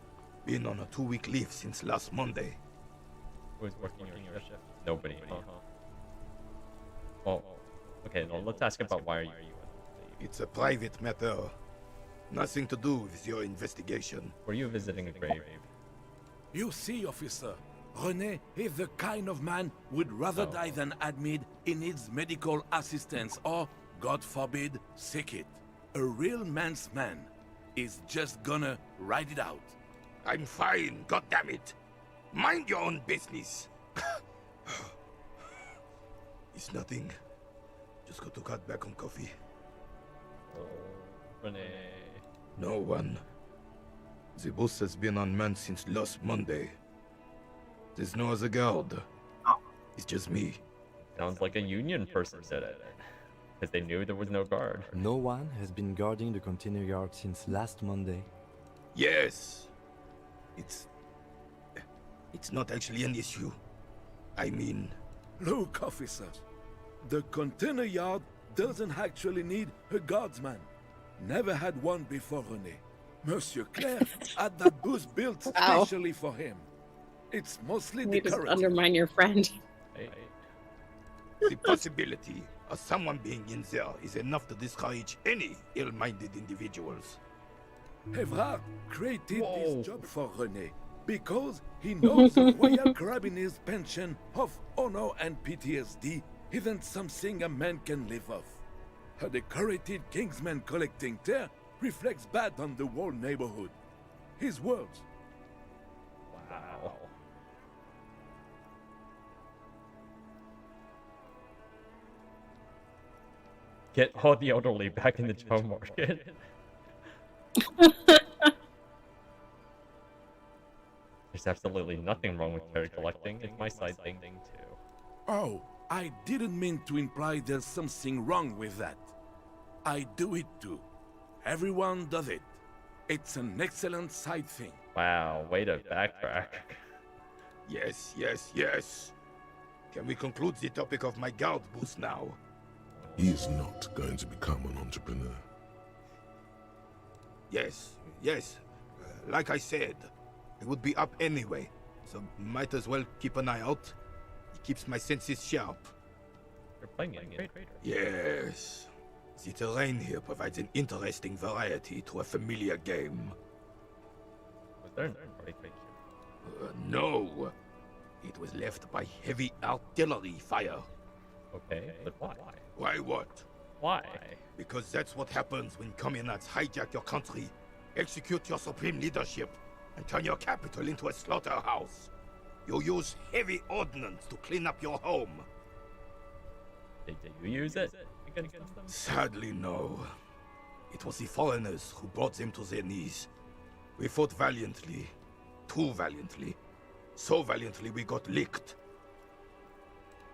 Been on a 2-week leave since last Monday. Who's working your shift? Nobody. Well, okay, well, let's ask about why are you on leave? It's a private matter. Nothing to do with your investigation. Were you visiting a grave? You see, officer, René is the kind of man would rather die than admit he needs medical assistance or, God forbid, sick it. A real man's man is just gonna ride it out. I'm fine, goddammit. Mind your own business. It's nothing. Just got to cut back on coffee. Oh, Renee. No one. The bus has been unmanned since last Monday. There's no other guard. It's just me. Sounds like a union person did it. Because they knew there was no guard. No one has been guarding the container yard since last Monday. Yes. It's not actually an issue. I mean... Look, officer. The container yard doesn't actually need a guardsman. Never had one before René. Monsieur Claire had that booth built Wow. specially for him. It's mostly You just decorative. undermine your friend. The possibility of someone being in there is enough to discourage any ill-minded individuals. Evrard created this job for René because he knows the Royal Carabiners' pension of honor and PTSD isn't something a man can live off. A decorated Kingsman collecting tear reflects bad on the whole neighborhood. His words. Wow. Get all the elderly back in the job market. There's absolutely nothing wrong with cherry collecting. It's my side thing too. Oh, I didn't mean to imply there's something wrong with that. I do it too. Everyone does it. It's an excellent side thing. Wow, way to backtrack. Yes, yes, yes. Can we conclude the topic of my guard booth now? He is not going to become an entrepreneur. Yes, yes. Like I said, I would be up anyway, so might as well keep an eye out. It keeps my senses sharp. You're playing it. Yes. The terrain here provides an interesting variety to a familiar game. Was there an party picture? No. It was left by heavy artillery fire. Okay, but why? Why what? Why? Because that's what happens when communists hijack your country, execute your supreme leadership, and turn your capital into a slaughterhouse. You use heavy ordnance to clean up your home. Did you use it against them? Sadly, no. It was the foreigners who brought them to their knees. We fought valiantly. Too valiantly. So valiantly we got licked.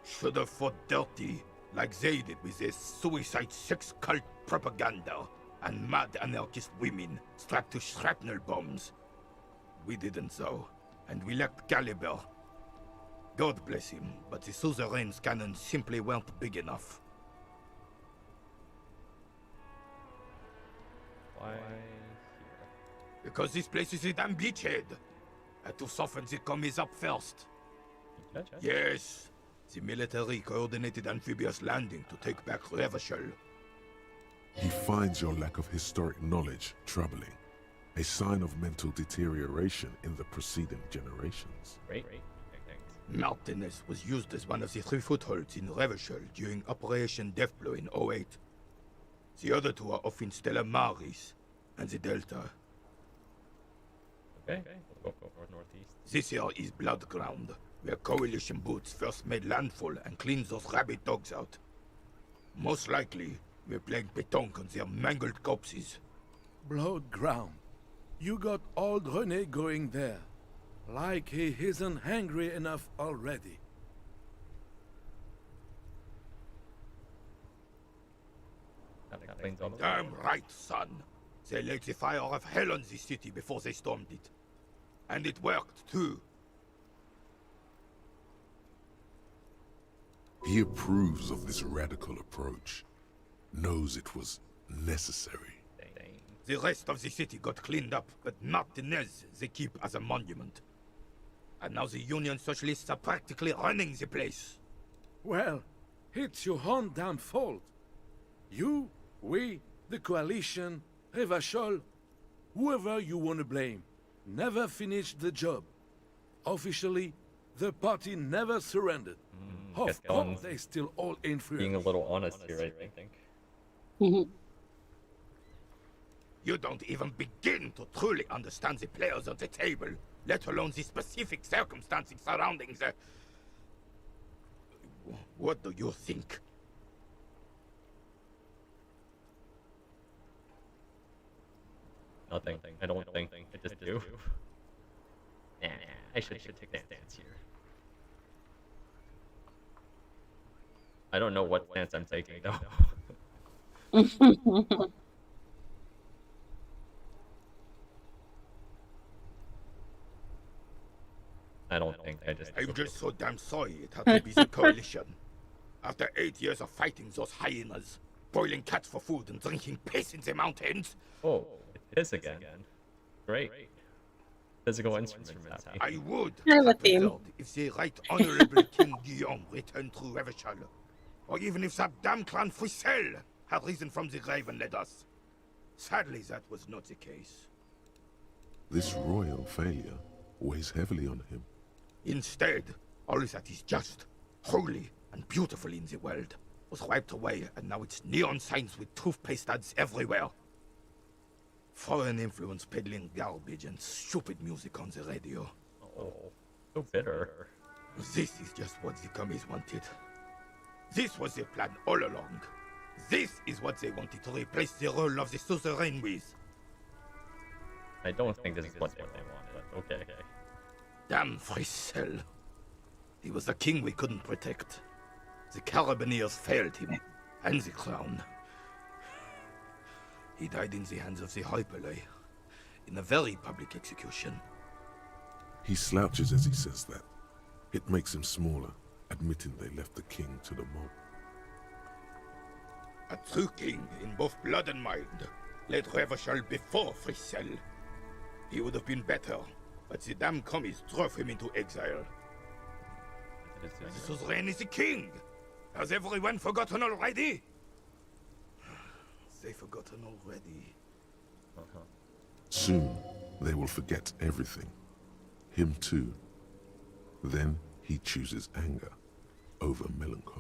Should have fought dirty, like they did with their suicide sex cult propaganda and mad anarchist women strapped to shrapnel bombs. We didn't though, and we lacked caliber. God bless him, but the suzerain's cannons simply weren't big enough. Why here? Because this place is a damn beachhead. Had to soften the commies up first. Yes, the military coordinated amphibious landing to take back Revachol. He finds your lack of historic knowledge troubling, a sign of mental deterioration in the preceding generations. Great. Martinez was used as one of the 3 footholds in Revachol during Operation Deathblow in 08. The other 2 are off in Stella Maris and the Delta. Okay, we'll go northeast. This here is Blood Ground, where coalition boots first made landfall and cleaned those rabid dogs out. Most likely, we're playing pétanque on their mangled corpses. Blood ground. You got old René going there. Like he isn't hungry enough already. Damn right, son. They laid the fire of hell on the city before they stormed it. And it worked, too. He approves of this radical approach, knows it was necessary. The rest of the city got cleaned up, but Martinez they keep as a monument. And now the Union Socialists are practically running the place. Well, it's your own damn fault. You, we, the coalition, Revachol, whoever you want to blame, never finished the job. Officially, the party never surrendered. Of course, they still all influence. Being a little honest here, I think. You don't even begin to truly understand the players on the table, let alone the specific circumstances surrounding the... What do you think? Nothing. I don't think. I just do. Nah, I should take that stance here. I don't know what stance I'm taking, though. I don't think. I'm just so damn sorry it had to be the coalition. After 8 years of fighting those hyenas, boiling cats for food and drinking piss in the mountains. Oh, it is again. Great. Physical instruments happy. I would have have a theme. preferred if the Right Honorable King Guillaume returned through Revachol, or even if that damn clan Frisel had risen from the grave and led us. Sadly, that was not the case. This royal failure weighs heavily on him. Instead, all that is just, holy, and beautiful in the world was wiped away, and now it's neon signs with toothpaste ads everywhere. Foreign influence peddling garbage and stupid music on the radio. Oh, so bitter. This is just what the commies wanted. This was their plan all along. This is what they wanted to replace the role of the suzerain with. I don't think this is what they wanted, but okay. Damn Frisel. He was the king we couldn't protect. The Carabineers failed him, and the crown. He died in the hands of the Hyperlay, in a very public execution. He slouches as he says that. It makes him smaller, admitting they left the king to the mob. A true king in both blood and mind led Revachol before Frisel. He would have been better, but the damn commies drove him into exile. The suzerain is the king! Has everyone forgotten already? They've forgotten already. Soon, they will forget everything. Him too. Then, he chooses anger over melancholy.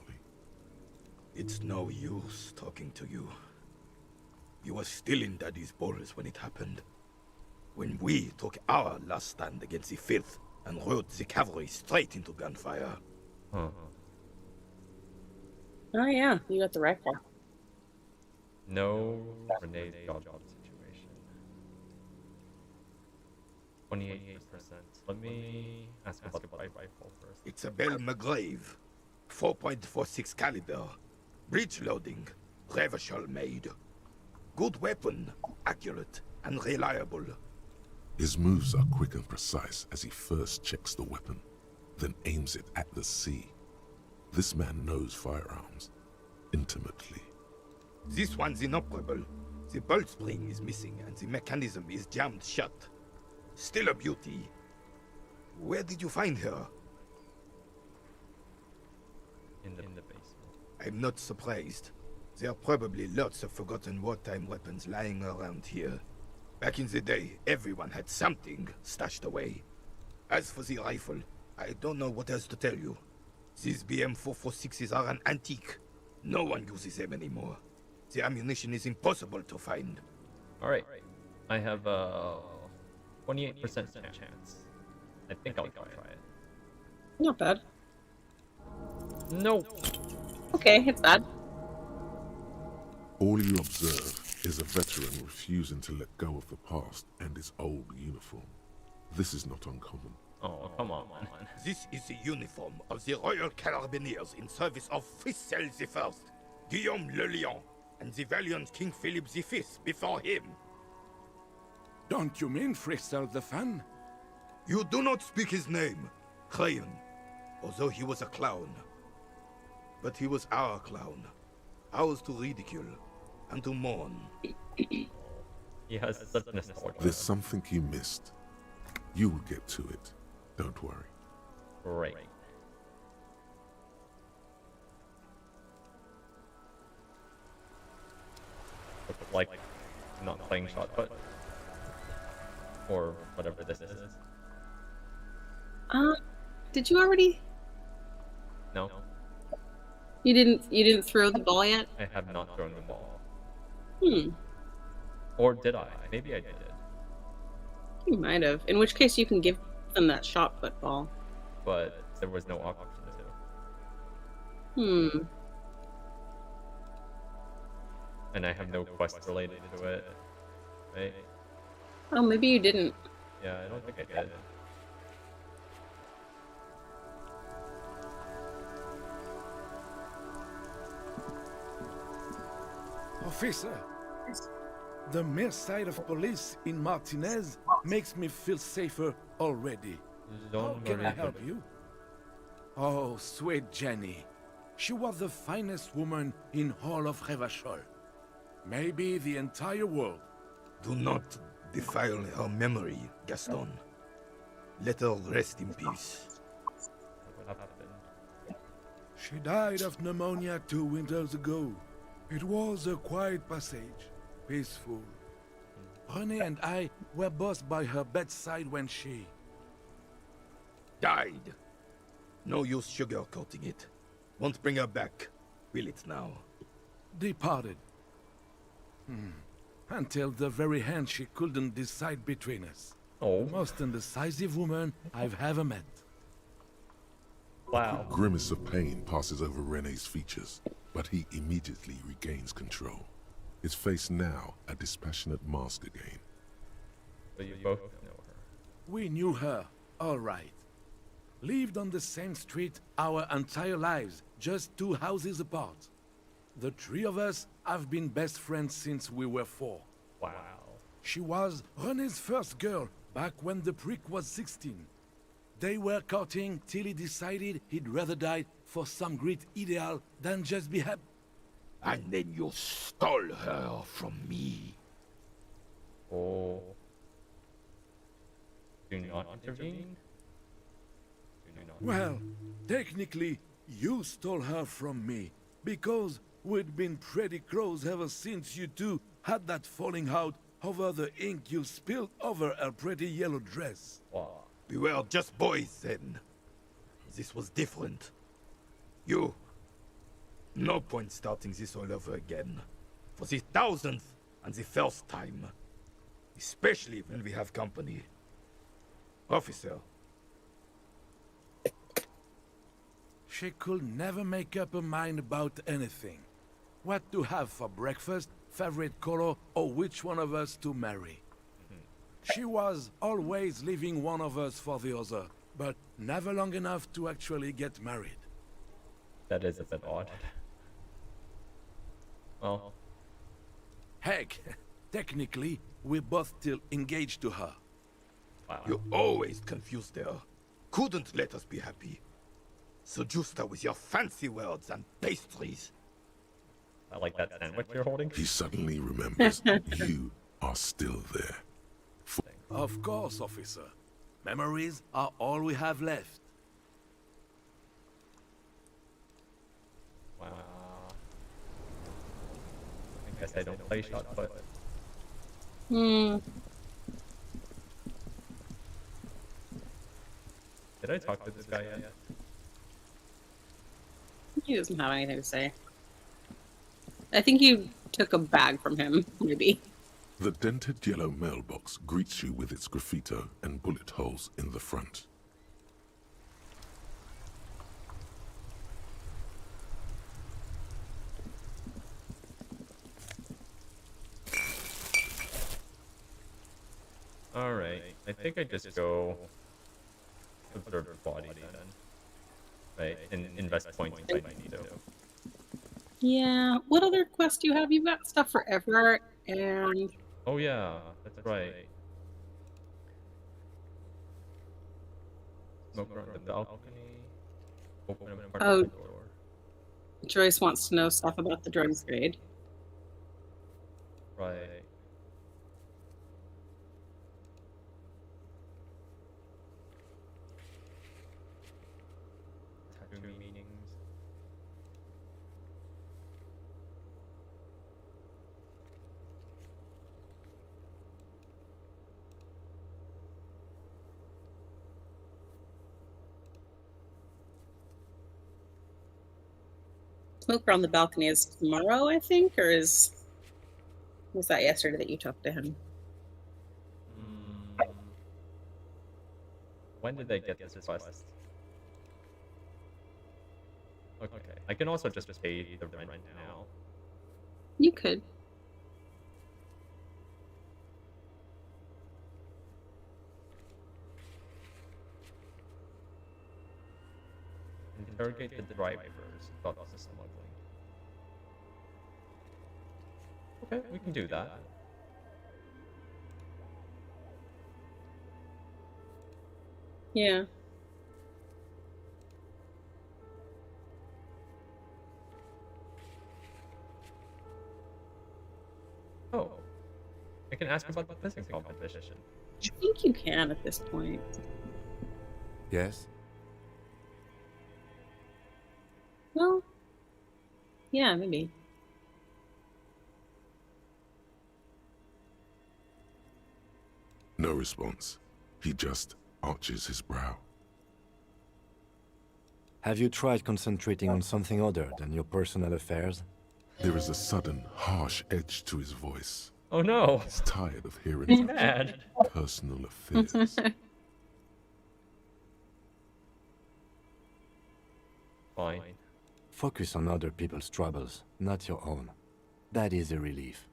It's no use talking to you. You were still in Daddy's balls when it happened. When we took our last stand against the filth and rode the cavalry straight into gunfire. Huh. Oh yeah, you got the rifle. No Renee's job situation. 28%. Let me ask about the rifle first. It's a Bell McGrave. 4.46 caliber. Breech loading. Revachol made. Good weapon. Accurate and reliable. His moves are quick and precise as he first checks the weapon, then aims it at the sea. This man knows firearms intimately. This one's inoperable. The bolt spring is missing and the mechanism is jammed shut. Still a beauty. Where did you find her? In the basement. I'm not surprised. There are probably lots of forgotten wartime weapons lying around here. Back in the day, everyone had something stashed away. As for the rifle, I don't know what else to tell you. These BM-446s are an antique. No one uses them anymore. The ammunition is impossible to find. Alright. I have a 28% chance. I think I'll try it. Not bad. No. Okay, it's bad. All you observe is a veteran refusing to let go of the past and his old uniform. This is not uncommon. Oh, come on, man. This is the uniform of the Royal Carabineers in service of Frissel I, Guillaume le Lion, and the valiant King Philip V before him. Don't you mean Frissel the Fan? You do not speak his name, Crayon, although he was a clown. But he was our clown, ours to ridicule and to mourn. He has such nostalgia. There's something you missed. You will get to it. Don't worry. Great. Like not playing shot put or whatever this is. Did you already? No, You didn't throw the ball yet? I have not thrown the ball. Hmm. Or did I? Maybe I did. You might have. In which case, you can give them that shot put ball. But there was no option to. Hmm. And I have no quest related to it. Right? Oh, maybe you didn't. Yeah, I don't think I did. Officer, the mere sight of police in Martinez makes me feel safer already. How can I help you? Oh, sweet Jenny. She was the finest woman in all of Revachol. Maybe the entire world. Do not defile her memory, Gaston. Let her rest in peace. What happened? She died of pneumonia 2 winters ago. It was a quiet passage, peaceful. René and I were both by her bedside when she... Died. No use sugarcoating it. Won't bring her back, will it now? Departed. Until the very hand she couldn't decide between us. Oh. Most indecisive woman I've ever met. Wow. A grimace of pain passes over René's features, but he immediately regains control. His face now a dispassionate mask again. But you both know her. We knew her, all right. Lived on the same street our entire lives, just 2 houses apart. The 3 of us have been best friends since we were 4. Wow. She was René's first girl back when the prick was 16. They were courting till he decided he'd rather die for some great ideal than just be happy. And then you stole her from me. Oh. Do not intervene? Well, technically, you stole her from me, because we'd been pretty close ever since you two had that falling out over the ink you spilled over her pretty yellow dress. Wow. We were just boys then. this was different. You... No point starting this all over again. For the 1000th and the first time. Especially when we have company. Officer. She could never make up her mind about anything. What to have for breakfast, favorite color, or which one of us to marry. She was always leaving one of us for the other, but never long enough to actually get married. That is a bit odd. Well... Heck, technically, we're both still engaged to her. Wow. You always confused her. Couldn't let us be happy. Seduced her with your fancy words and pastries. I like that sandwich you're holding. He suddenly remembers you are still there. Of course, officer. Memories are all we have left. Wow. I guess I don't play shot put. Hmm. Did I talk to this guy yet? He doesn't have anything to say. I think you took a bag from him, maybe. The dented yellow mailbox greets you with its graffito and bullet holes in the front. Alright, I think I just go observe the body then. Right, and invest points if I need to. Yeah. What other quests do you have? You've got stuff forever, and... Oh yeah, that's right. Smoke around the balcony. Open an apartment door. Joyce wants to know stuff about the drugs grade. Right. Tattoo meetings. Smoke around the balcony is tomorrow, I think, or was that yesterday that you talked to him? When did they get this request? Okay, I can also just pay the rent now. You could. Interrogate the drivers about the smuggling. Okay, we can do that. Yeah. Oh, I can ask about the physics competition. I think you can at this point. Yes? Well, yeah, maybe. No response. He just arches his brow. Have you tried concentrating on something other than your personal affairs? There is a sudden, harsh edge to his voice. Oh no! He's tired of hearing He's about mad. personal affairs. Fine. Focus on other people's troubles, not your own. That is a relief.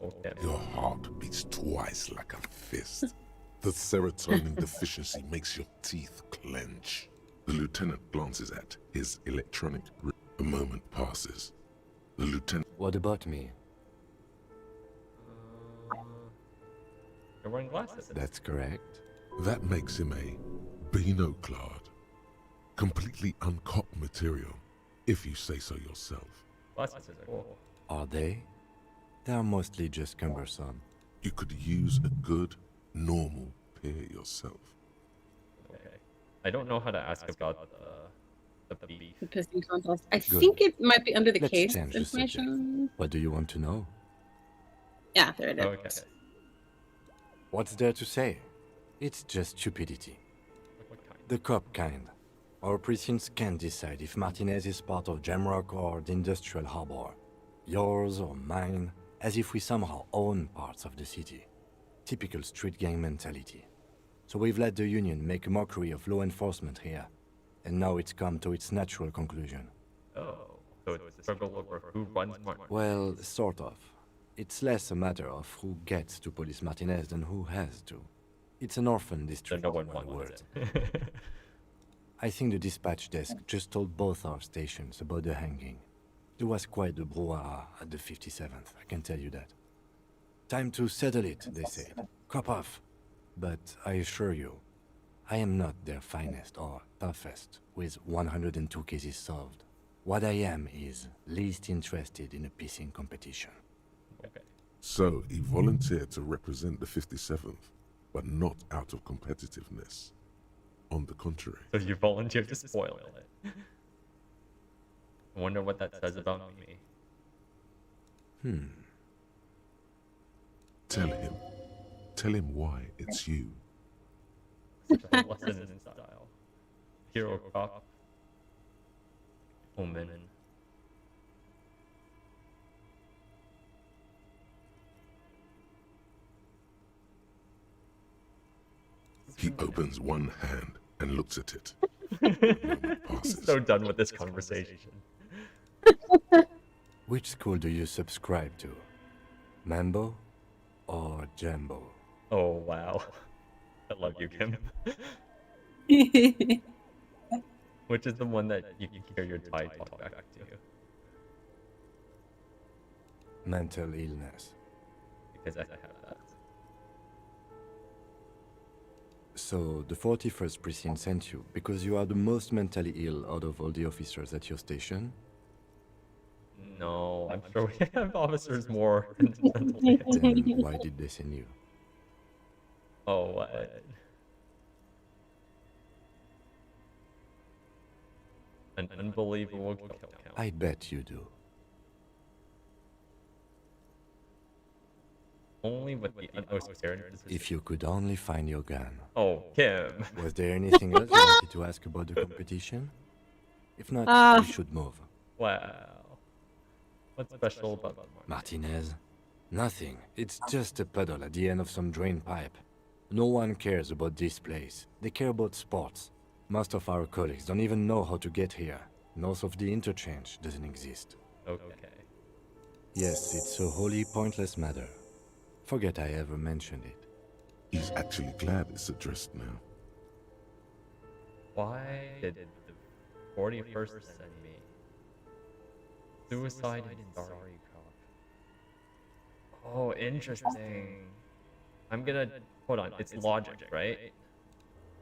Okay. Your heart beats twice like a fist. The serotonin deficiency makes your teeth clench. The lieutenant glances at his electronic grip. A moment passes. The lieutenant... What about me? You're wearing glasses. That's correct. That makes him a binoclard. Completely uncopped material, if you say so yourself. Glasses are cool. Are they? They are mostly just cumbersome. You could use a good, normal pair yourself. Okay. I don't know how to ask about the beef. The pissing contest. I Good. think it might be under the Let's case change the subject. information. What do you want to know? Yeah, there it is. Okay. What's there to say? It's just stupidity. What kind? The cop kind. Our precincts can't decide if Martinez is part of Jamrock or the Industrial Harbor. Yours or mine, as if we somehow own parts of the city. Typical street gang mentality. So we've let the Union make a mockery of law enforcement here. And now it's come to its natural conclusion. Oh, so it's a struggle over who runs Martinez. Well, sort of. It's less a matter of who gets to police Martinez than who has to. It's an orphan district, So no one in one wants word. it. I think the dispatch desk just told both our stations about the hanging. There was quite the brouhaha at the 57th, I can tell you that. Time to settle it, they said. Cop off. But I assure you, I am not their finest or toughest with 102 cases solved. What I am is least interested in a pissing competition. Okay. So he volunteered to represent the 57th, but not out of competitiveness. On the contrary. So you volunteered to spoil it. I wonder what that says about me. Tell him why it's you. Such a lesson in style. Hero cop. Woman. He opens one hand and looks at it. He's so done with this conversation. Which school do you subscribe to? Mambo or Jambo? Oh, wow. I love you, Kim. Which is the one that you can hear your Thai talk back to you. Mental illness. Because I have that. So, the 41st Precinct sent you because you are the most mentally ill out of all the officers at your station? No, I'm sure we have officers more mentally ill. Then why did they send you? Oh, what? An unbelievable kill count. I bet you do. Only with the utmost care and precision. If you could only find your gun. Oh, Kim. Was there anything else you wanted to ask about the competition? If not, we should move. Wow. What's special about Martinez? Nothing. It's just a puddle at the end of some drain pipe. No one cares about this place. They care about sports. Most of our colleagues don't even know how to get here. North of the interchange doesn't exist. Okay. Yes, it's a wholly pointless matter. Forget I ever mentioned it. He's actually glad it's addressed now. Why did the 41st send me? Suicide in Sorry Cop. Oh, interesting. I'm gonna... Hold on, it's logic, right?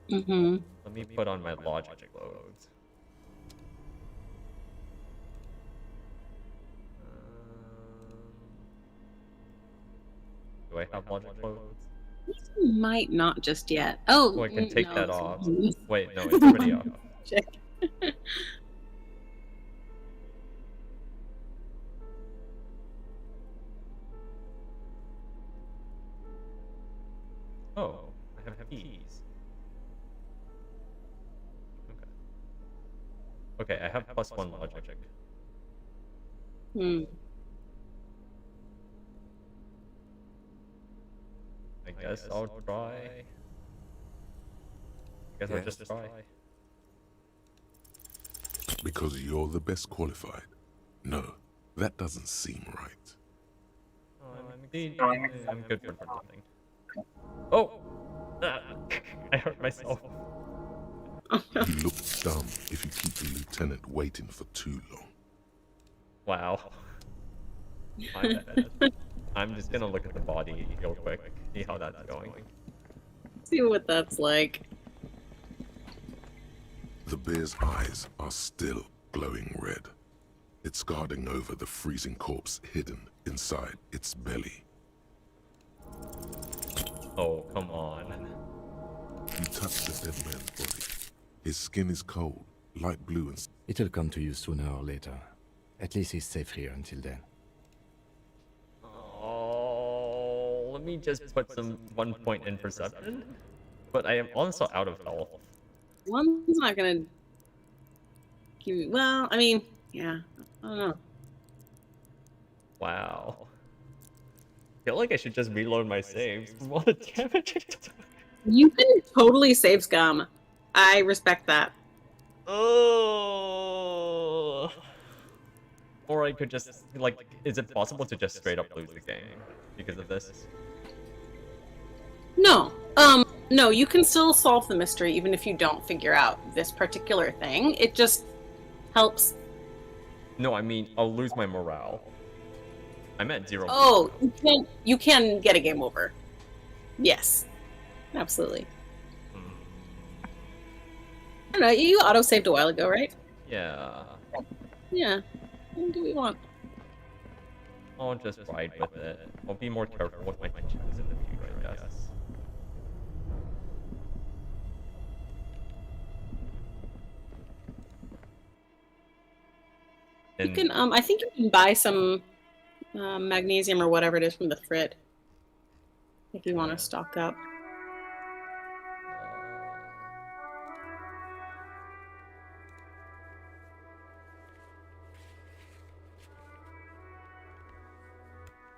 Mm-hmm. Let me put on my logic loads. Do I have logic loads? Might not just yet. Oh, I can take no. that off. Wait, no, it's already off. Check. Oh, I have keys. Okay. Okay, I have +1 logic. I guess I'll try. I guess I'll just try. Because you're the best qualified. No, that doesn't seem right. I'm good for nothing. Oh! I hurt myself. You look dumb if you keep the lieutenant waiting for too long. Wow. My bad. I'm just gonna look at the body real quick, see how that's going. See what that's like. The bear's eyes are still glowing red. It's guarding over the freezing corpse hidden inside its belly. Oh, come on. You touch the dead man's body. His skin is cold, light blue and... It'll come to you sooner or later. At least he's safe here until then. Oh, let me just put some 1 point in perception. But I am also out of health. One's not gonna Well, I mean, yeah. I don't know. Wow. I feel like I should just reload my saves from all the damage I took. You can totally save scum. I respect that. Oh. Or I could just, like, is it possible to just straight up lose the game because of this? No. No, you can still solve the mystery even if you don't figure out this particular thing. It just helps. No, I mean, I'll lose my morale. I'm at 0. Oh, you can get a game over. Yes. Absolutely. I don't know, you auto-saved a while ago, right? Yeah. Yeah. What do we want? I'll just ride with it. I'll be more careful with my choices in the future, I guess. You can, I think you can buy some magnesium or whatever it is from the Frit. If you want to stock up.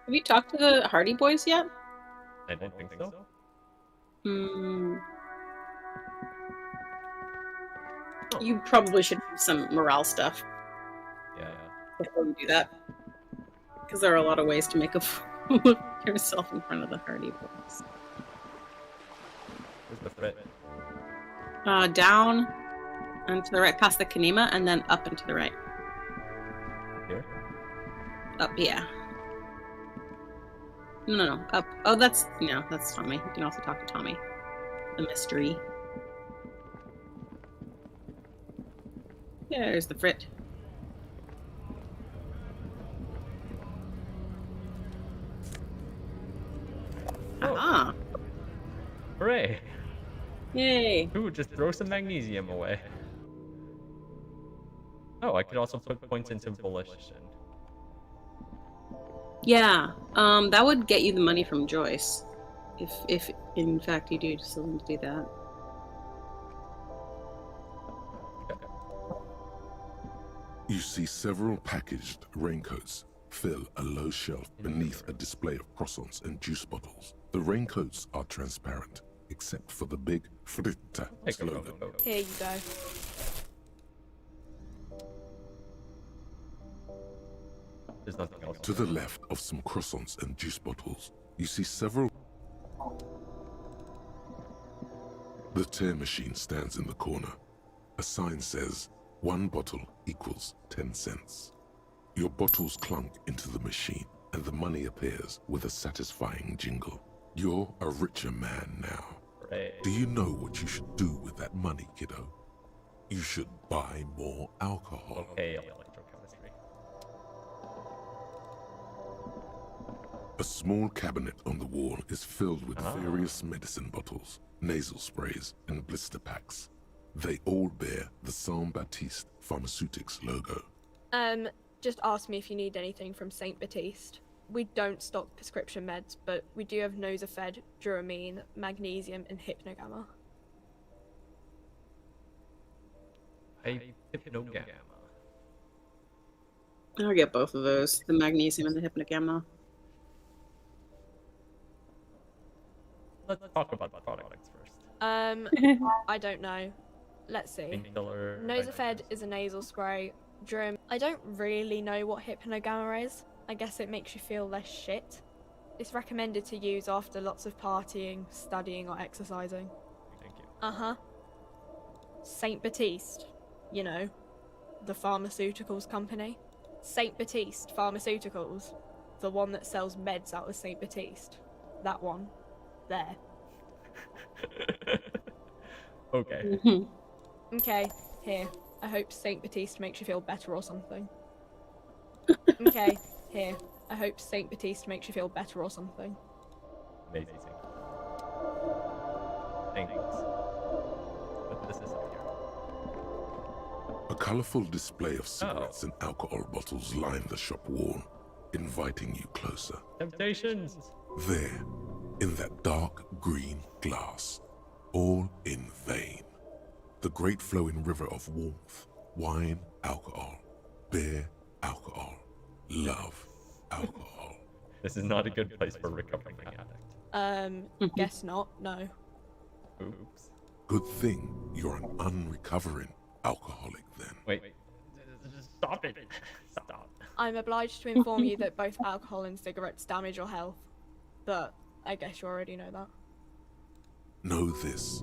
Have you talked to the Hardy Boys yet? I don't think so. Hmm. You probably should do some morale stuff. Yeah. Before you do that. Because there are a lot of ways to make a fool of yourself in front of the Hardy Boys. Where's the Frit? Down and to the right past the Kanema, and then up and to the right. Here? Up, yeah. No. Up. Oh, that's Tommy. You can also talk to Tommy. The mystery. There's the Frit. Ah. Hooray! Yay! Ooh, just throw some magnesium away. Oh, I could also put points into volition. Yeah, that would get you the money from Joyce. If in fact you do still need to do that. You see several packaged raincoats fill a low shelf beneath a display of croissants and juice bottles. The raincoats are transparent, except for the big Fritta slogan. Here you go. There's nothing else. To the left of some croissants and juice bottles, you see several... The tear machine stands in the corner. A sign says, 1 bottle equals 10 cents. Your bottles clunk into the machine, and the money appears with a satisfying jingle. You're a richer man now. Right. Do you know what you should do with that money, kiddo? You should buy more alcohol. Okay, electrochemistry. A small cabinet on the wall is filled with various medicine bottles, nasal sprays, and blister packs. They all bear the Saint Baptiste Pharmaceutics logo. Just ask me if you need anything from Saint Baptiste. We don't stock prescription meds, but we do have Nosafed, Duramine, Magnesium, and Hypnogamma. Hypnogamma. I'll get both of those, the magnesium and the Hypnogamma. Let's talk about the products first. I don't know. Let's see. Painkiller. Nosafed is a nasal spray. I don't really know what Hypnogamma is. I guess it makes you feel less shit. It's recommended to use after lots of partying, studying, or exercising. Thank you. Uh-huh. Saint Baptiste. You know, the pharmaceuticals company. Saint Baptiste Pharmaceuticals. The one that sells meds out of Saint Baptiste. That one. There. Okay. Okay, here. I hope Saint Baptiste makes you feel better or something. Okay, here. I hope Saint Baptiste makes you feel better or something. Amazing. Thanks. What does this up here? A colorful display of cigarettes and alcohol bottles line the shop wall, inviting you closer. Temptations! There, in that dark green glass, all in vain. The great flowing river of warmth, wine, alcohol. Beer, alcohol. Love, alcohol. This is not a good place for recovering addict. Guess not. No. Oops. Good thing you're an unrecovering alcoholic then. Wait. Stop it. Stop. I'm obliged to inform you that both alcohol and cigarettes damage your health, but I guess you already know that. Know this.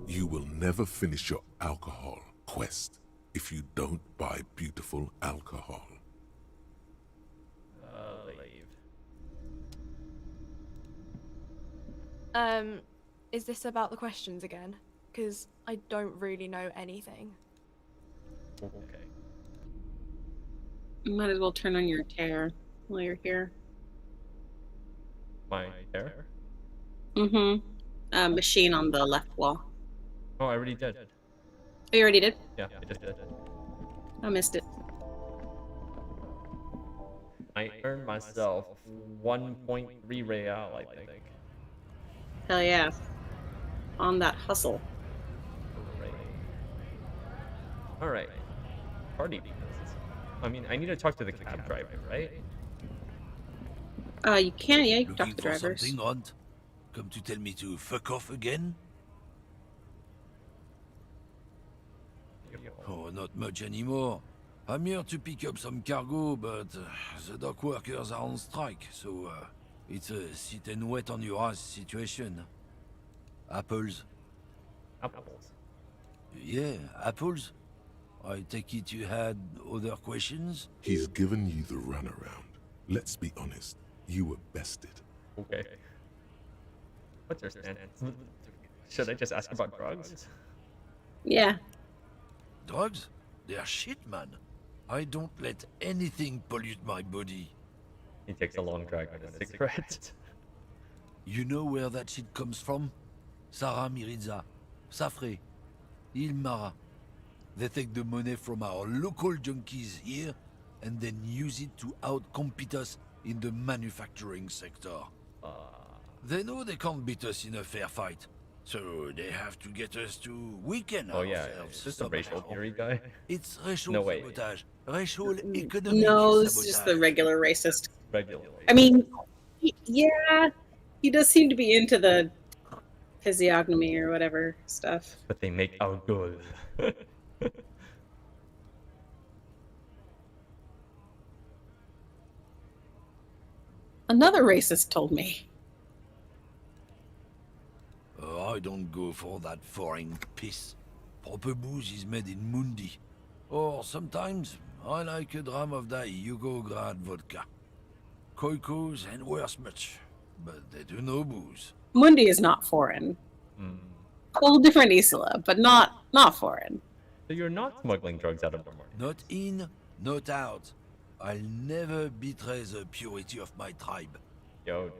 You will never finish your alcohol quest if you don't buy beautiful alcohol. Leave. Is this about the questions again? Because I don't really know anything. Okay. You might as well turn on your tear while you're here. My hair? Machine on the left wall. Oh, I already did. Oh, you already did? Yeah, I just did. I missed it. I earned myself 1.3 real, I think. Hell yeah. On that hustle. Alright. Party because. I mean, I need to talk to the cab driver, right? You can, yeah, you can talk Looking to the for drivers. something, Hunt? Come to tell me to fuck off again? Oh, not much anymore. I'm here to pick up some cargo, but the dock workers are on strike, so it's a sit and wait on your ass situation. Apples? Apples? Yeah, apples. I take it you had other questions? He's given you the runaround. Let's be honest, you were bested. Okay. What's your stand? Should I just ask about drugs? Yeah. Drugs? They're shit, man. I don't let anything pollute my body. He takes a long drag on a cigarette. You know where that shit comes from? Sarah Mirizza, Safre, Ilmara. They take the money from our local junkies here and then use it to outcompete us in the manufacturing sector. They know they can't beat us in a fair fight, so they have to get us to weaken Oh yeah, ourselves. is this the racial theory guy? It's racial No way. sabotage. Racial economic No, it's sabotage. just the regular racist. Regular. I mean, yeah, he does seem to be into the physiognomy or whatever stuff. But they make alcohol. Another racist told me. I don't go for that foreign piss. Proper booze is made in Mundi. Or sometimes, I like a dram of that Yugograd vodka. Koikos and worse much, but they do no booze. Mundi is not foreign. Whole different Isla, but not foreign. So you're not smuggling drugs out of the market? Not in, not out. I'll never betray the purity of my tribe. Yo, dude.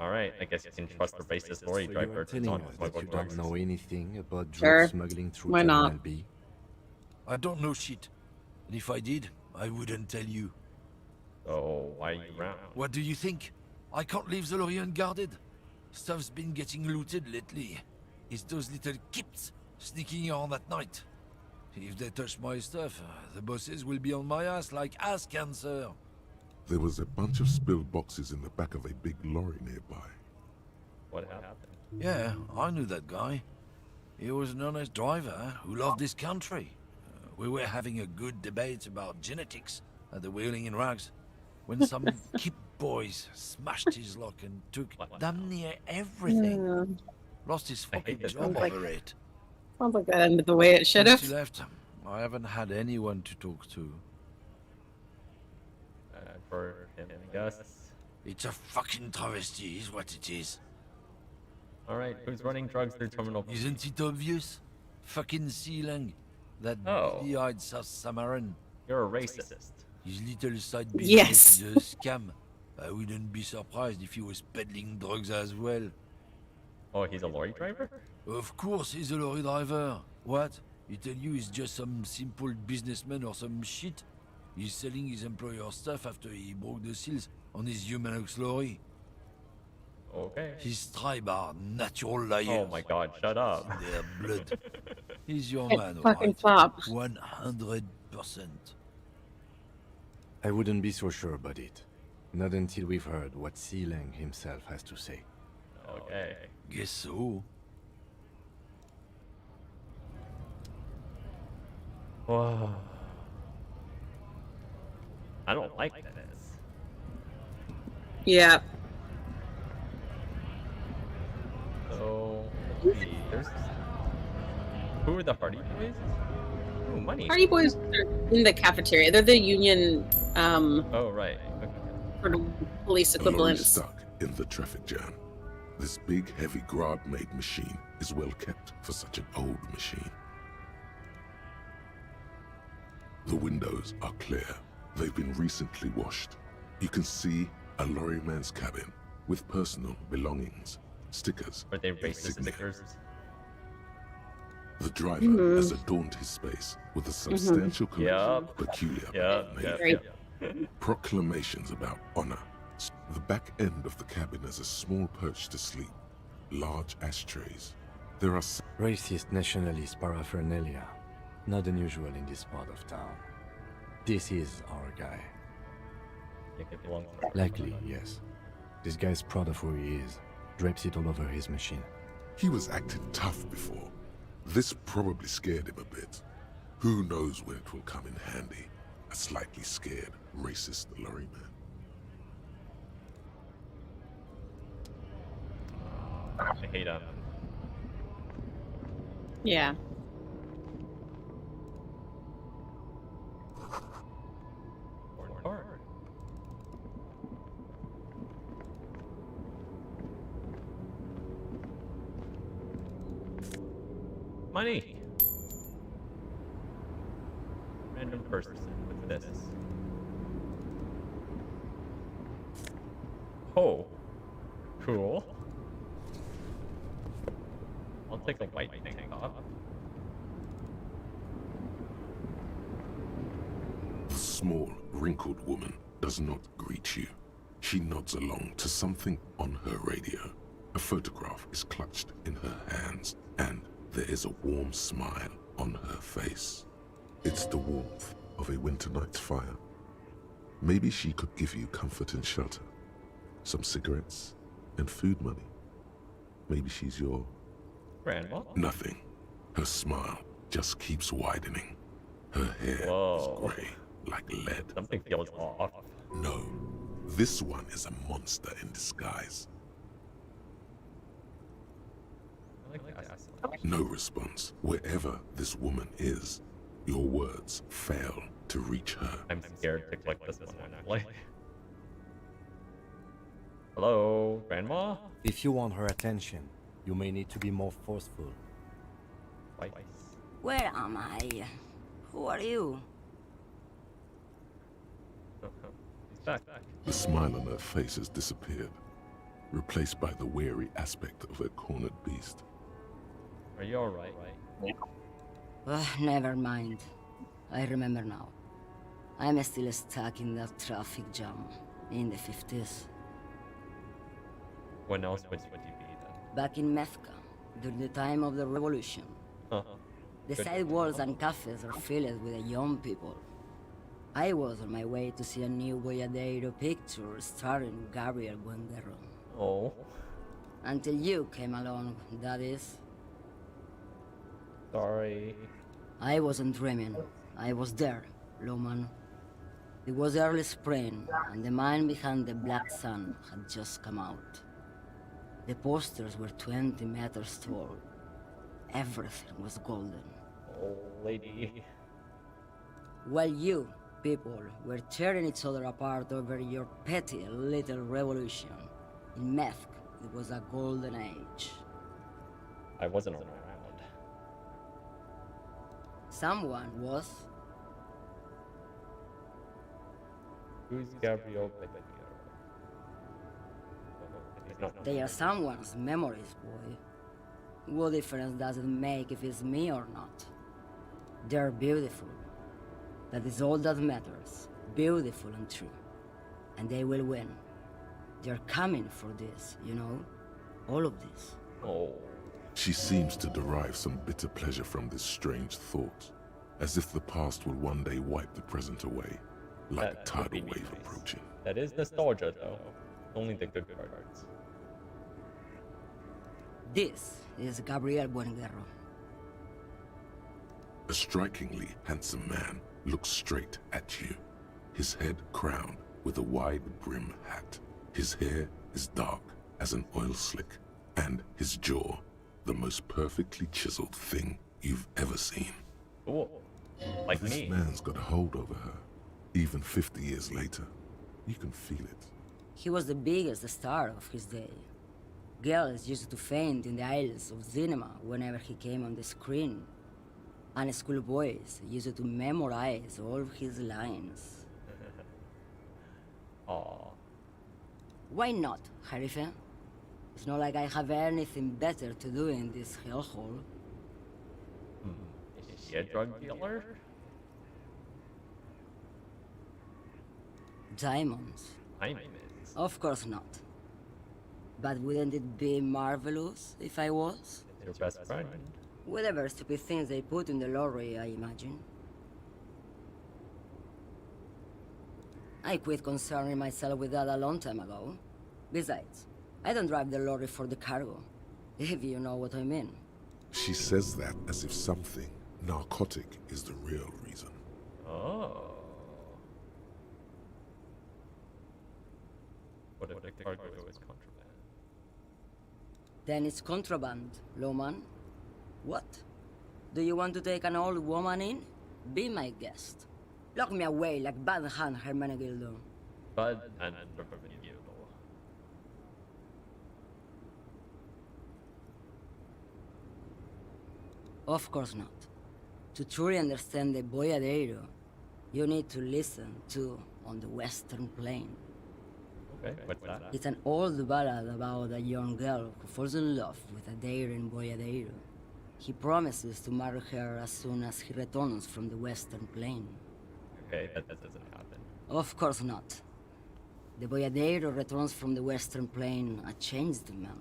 Alright, I guess you can trust the racist lorry So you driver are to telling not us that smuggle you don't drugs. know anything about drug Sure. smuggling through Why not? Terminal B? I don't know shit. And if I did, I wouldn't tell you. So, why are you around? What do you think? I can't leave the lorry unguarded. Stuff's been getting looted lately. It's those little kips sneaking around at night. If they touch my stuff, the bosses will be on my ass like ass cancer. There was a bunch of spilled boxes in the back of a big lorry nearby. What happened? Yeah, I knew that guy. He was an honest driver who loved this country. We were having a good debate about genetics at the Wheeling in Rags when some kip boys smashed his lock and took damn near everything. Yeah. Lost his fucking this. job Sounds like- over it. Sounds like that ended the way it should Since have. he left, I haven't had anyone to talk to. For him, I guess. It's a fucking travesty, is what it is. Alright, who's running drugs through Terminal B? Isn't it obvious? Fucking Sealang. That Oh. billy-eyed South Samaran. You're a racist. His little side business Yes. is a scam. I wouldn't be surprised if he was peddling drugs as well. Oh, he's a lorry driver? Of course he's a lorry driver. What? He tell you he's just some simple businessman or some shit? He's selling his employer stuff after he broke the seals on his Humanox lorry. Okay. His tribe are natural liars. Oh my god, shut up. Their blood. He's your It man, fucking alright? flop. 100%. I wouldn't be so sure about it. Not until we've heard what Sealang himself has to say. Okay. Guess so. Whoa. I don't like this. Yeah. So, let's see. There's. Who are the Hardy Boys? Oh, money. Hardy Boys are in the cafeteria. They're the union. Oh, right. Okay. Sort of police A lorry equivalents. stuck in the traffic jam. This big, heavy Grad-made machine is well kept for such an old machine. The windows are clear. They've been recently washed. You can see a lorryman's cabin with personal belongings, stickers, Are they racist insignia. stickers? The driver has adorned his space with a substantial collection of peculiar Yep. proclamations about honor. The back end of the cabin has a small perch to sleep, large ashtrays. There are Racist nationalist paraphernalia. Not unusual in this part of town. This is our guy. Think it belongs to Likely, yes. This guy's proud of who he is. Drapes it all over his machine. He was acting tough before. This probably scared him a bit. Who knows when it will come in handy? A slightly scared, racist lorryman. I hate him. Yeah. Money. Random person with this. Oh. Cool. I'll take a white tank top. The small, wrinkled woman does not greet you. She nods along to something on her radio. A photograph is clutched in her hands, and there is a warm smile on her face. It's the warmth of a winter night's fire. Maybe she could give you comfort and shelter. Some cigarettes and food money. Maybe she's your... Grandma? Nothing. Her smile just keeps widening. Her hair is grey, like lead. Something feels off. No, this one is a monster in disguise. I like that. No response. Wherever this woman is, your words fail to reach her. I'm scared to click this one actually. Hello, Grandma? If you want her attention, you may need to be more forceful. Where am I? Who are you? He's back. The smile on her face has disappeared, replaced by the wary aspect of a cornered beast. Are you alright? Never mind. I remember now. I'm still stuck in that traffic jam in the 50s. When else would you be then? Back in Methka, during the time of the revolution. The Good. sidewalks and cafes are filled with young people. I was on my way to see a new Boyadero picture starring Gabriel Buendero. Oh. Until you came along, that is. Sorry. I wasn't dreaming. I was there, Loman. It was early spring, and the man behind the Black Sun had just come out. The posters were 20 meters tall. Everything was golden. Oh, lady. While you, people, were tearing each other apart over your petty little revolution, in Methk, it was a golden age. I wasn't around. Someone was. Who's Gabriel? They are someone's memories, boy. What difference does it make if it's me or not? They're beautiful. That is all that matters. Beautiful and true. And they will win. They're coming for this, you know? All of this. Oh. She seems to derive some bitter pleasure from this strange thought, as if the past will one day wipe the present away. like a That tidal would be wave nice. approaching. That is nostalgia, though. Only the good parts. This is Gabriel Buenguerro. A strikingly handsome man looks straight at you, his head crowned with a wide brim hat. His hair is dark as an oil slick, and his jaw the most perfectly chiseled thing you've ever seen. Cool. Like This me. man's got a hold over her. Even 50 years later, you can feel it. He was the biggest star of his day. Girls used to faint in the aisles of cinema whenever he came on the screen. And schoolboys used to memorize all of his lines. Aww. Why not, Harife? It's not like I have anything better to do in this hellhole. Is she a drug dealer? Diamonds? Diamonds. Of course not. But wouldn't it be marvelous if I was? Your best friend. Whatever stupid things they put in the lorry, I imagine. I quit concerning myself with that a long time ago. Besides, I don't drive the lorry for the cargo, if you know what I mean. She says that as if something narcotic is the real reason. Oh. What if the cargo is contraband? Then it's contraband, Lowman. What? Do you want to take an old woman in? Be my guest. Lock me away like Bad Hand Hermenegildo. Bud and Gildo. Of course not. To truly understand the Boyadero, you need to listen to On the Western Plain. Okay, what's that? It's an old ballad about a young girl who falls in love with a daring Boyadero. He promises to marry her as soon as he returns from the Western Plain. Okay, that doesn't happen. Of course not. The Boyadero returns from the Western Plain a changed man.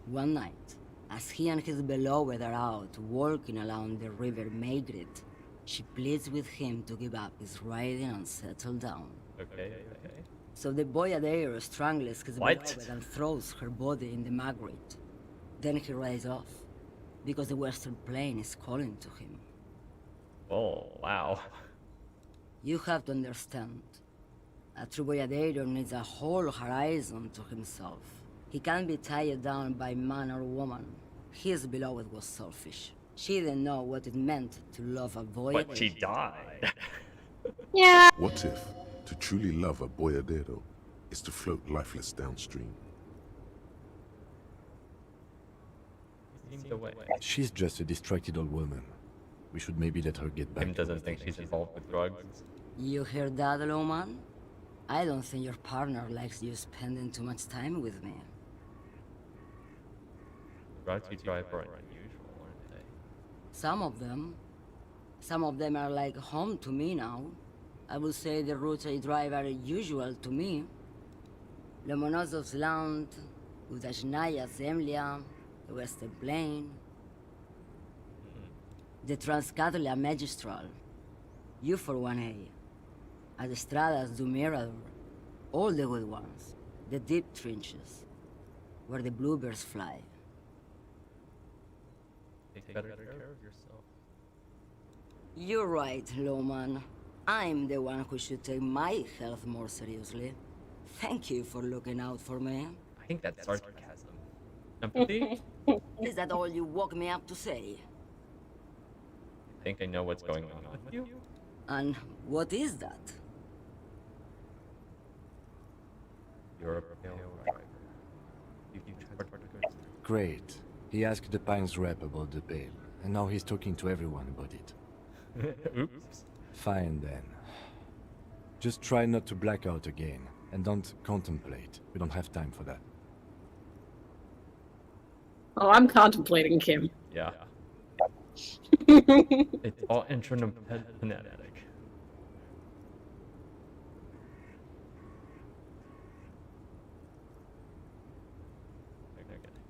One night, as he and his beloved are out walking along the river Maygrit, she pleads with him to give up his riding and settle down. Okay. So the Boyadero strangles his What? beloved and throws her body in the Magritte. Then he rides off, because the Western Plain is calling to him. Oh, wow. You have to understand. A true Boyadero needs a whole horizon to himself. He can't be tied down by man or woman. His beloved was selfish. She didn't know what it meant to love a Boyadero. But she died. Yeah. What if to truly love a boyadero is to float lifeless downstream? Seems the way. She's just a distracted old woman. We should maybe let her get back. Kim doesn't think she's involved with drugs. You hear that, Lowman? I don't think your partner likes you spending too much time with me. The routes you drive are unusual, aren't they? Some of them are like home to me now. I would say the routes I drive are usual to me. Lomonosov's Land, Udashnaya Zemlya, the Western Plain, the Transcatolia Magistral, U4-1A, Adestradas du Mirador, all the good ones, the deep trenches, where the bluebirds fly. Take better care of yourself. You're right, Lowman. I'm the one who should take my health more seriously. Thank you for looking out for me. I think that's sarcasm. Empathy? Is that all you woke me up to say? I think I know what's going on with you. And what is that? You're a pale driver. You transport goods. Great. He asked the Pines rep about the bail, and now he's talking to everyone about it. Oops. Fine then. Just try not to black out again, and don't contemplate. We don't have time for that. Oh, I'm contemplating, Kim. Yeah. It's all intranetic.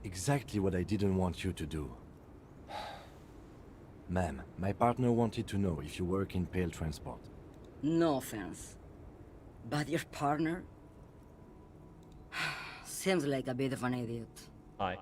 Exactly what I didn't want you to do. Ma'am, my partner wanted to know if you work in Pale Transport. No offense, But your partner? Seems like a bit of an idiot. I.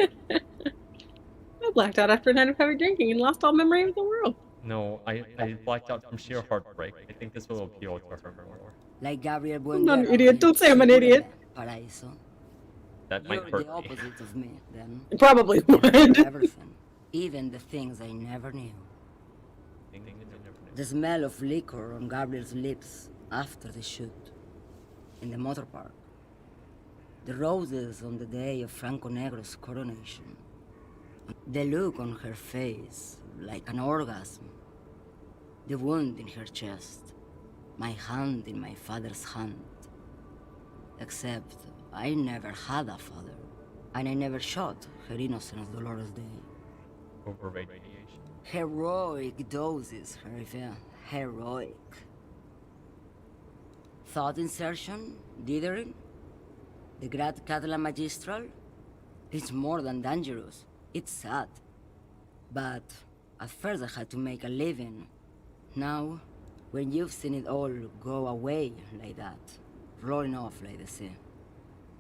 I blacked out after a night of heavy drinking and lost all memory of the world. No, I blacked out from sheer heartbreak. I think this will appeal to her more. Like Gabriel I'm not an Buendera idiot. in Don't say I'm an idiot. Paraiso. That might You're hurt the me. opposite of me, then. Probably You would. remember everything, even the things I never knew. The smell of liquor on Gabriel's lips after the shoot, in the motor park. The roses on the day of Franco Negro's coronation. The look on her face, like an orgasm. The wound in her chest. My hand in my father's hand. Except, I never had a father. And I never shot her innocent Dolores Day. Over radiation. Heroic doses, Herifia. Heroic. Thought insertion? Dithering? The Grad Catala Magistral? It's more than dangerous. It's sad. But at first I had to make a living. Now, when you've seen it all go away like that, rolling off like the sea,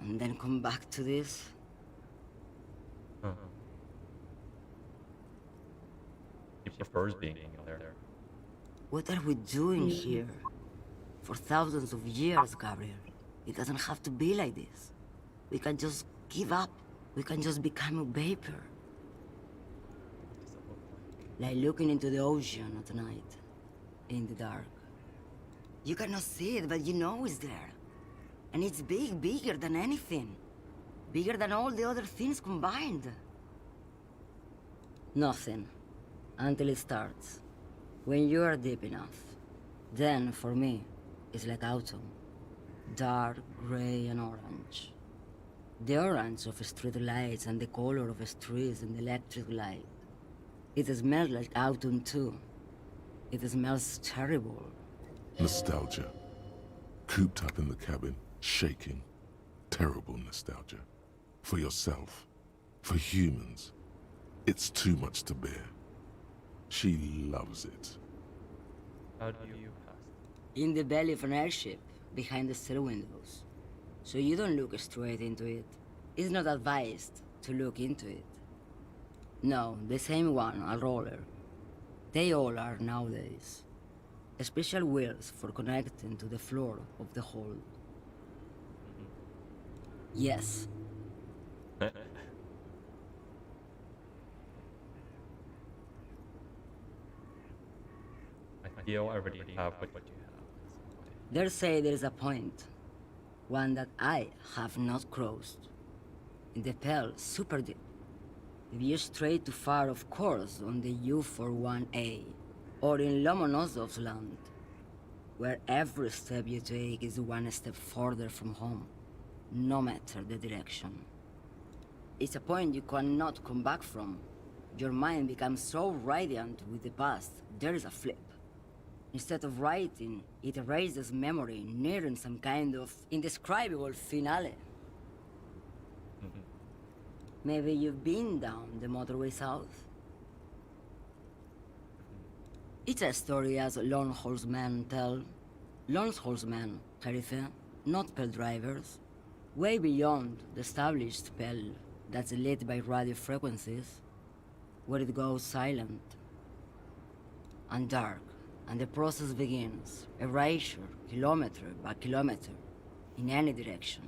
and then come back to this, He prefers being out there. what are we doing here? For thousands of years, Gabriel. It doesn't have to be like this. We can just give up. We can just become a vapor. Like looking into the ocean at night, in the dark. You cannot see it, but you know it's there. And it's big, bigger than anything. Bigger than all the other things combined. Nothing. Until it starts. When you are deep enough. Then, for me, it's like autumn. Dark, gray, and orange. The orange of street lights and the color of streets and electric light. It smells like autumn too. It smells terrible. Nostalgia. Cooped up in the cabin, shaking. Terrible nostalgia. For yourself. For humans. It's too much to bear. She loves it. How do you pass? In the belly of an airship, behind the stair windows. So you don't look straight into it. It's not advised to look into it. No, the same one, a roller. They all are nowadays. Special wheels for connecting to the floor of the hold. Yes. I feel I already have what you have. They say there is a point. One that I have not crossed. In the Pell, super deep. If you stray too far, of course, on the U41A, or in Lomonosov's land, where every step you take is one step further from home, no matter the direction. It's a point you cannot come back from. Your mind becomes so radiant with the past, there is a flip. Instead of writing, it erases memory, nearing some kind of indescribable finale. Maybe you've been down the motorway south? It's a story as lone horsemen tell. Lone horsemen, Tarife, not Pell drivers. Way beyond the established Pell that's lit by radio frequencies, where it goes silent and dark, and the process begins, erasure, kilometer by kilometer, in any direction.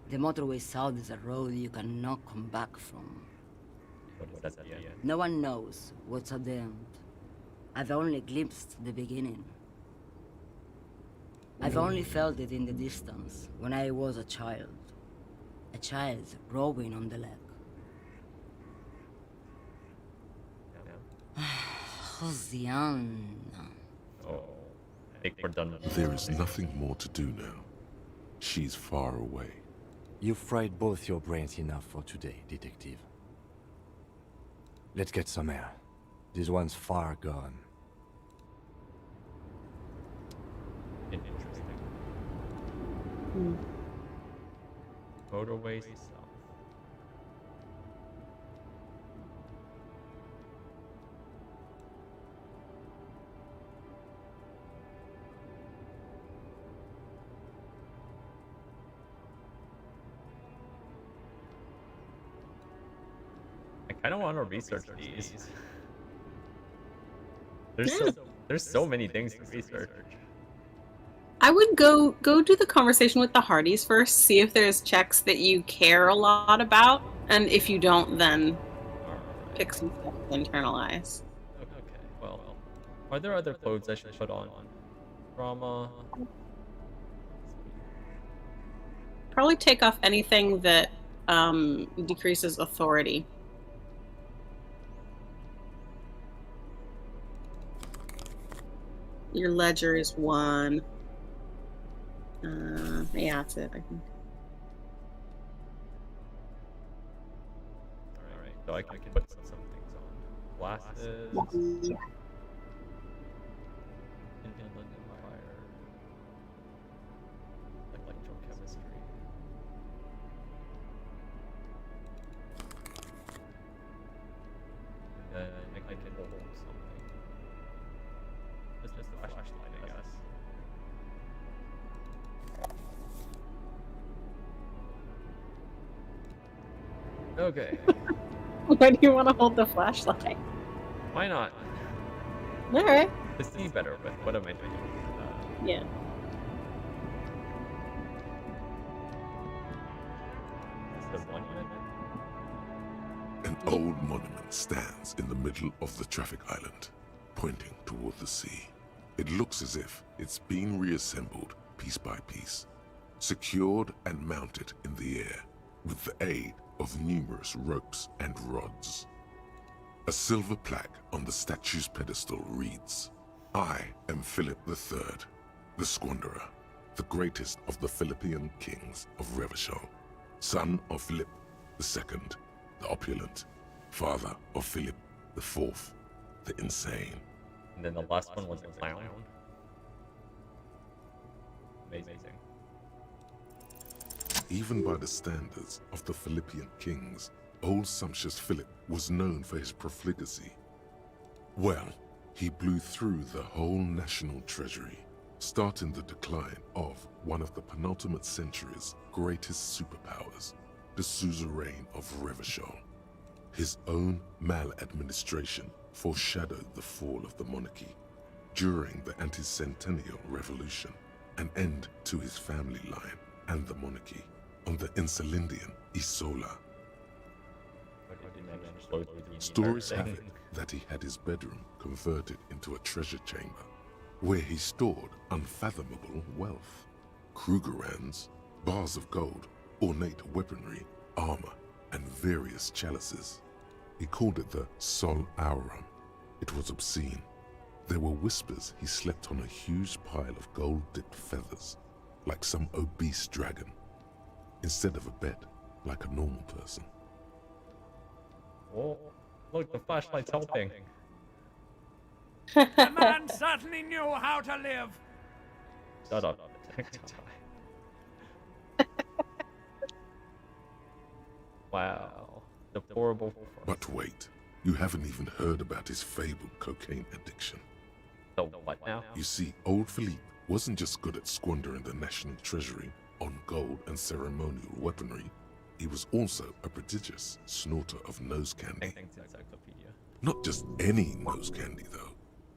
The motorway south is a road you cannot come back from. What's at the end? No one knows what's at the end. I've only glimpsed the beginning. I've only felt it in the distance when I was a child. A child rowing on the lake. Josiana. Oh, I think we're done. There is nothing more to do now. She's far away. You've fried both your brains enough for today, detective. Let's get some air. This one's far gone. Interesting. Motorway south. kind of want to research these. Yeah. There's so many things to research. I would go do the conversation with the Hardys first, see if there's checks that you care a lot about, and if you don't, then pick some stuff to internalize. Okay, well, are there other clothes I should put on? Drama. Probably take off anything that decreases authority. Your ledger is 1. Yeah, that's it, I think. Alright, so I can put some things on. Glasses. Yeah. Inland Empire. Electrochemistry. And then I can hold something. It's just a flashlight, I guess. Okay. Why do you want to hold the flashlight? Why not? Alright. To see better, but what am I doing? Yeah. Is the monument? An old monument stands in the middle of the traffic island, pointing toward the sea. It looks as if it's been reassembled piece by piece, secured and mounted in the air with the aid of numerous ropes and rods. A silver plaque on the statue's pedestal reads, "I am Philip III, the Squanderer, the greatest of the Philippian kings of Revachol, son of Philip II, the opulent, father of Philip IV, the insane." And then the last one was the clown. Amazing. Even by the standards of the Philippian kings, old sumptuous Philip was known for his profligacy. Well, he blew through the whole national treasury, starting the decline of one of the penultimate century's greatest superpowers, the suzerain of Revachol. His own maladministration foreshadowed the fall of the monarchy during the anti-centennial revolution, an end to his family line and the monarchy on the Insulindian Isola. Stories have it that he had his bedroom converted into a treasure chamber, where he stored unfathomable wealth. Krugerrands, bars of gold, ornate weaponry, armor, and various chalices. He called it the Sol Aurum. It was obscene. There were whispers he slept on a huge pile of gold-dipped feathers, like some obese dragon, instead of a bed, like a normal person. Oh, look, the flashlight's helping. The man certainly knew how to live. Shut up. Wow. Deplorable. But wait, you haven't even heard about his fabled cocaine addiction. The what now? You see, old Philippe wasn't just good at squandering the national treasury on gold and ceremonial weaponry. He was also a prodigious snorter of nose candy. Thanks, encyclopedia. Not just any nose candy, though.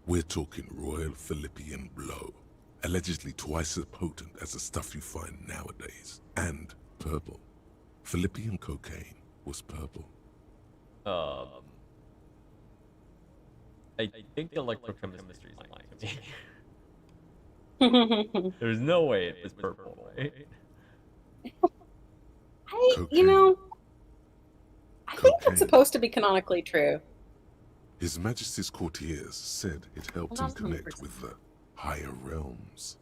We're talking Royal Philippian Blow, allegedly twice as potent as the stuff you find nowadays, and purple. Philippian cocaine was purple. I think the electrochemistry is lying to me. There's no way it was purple, right? I think that's supposed to be canonically true. His Majesty's courtiers said it helped him connect with the higher realms.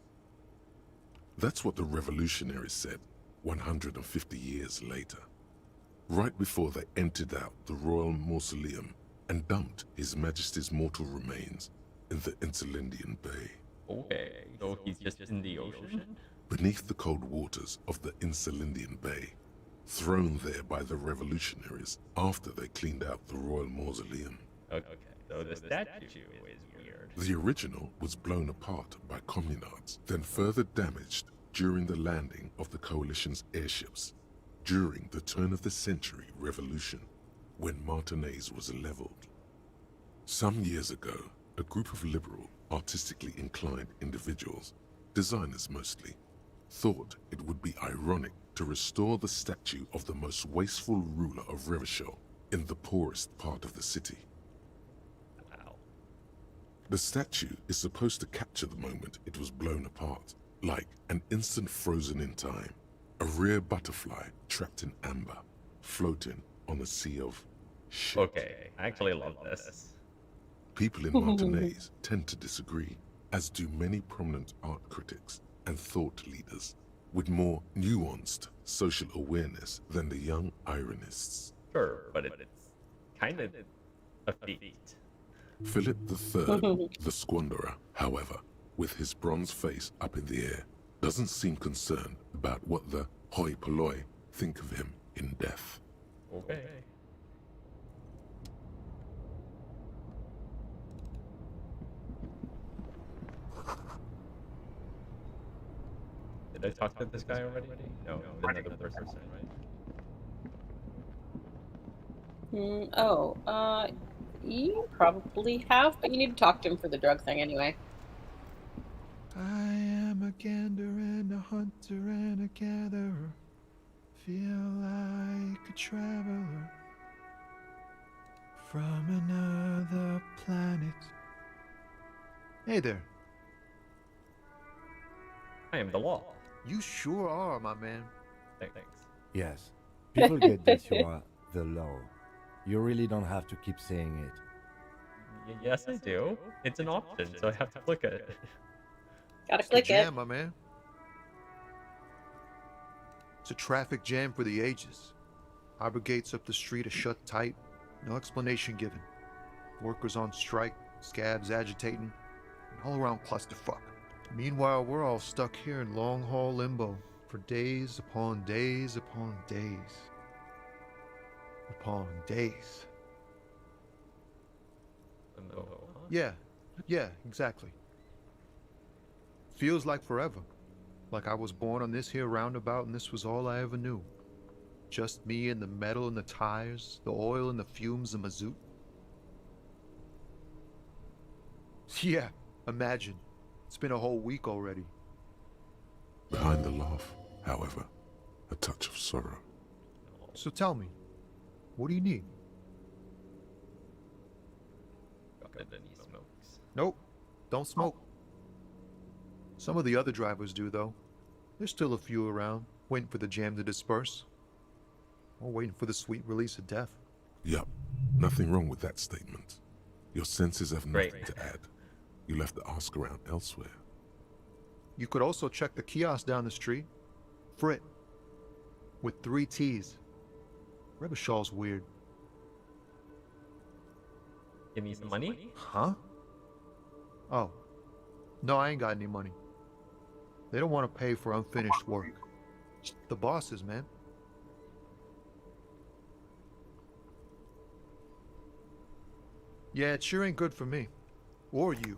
That's what the revolutionaries said 150 years later, right before they emptied out the royal mausoleum and dumped His Majesty's mortal remains in the Insulindian Bay. Okay, so he's just in the ocean? Beneath the cold waters of the Insulindian Bay, thrown there by the revolutionaries after they cleaned out the royal mausoleum. Okay, so the statue is weird. The original was blown apart by communards, then further damaged during the landing of the coalition's airships during the turn-of-the-century revolution. when Martinez was leveled. Some years ago, a group of liberal, artistically inclined individuals, designers mostly, thought it would be ironic to restore the statue of the most wasteful ruler of Revachol in the poorest part of the city. Wow. The statue is supposed to capture the moment it was blown apart, like an instant frozen in time, a rare butterfly trapped in amber, floating on a sea of shit. Okay, I actually love this. People in Martinez tend to disagree, as do many prominent art critics and thought leaders with more nuanced social awareness than the young ironists. Sure, but it's kind of a feat. Philip III, the Squanderer, however, with his bronze face up in the air, doesn't seem concerned about what the hoi polloi think of him in death. Okay. Did I talk to this guy already? No, another person, right? You probably have, but you need to talk to him for the drug thing anyway. I am a gander and a hunter and a gatherer. Feel like a traveler from another planet. Hey there. I am the law. You sure are, my man. Thanks. Yes. People get that you are the law. You really don't have to keep saying it. Yes, I do. It's an option, so I have to click it. Gotta It's click the it. jam, my man. It's a traffic jam for the ages. Harbor gates up the street are shut tight. No explanation given. Workers on strike, scabs agitating, an all-around clusterfuck. Meanwhile, we're all stuck here in long-haul limbo for days upon days upon days. Upon days. Yeah, exactly. Feels like forever. Like I was born on this here roundabout and this was all I ever knew. Just me and the metal and the tires, the oil and the fumes of mazout. Yeah, imagine. It's been a whole week already. Behind the laugh, however, a touch of sorrow. So tell me, what do you need? Nope, don't smoke. Some of the other drivers do, though. There's still a few around, waiting for the jam to disperse. Or waiting for the sweet release of death. Yup, nothing wrong with that statement. Your senses have nothing to add. You left the ask around elsewhere. You could also check the kiosk down the street. Frit. With 3 T's. Revachol's weird. Give me some money? Huh? Oh. No, I ain't got any money. They don't want to pay for unfinished work. The bosses, man. Yeah, it sure ain't good for me. Or you.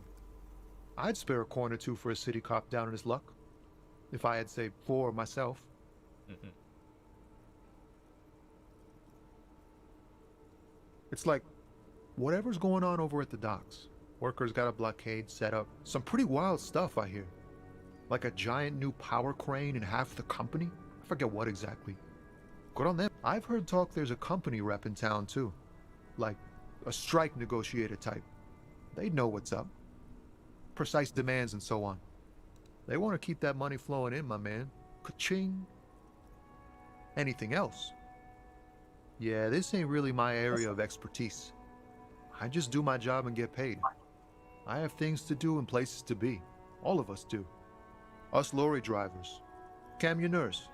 I'd spare a coin or two for a city cop down in his luck. If I had, say, 4 myself. It's like, whatever's going on over at the docks. Workers got a blockade set up. Some pretty wild stuff, I hear. Like a giant new power crane in half the company? I forget what exactly. Good on them. I've heard talk there's a company rep in town, too. Like, a strike negotiator type. They know what's up. Precise demands and so on. They want to keep that money flowing in, my man. Ka-ching. Anything else? Yeah, this ain't really my area of expertise. I just do my job and get paid. I have things to do and places to be. All of us do. Us lorry drivers. Camionneurs.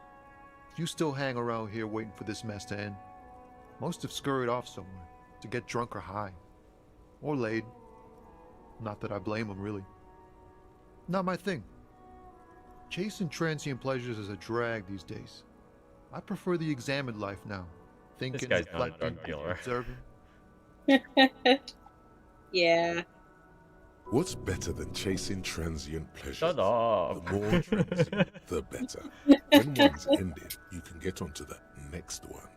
If you still hang around here waiting for this mess to end, most have scurried off somewhere to get drunk or high. Or laid. Not that I blame them, really. Not my thing. Chasing transient pleasures is a drag these days. I prefer the examined life now. Thinking, This guy's not a reflecting, drug dealer. observing. Yeah. What's better than chasing transient pleasures? Shut up. The more transient, the better. When one's ended, you can get onto the next one.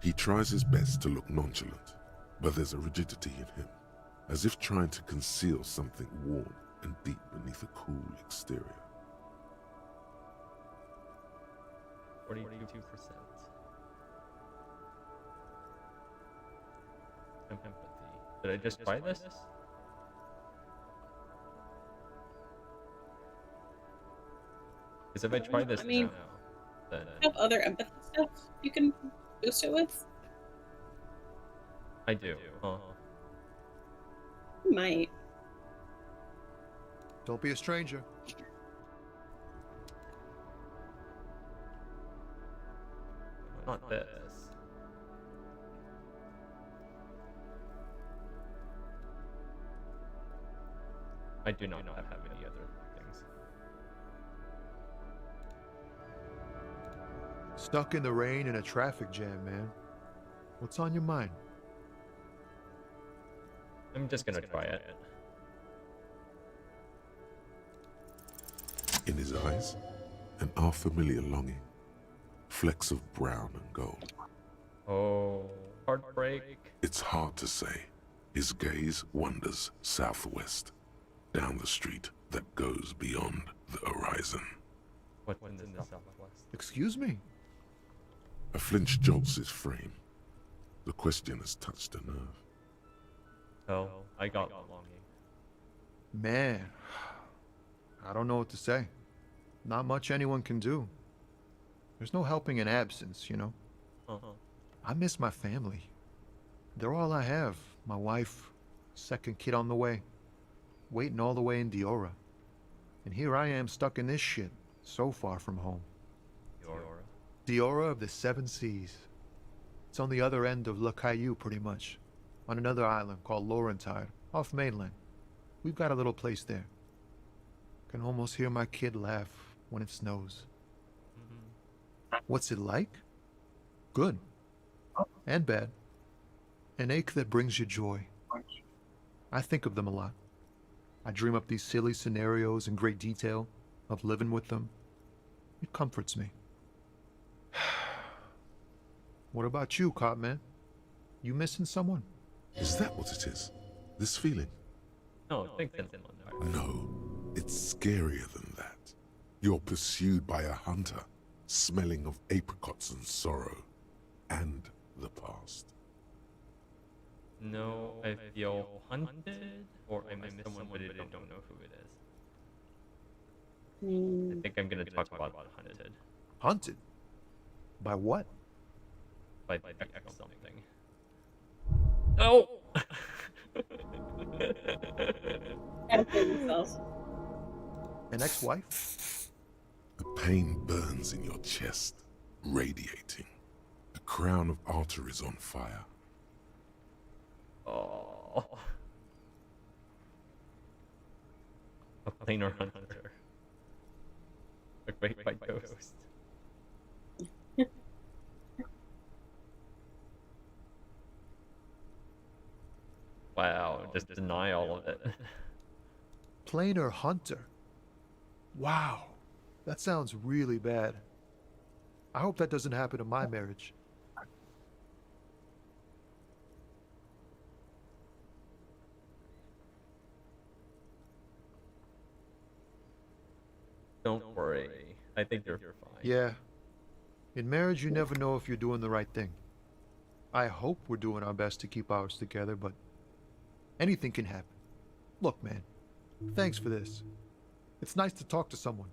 He tries his best to look nonchalant, but there's a rigidity in him, as if trying to conceal something warm and deep beneath a cool exterior. 42%. Empathy. Did I just try this? Because if I try this now, then You have other empathy stuff you can boost it with? I do. Might. Don't be a stranger. Not this. I do not have any other things. Stuck in the rain in a traffic jam, man. What's on your mind? I'm just gonna try it. In his eyes, an unfamiliar longing, flecks of brown and gold. Oh, heartbreak. It's hard to say. His gaze wanders southwest, down the street that goes beyond the horizon. What's in the southwest? Excuse me? A flinch jolts his frame. The question has touched a nerve. Oh, I got longing. Man, I don't know what to say. Not much anyone can do. There's no helping in absence, you know? I miss my family. They're all I have. My wife, second kid on the way, waiting all the way in Diora. And here I am stuck in this shit, so far from home. Diora of the Seven Seas. It's on the other end of Le Caillou, pretty much. On another island called Laurentide, off mainland. We've got a little place there. Can almost hear my kid laugh when it snows. What's it like? Good. And bad. An ache that brings you joy. I think of them a lot. I dream up these silly scenarios in great detail of living with them. It comforts me. What about you, Cop Man? You missing someone? Is that what it is? This feeling? No, think No, it's scarier than that. You're pursued by a hunter, smelling of apricots and sorrow, and the past. No, I feel hunted, or I miss someone but I don't know who it is. I think I'm gonna talk about hunted. Hunted? By what? By something. Oh! An ex-wife? The pain burns in your chest, radiating. A crown of arteries on fire. Oh. A planar hunter. A great white ghost. Wow, just deny all of it. Planar hunter? Wow, that sounds really bad. I hope that doesn't happen in my marriage. Don't worry, I think you're fine. Yeah. In marriage, you never know if you're doing the right thing. I hope we're doing our best to keep ours together, but anything can happen. Look, man, thanks for this. It's nice to talk to someone.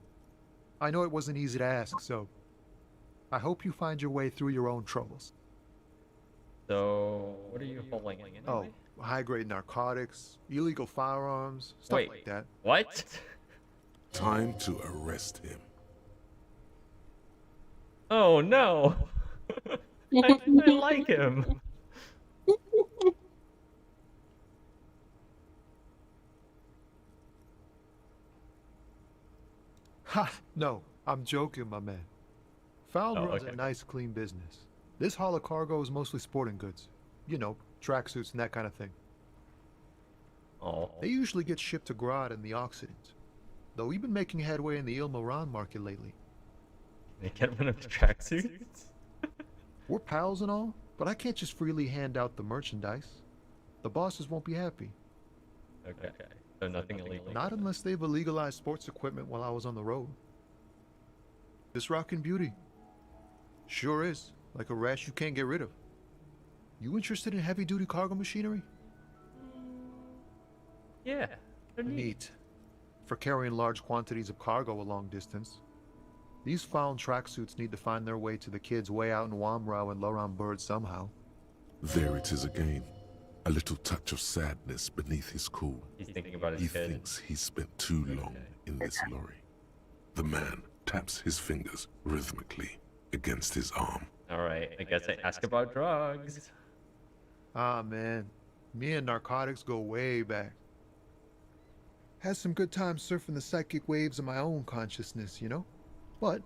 I know it wasn't easy to ask, so I hope you find your way through your own troubles. So, what are you holding anyway? Oh, high-grade narcotics, illegal firearms, stuff Wait, like that. What? Time to arrest him. Oh no! I like him. Ha! No, I'm joking, my man. Fowl Oh, runs okay. a nice, clean business. This haul of cargo is mostly sporting goods. You know, tracksuits and that kind of thing. Oh. They usually get shipped to Grodd in the Occident. Though we've been making headway in the Ilmaran market lately. They get rid of the tracksuits? We're pals and all, But I can't just freely hand out the merchandise. The bosses won't be happy. Okay. So nothing illegal. Not unless they've illegalized sports equipment while I was on the road. This Rockin' Beauty. Sure is. Like a rash you can't get rid of. You interested in heavy-duty cargo machinery? Yeah, they're Neat. For carrying large quantities of cargo a long distance. These found tracksuits need to find their way to the kids way out in Wamrau and Loran Bird somehow. There it is again. A little touch of sadness beneath his cool. He's thinking about his He kid. thinks he spent too long in this lorry. The man taps his fingers rhythmically against his arm. Alright, I guess I ask about drugs. Ah, man. Me and narcotics go way back. Had some good times surfing the psychic waves of my own consciousness, you know? But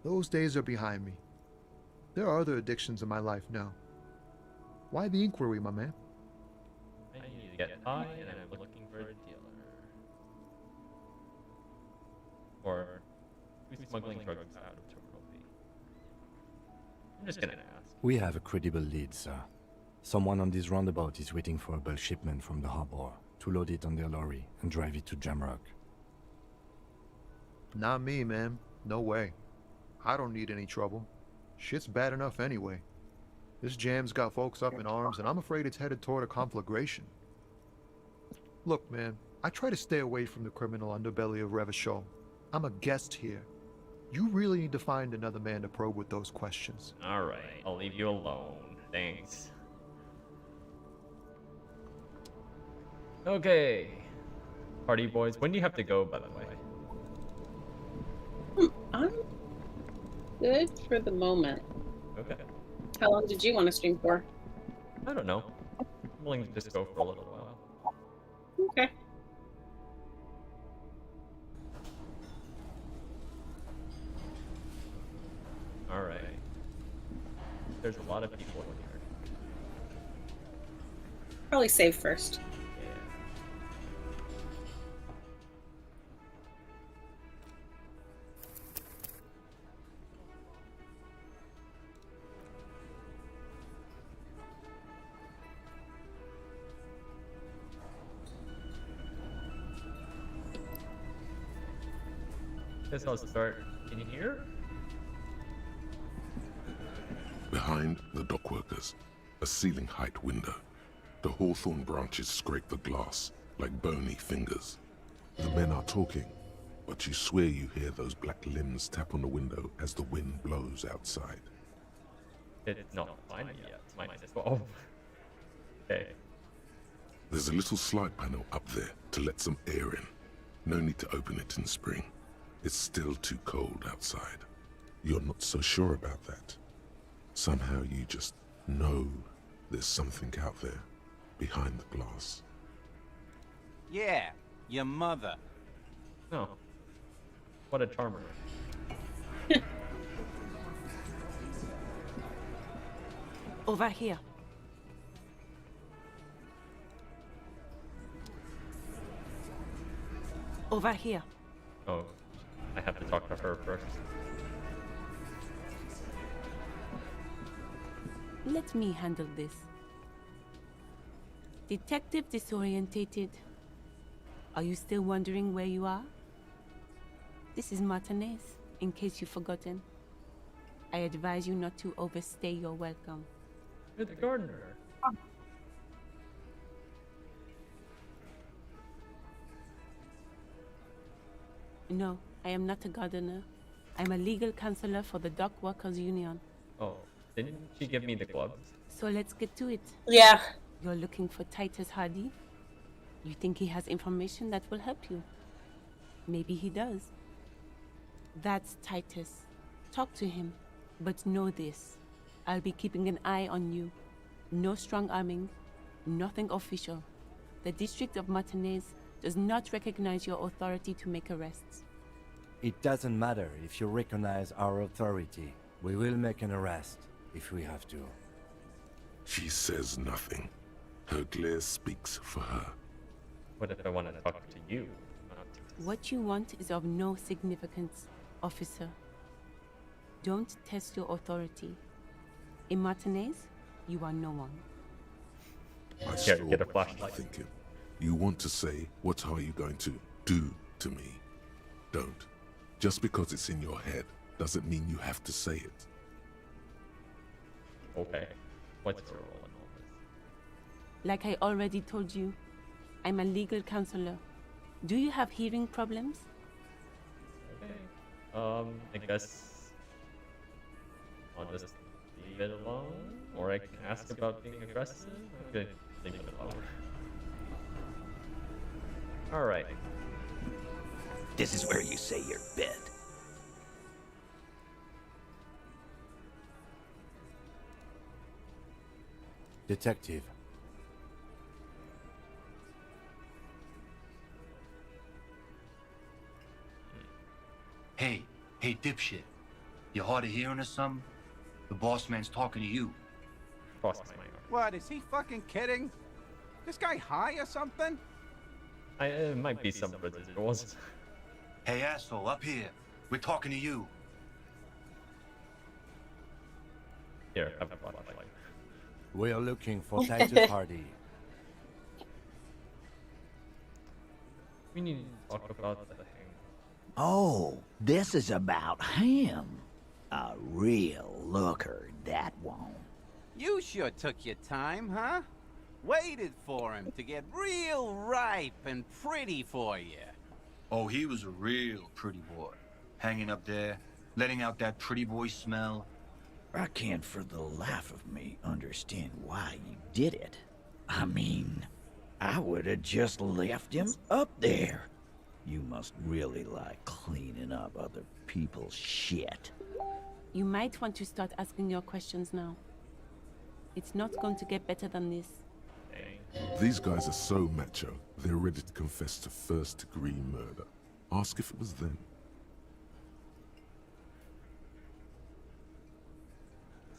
those days are behind me. There are other addictions in my life now. Why the inquiry, my man? I need to get high and I'm looking for a dealer. Or who's smuggling drugs out of Terminal B? I'm just gonna ask. We have a credible lead, sir. Someone on this roundabout is waiting for a bulk shipment from the harbor to load it on their lorry and drive it to Jamrock. Not me, man. No way. I don't need any trouble. Shit's bad enough anyway. This jam's got folks up in arms, and I'm afraid it's headed toward a conflagration. Look, man, I try to stay away from the criminal underbelly of Revachol. I'm a guest here. You really need to find another man to probe with those questions. Alright, I'll leave you alone. Thanks. Okay. Party boys, when do you have to go, by the way? I'm good for the moment. Okay. How long did you want to stream for? I don't know. I'm willing to just go for a little while. Okay. Alright. There's a lot of people in here. Probably save first. Guess I'll start in here. Behind the dockworkers, a ceiling height window. The hawthorn branches scrape the glass like bony fingers. The men are talking, but you swear you hear those black limbs tap on the window as the wind blows outside. It's not final yet. It's -12. Okay. There's a little slide panel up there to let some air in. No need to open it in spring. It's still too cold outside. You're not so sure about that. Somehow you just know there's something out there behind the glass. Yeah, your mother. Oh. What a charmer. Over here. Over here. Oh. I have to talk to her first. Let me handle this. Detective Disorientated. Are you still wondering where you are? This is Martinez, in case you've forgotten. I advise you not to overstay your welcome. You're the gardener. No, I am not a gardener. I'm a legal counselor for the Dock Workers Union. Oh, didn't she give me the gloves? So let's get to it. Yeah. You're looking for Titus Hardy? You think he has information that will help you? Maybe he does. That's Titus. Talk to him. But know this. I'll be keeping an eye on you. No strong arming. Nothing official. The District of Martinez does not recognize your authority to make arrests. It doesn't matter if you recognize our authority. We will make an arrest if we have to. She says nothing. Her glare speaks for her. What if I want to talk to you? What you want is of no significance, officer. Don't test your authority. In Martinez, you are no one. I Here, saw get a what you were flashlight. thinking. You want to say, what are you going to do to me? Don't. Just because it's in your head doesn't mean you have to say it. Okay. What's your role in all this? Like I already told you, I'm a legal counselor. Do you have hearing problems? Okay. I guess I'll just leave it alone, or I can ask about being aggressive. Okay, leave it alone. All right. This is where you say your bit. Detective. Hey, dipshit. You hard of hearing or something? The boss man's talking to you. Boss man. What, is he fucking kidding? This guy high or something? It might be some residuals. Hey, asshole, up here. We're talking to you. Here, have a flashlight. We are looking for Titus Hardy. We need to talk about the thing. Oh, this is about him. A real looker, that one. You sure took your time, huh? Waited for him to get real ripe and pretty for you. Oh, he was a real pretty boy. Hanging up there, letting out that pretty boy smell. I can't for the life of me understand why you did it. I mean, I would have just left him up there. You must really like cleaning up other people's shit. You might want to start asking your questions now. It's not going to get better than this. These guys are so macho, they're ready to confess to first-degree murder. Ask if it was them.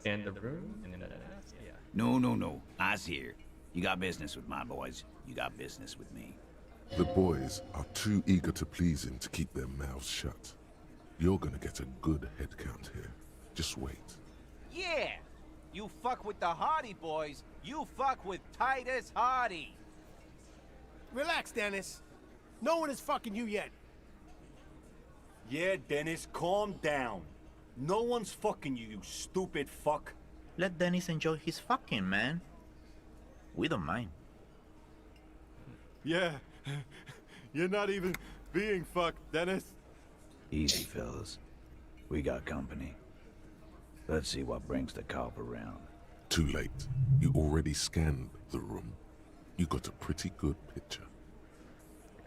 Scan the room and then yeah. No. I's here. You got business with my boys. You got business with me. The boys are too eager to please him to keep their mouths shut. You're gonna get a good head count here. Just wait. Yeah! You fuck with the Hardy boys, you fuck with Titus Hardy. Relax, Dennis. No one is fucking you yet. Yeah, Dennis, calm down. No one's fucking you, you stupid fuck. Let Dennis enjoy his fucking, man. We don't mind. Yeah, you're not even being fucked, Dennis. Easy, fellas. We got company. Let's see what brings the cop around. Too late. You already scanned the room. You got a pretty good picture.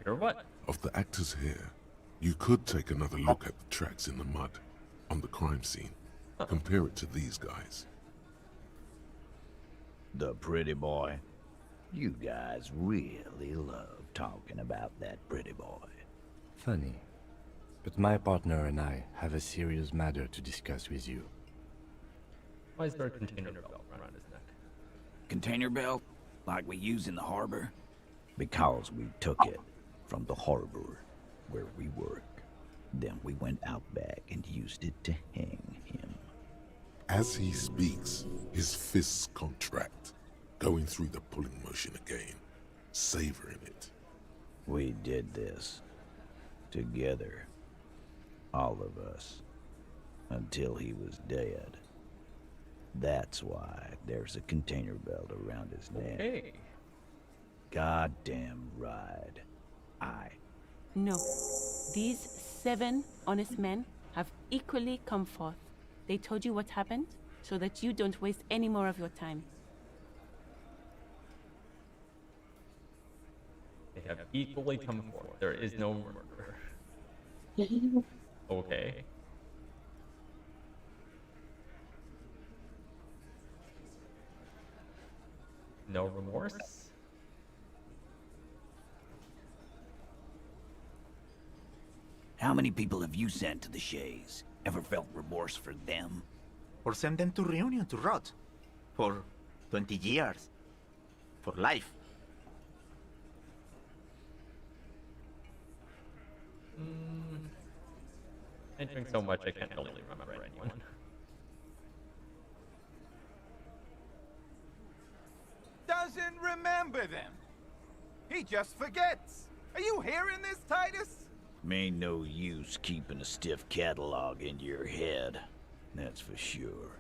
Or what? Of the actors here. You could take another look at the tracks in the mud on the crime scene. Compare it to these guys. The pretty boy. You guys really love talking about that pretty boy. Funny. But my partner and I have a serious matter to discuss with you. Why is there a container belt around his neck? Container belt? Like we use in the harbor? Because we took it from the harbor where we work. Then we went out back and used it to hang him. As he speaks, his fists contract, going through the pulling motion again, savoring it. We did this together. All of us. Until he was dead. That's why there's a container belt around his neck. Okay. Goddamn right. No. These 7 honest men have equally come forth. They told you what happened, so that you don't waste any more of your time. They have equally come forth. There is no murder. Okay. No remorse? How many people have you sent to the Shays? Ever felt remorse for them? Or send them to Reunion to rot. For 20 years. For life. I drink so much I can't really remember anyone. doesn't remember them. He just forgets. Are you hearing this, Titus? Ain't no use keeping a stiff catalog in your head. That's for sure.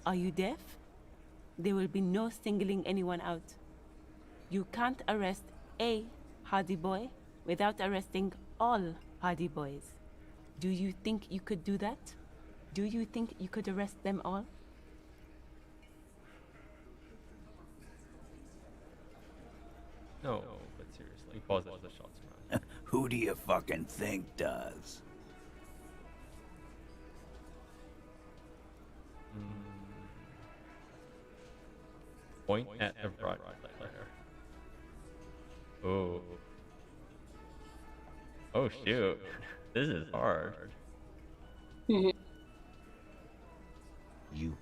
Are you deaf? There will be no singling anyone out. You can't arrest a Hardy Boy without arresting all Hardy Boys. Do you think you could do that? Do you think you could arrest them all? No, but seriously, pause it for the shots around. Who do you fucking think does? Point at the right player. Oh. Oh shoot. This is hard. You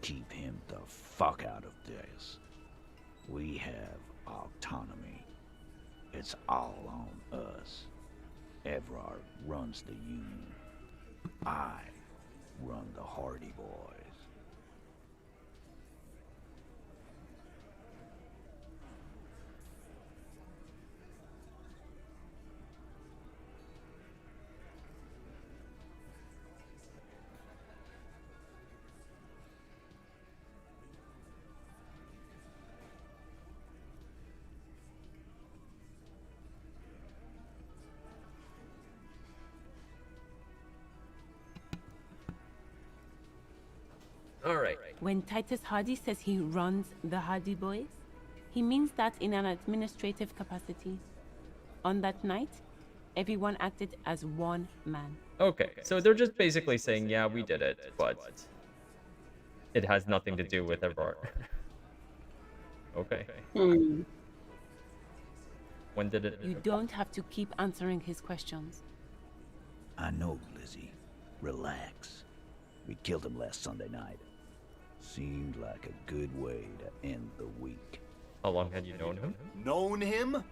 keep him the fuck out of this. We have autonomy. It's all on us. Evrard runs the Union. I run the Hardy Boys. Alright. When Titus Hardy says he runs the Hardy Boys, he means that in an administrative capacity. On that night, everyone acted as one man. Okay, so they're just basically saying, yeah, we did it, but it has nothing to do with Everard. Okay. When did it? You don't have to keep answering his questions. I know, Lizzie. Relax. We killed him last Sunday night. Seemed like a good way to end the week. How long had you known him? Known him?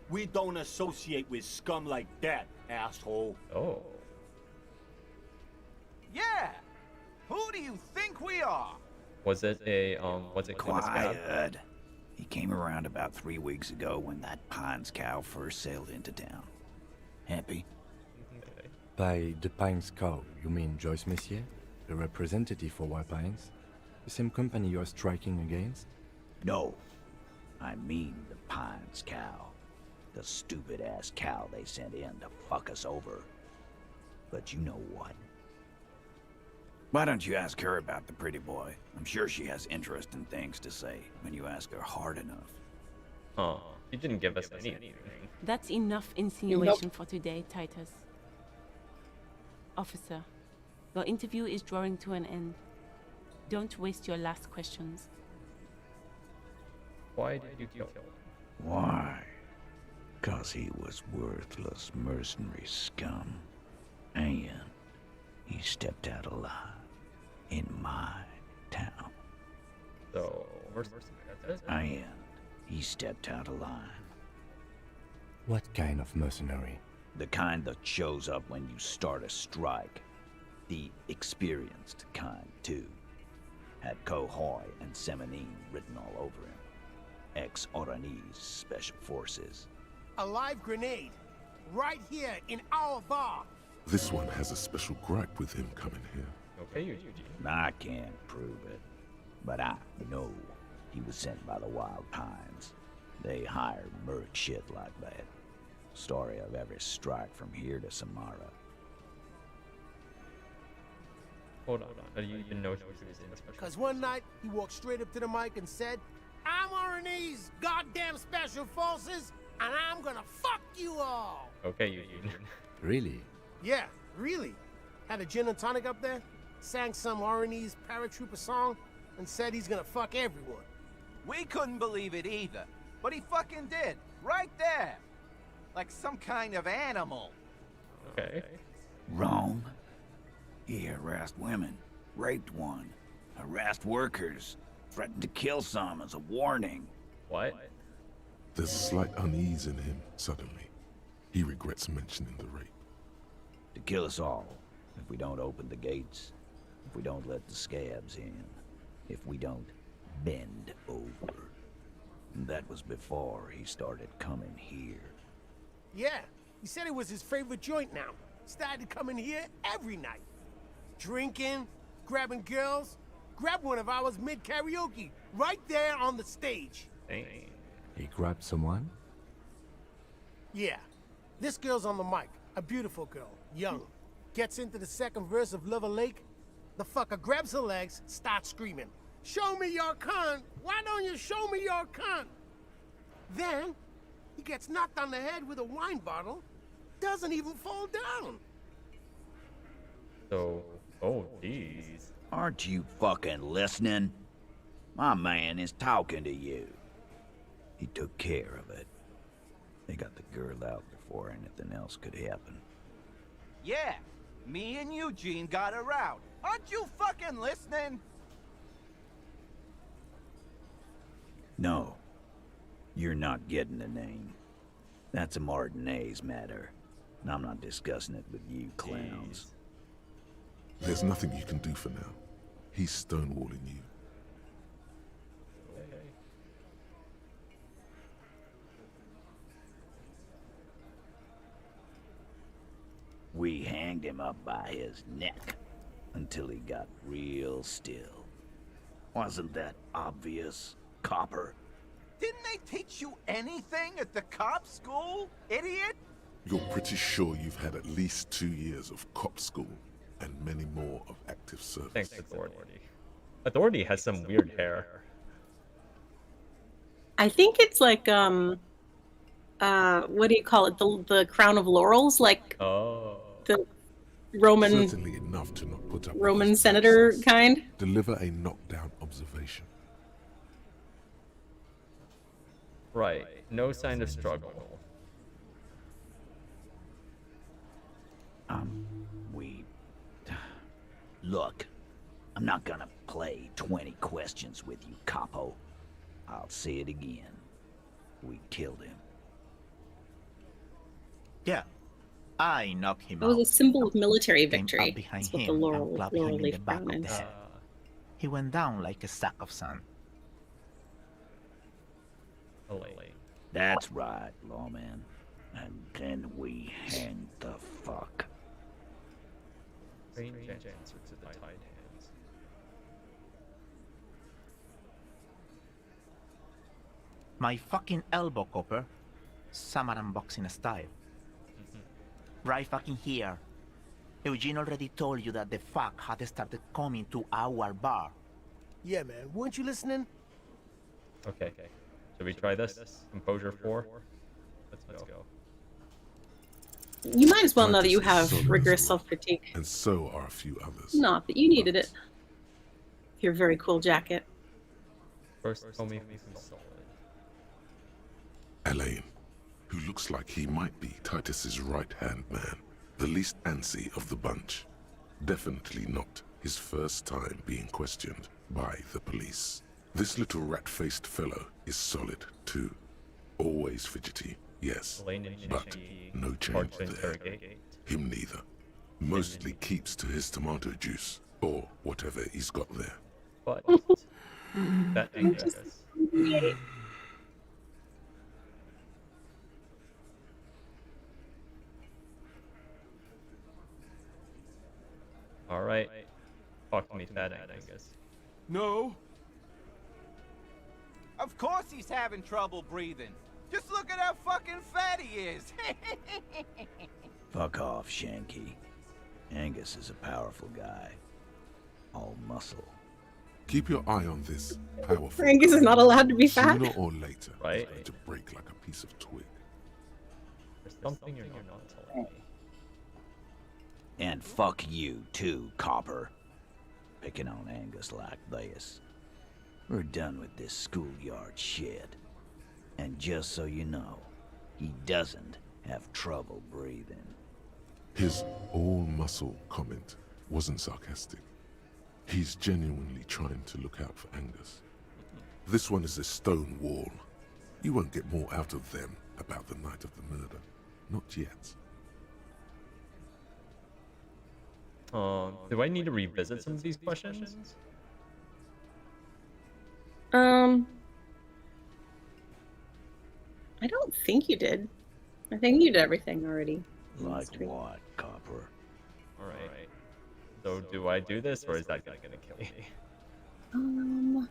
We don't associate with scum like that, asshole. Oh. Yeah! Who do you think we are? Was it a, was it Quiet. He came around about 3 weeks ago when that Pines cow first sailed into town. Happy? By the Pines cow, you mean Joyce Messier? The representative for White Pines? The same company you're striking against? No. I mean the Pines cow. The stupid-ass cow they sent in to fuck us over. But you know what? Why don't you ask her about the pretty boy? I'm sure she has interesting things to say when you ask her hard enough. Oh, you didn't give us anything. That's enough insinuation for today, Titus. Officer, your interview is drawing to an end. Don't waste your last questions. Why did you kill him? Why? 'Cause he was worthless mercenary scum. And he stepped out alive in my town. So, that's it? And he stepped out alive. What kind of mercenary? The kind that shows up when you start a strike. The experienced kind, too. Had Cohoy and Semenine written all over him. Ex-Oranese Special Forces. A live grenade, right here in our bar. This one has a special gripe with him coming here. Okay, Eugene. I can't prove it, but I know he was sent by the Wild Pines. They hired merc shit like that. Story of every strike from here to Samara. Hold on. How do you even know she was in the special? Because one night, he walked straight up to the mic and said, I'm Oranese goddamn Special Forces, and I'm gonna fuck you all. Okay, Eugene. Really? Yeah, really. Had a gin and tonic up there, sang some Oranese paratrooper song, and said he's gonna fuck everyone. We couldn't believe it either, but he fucking did, right there. Like some kind of animal. Okay. Wrong. He harassed women, raped one, harassed workers, threatened to kill some as a warning. What? There's a slight unease in him, suddenly. He regrets mentioning the rape. To kill us all, if we don't open the gates, if we don't let the scabs in, if we don't bend over. That was before he started coming here. Yeah, he said it was his favorite joint now. Started coming here every night. Drinking, grabbing girls. Grab one of ours mid-karaoke, right there on the stage. He grabbed someone? Yeah, this girl's on the mic. A beautiful girl, young. Gets into the second verse of Lover Lake. The fucker grabs her legs, starts screaming. Show me your cunt! Why don't you show me your cunt? Then, he gets knocked on the head with a wine bottle. Doesn't even fall down. So, oh, geez. Aren't you fucking listening? My man is talking to you. He took care of it. They got the girl out before anything else could happen. Yeah, me and Eugene got her out. Aren't you fucking listening? No. You're not getting the name. That's a Martinez matter. And I'm not discussing it with you clowns. There's nothing you can do for now. He's stonewalling you. We hanged him up by his neck until he got real still. Wasn't that obvious, Copper? Didn't they teach you anything at the cop school, idiot? You're pretty sure you've had at least 2 years of cop school and many more of active service. Thanks, Authority. Authority has some weird hair. I think it's like what do you call it? The crown of laurels, like the Roman Certainly enough to not put up with Roman his senator nonsense. kind. Deliver a knockdown observation. Right. No sign of struggle. Look, I'm not gonna play 20 questions with you, Capo. I'll say it again. We killed him. Yeah, I knocked him It was out. a symbol of military Came victory. up behind That's what him the and laurel clapped him in the leaf back crown of the is. head. He went down like a sack of sand. That's right, lawman. And then we hanged the fuck. Strange answer to the tied hands. My fucking elbow, Copper. Samaran boxing style. Right fucking here. Eugene already told you that the fuck had started coming to our bar. Yeah, man, weren't you listening? Okay. Should we try this? Composure 4? Let's go. You might as well know that you Titus is have so rigorous miserable, self-critique. And so are a few others. Not that you needed it. Your very cool jacket. First, tell me if he's solid. Elaine, who looks like he might be Titus's right-hand man, the least antsy of the bunch. Definitely not his first time being questioned by the police. This little rat-faced fellow is solid, too. Always fidgety, yes, but no change there. Him neither. Mostly keeps to his tomato juice, or whatever he's got there. But that Angus. All right. Talk to me, fat Angus. No. Of course he's having trouble breathing. Just look at how fucking fat he is. Fuck off, Shanky. Angus is a powerful guy. All muscle. Keep your eye on this powerful Angus is not allowed to be fat. Sooner or later, Right. it's going to break like a piece of twig. There's something you're not telling me. And fuck you too, Copper. Picking on Angus like this. We're done with this schoolyard shit. And just so you know, he doesn't have trouble breathing. His all-muscle comment wasn't sarcastic. He's genuinely trying to look out for Angus. This one is a stone wall. You won't get more out of them about the night of the murder. Not yet. Do I need to revisit some of these questions? I don't think you did. I think you did everything already. Like what, Copper? All right. So do I do this, or is that guy gonna kill me?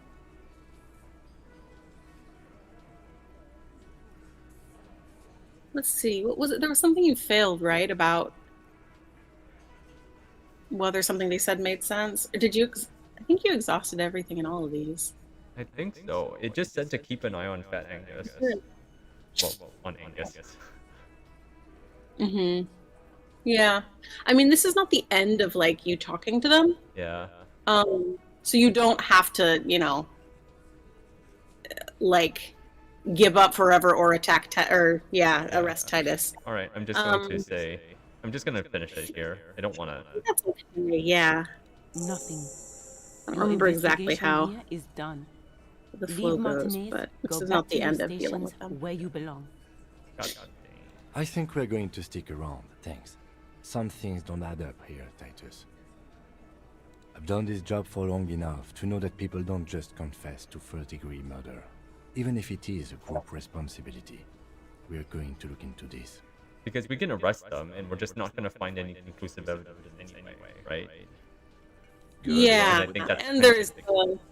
Let's see. What was it? There was something you failed, right? About whether something they said made sense. Or did you? I think you exhausted everything in all of these. I think so. It just said to keep an eye on Fat Angus. Well, on Angus. Mm-hmm. Yeah. I mean, this is not the end of like you talking to them. Yeah. So you don't have to, like give up forever or attack arrest Titus. All right. I'm just going to say, I'm just gonna finish it here. I don't want to. That's okay. Yeah. Nothing. I don't remember exactly how Here is done. the flow Leave goes, Martinez, but go this is back not to the your end of dealing stations with them. where you belong. I think we're going to stick around, thanks. Some things don't add up here, Titus. I've done this job for long enough to know that people don't just confess to first-degree murder. Even if it is a group responsibility, we're going to look into this. Because we can arrest them, and we're just not gonna find any conclusive evidence anyway, right? Yeah, And I think that's and there's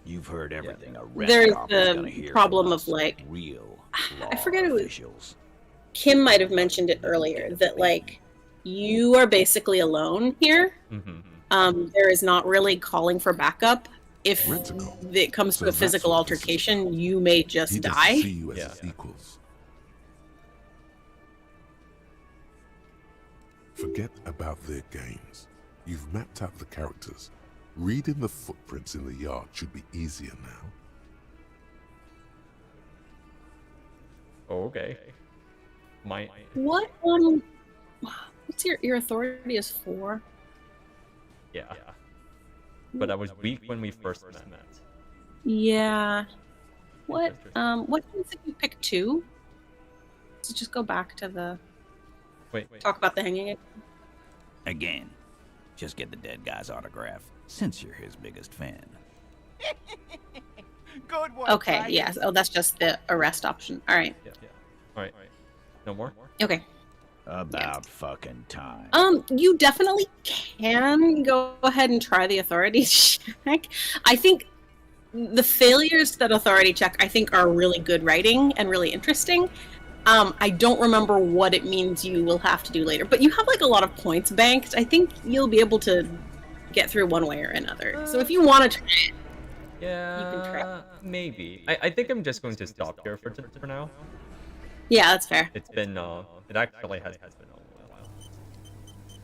You've heard everything a there's red copper's gonna the hear problem from of us. like Real I forget who officials. Kim might have mentioned it earlier that like you are basically alone here. There is not really calling for backup. If it comes to a physical altercation, you may just He doesn't die. see you as his equals. Forget about their games. You've mapped out the characters. Reading the footprints in the yard should be easier now. Okay. What what's your authority is for? Yeah. But I was weak when we first met. Yeah. What means if you pick two? So just go back to the Wait. talk about the hanging. Again, just get the dead guy's autograph, since you're his biggest fan. Good one. Okay, Titus. yes. Oh, that's just the arrest option. All right. All right. No more? Okay. About fucking time. You definitely can go ahead and try the authority check. I think the failures to that authority check, I think, are really good writing and really interesting. I don't remember what it means you will have to do later, but you have like a lot of points banked. I think you'll be able to get through one way or another. So if you want to try it, Yeah, you can try. maybe. I think I'm just going to stop here for now. Yeah, that's fair. It's been, it actually has been a while.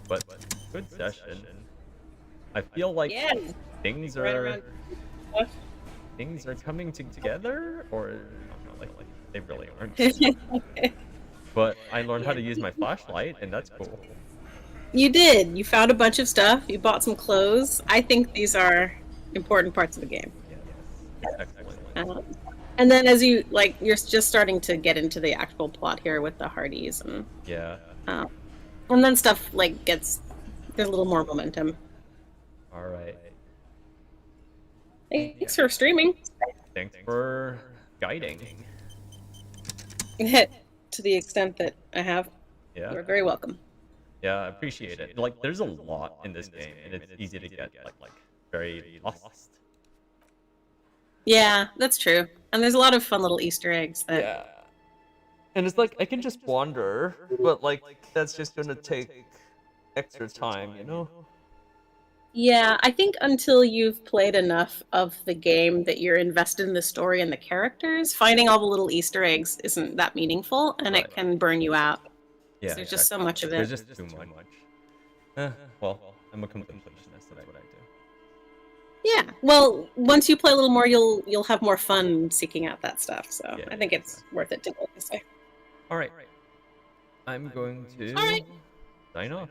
But good session. I feel like things are coming together, or no, like they really aren't. But I learned how to use my flashlight, and that's cool. You did. You found a bunch of stuff. You bought some clothes. I think these are important parts of the game. Excellent. And then as you you're just starting to get into the actual plot here with the Hardys, and and then stuff there's a little more momentum. All right. Thanks for streaming. Thanks for guiding. To the extent that I have. Yeah. You're very welcome. Yeah, I appreciate it. Like, there's a lot in this game, and it's easy to get like very lost. Yeah, that's true. And there's a lot of fun little Easter eggs that. Yeah. And it's like I can just wander, but like that's just gonna take extra time, you know? Yeah, I think until you've played enough of the game that you're invested in the story and the characters, finding all the little Easter eggs isn't that meaningful, and it can burn you out. Yeah. There's just so much of it. There's just too much. Well, I'm a completionist. That's what I do. Yeah. Well, once you play a little more, you'll have more fun seeking out that stuff. So I think it's worth it to go this way. All right. I'm going to sign off.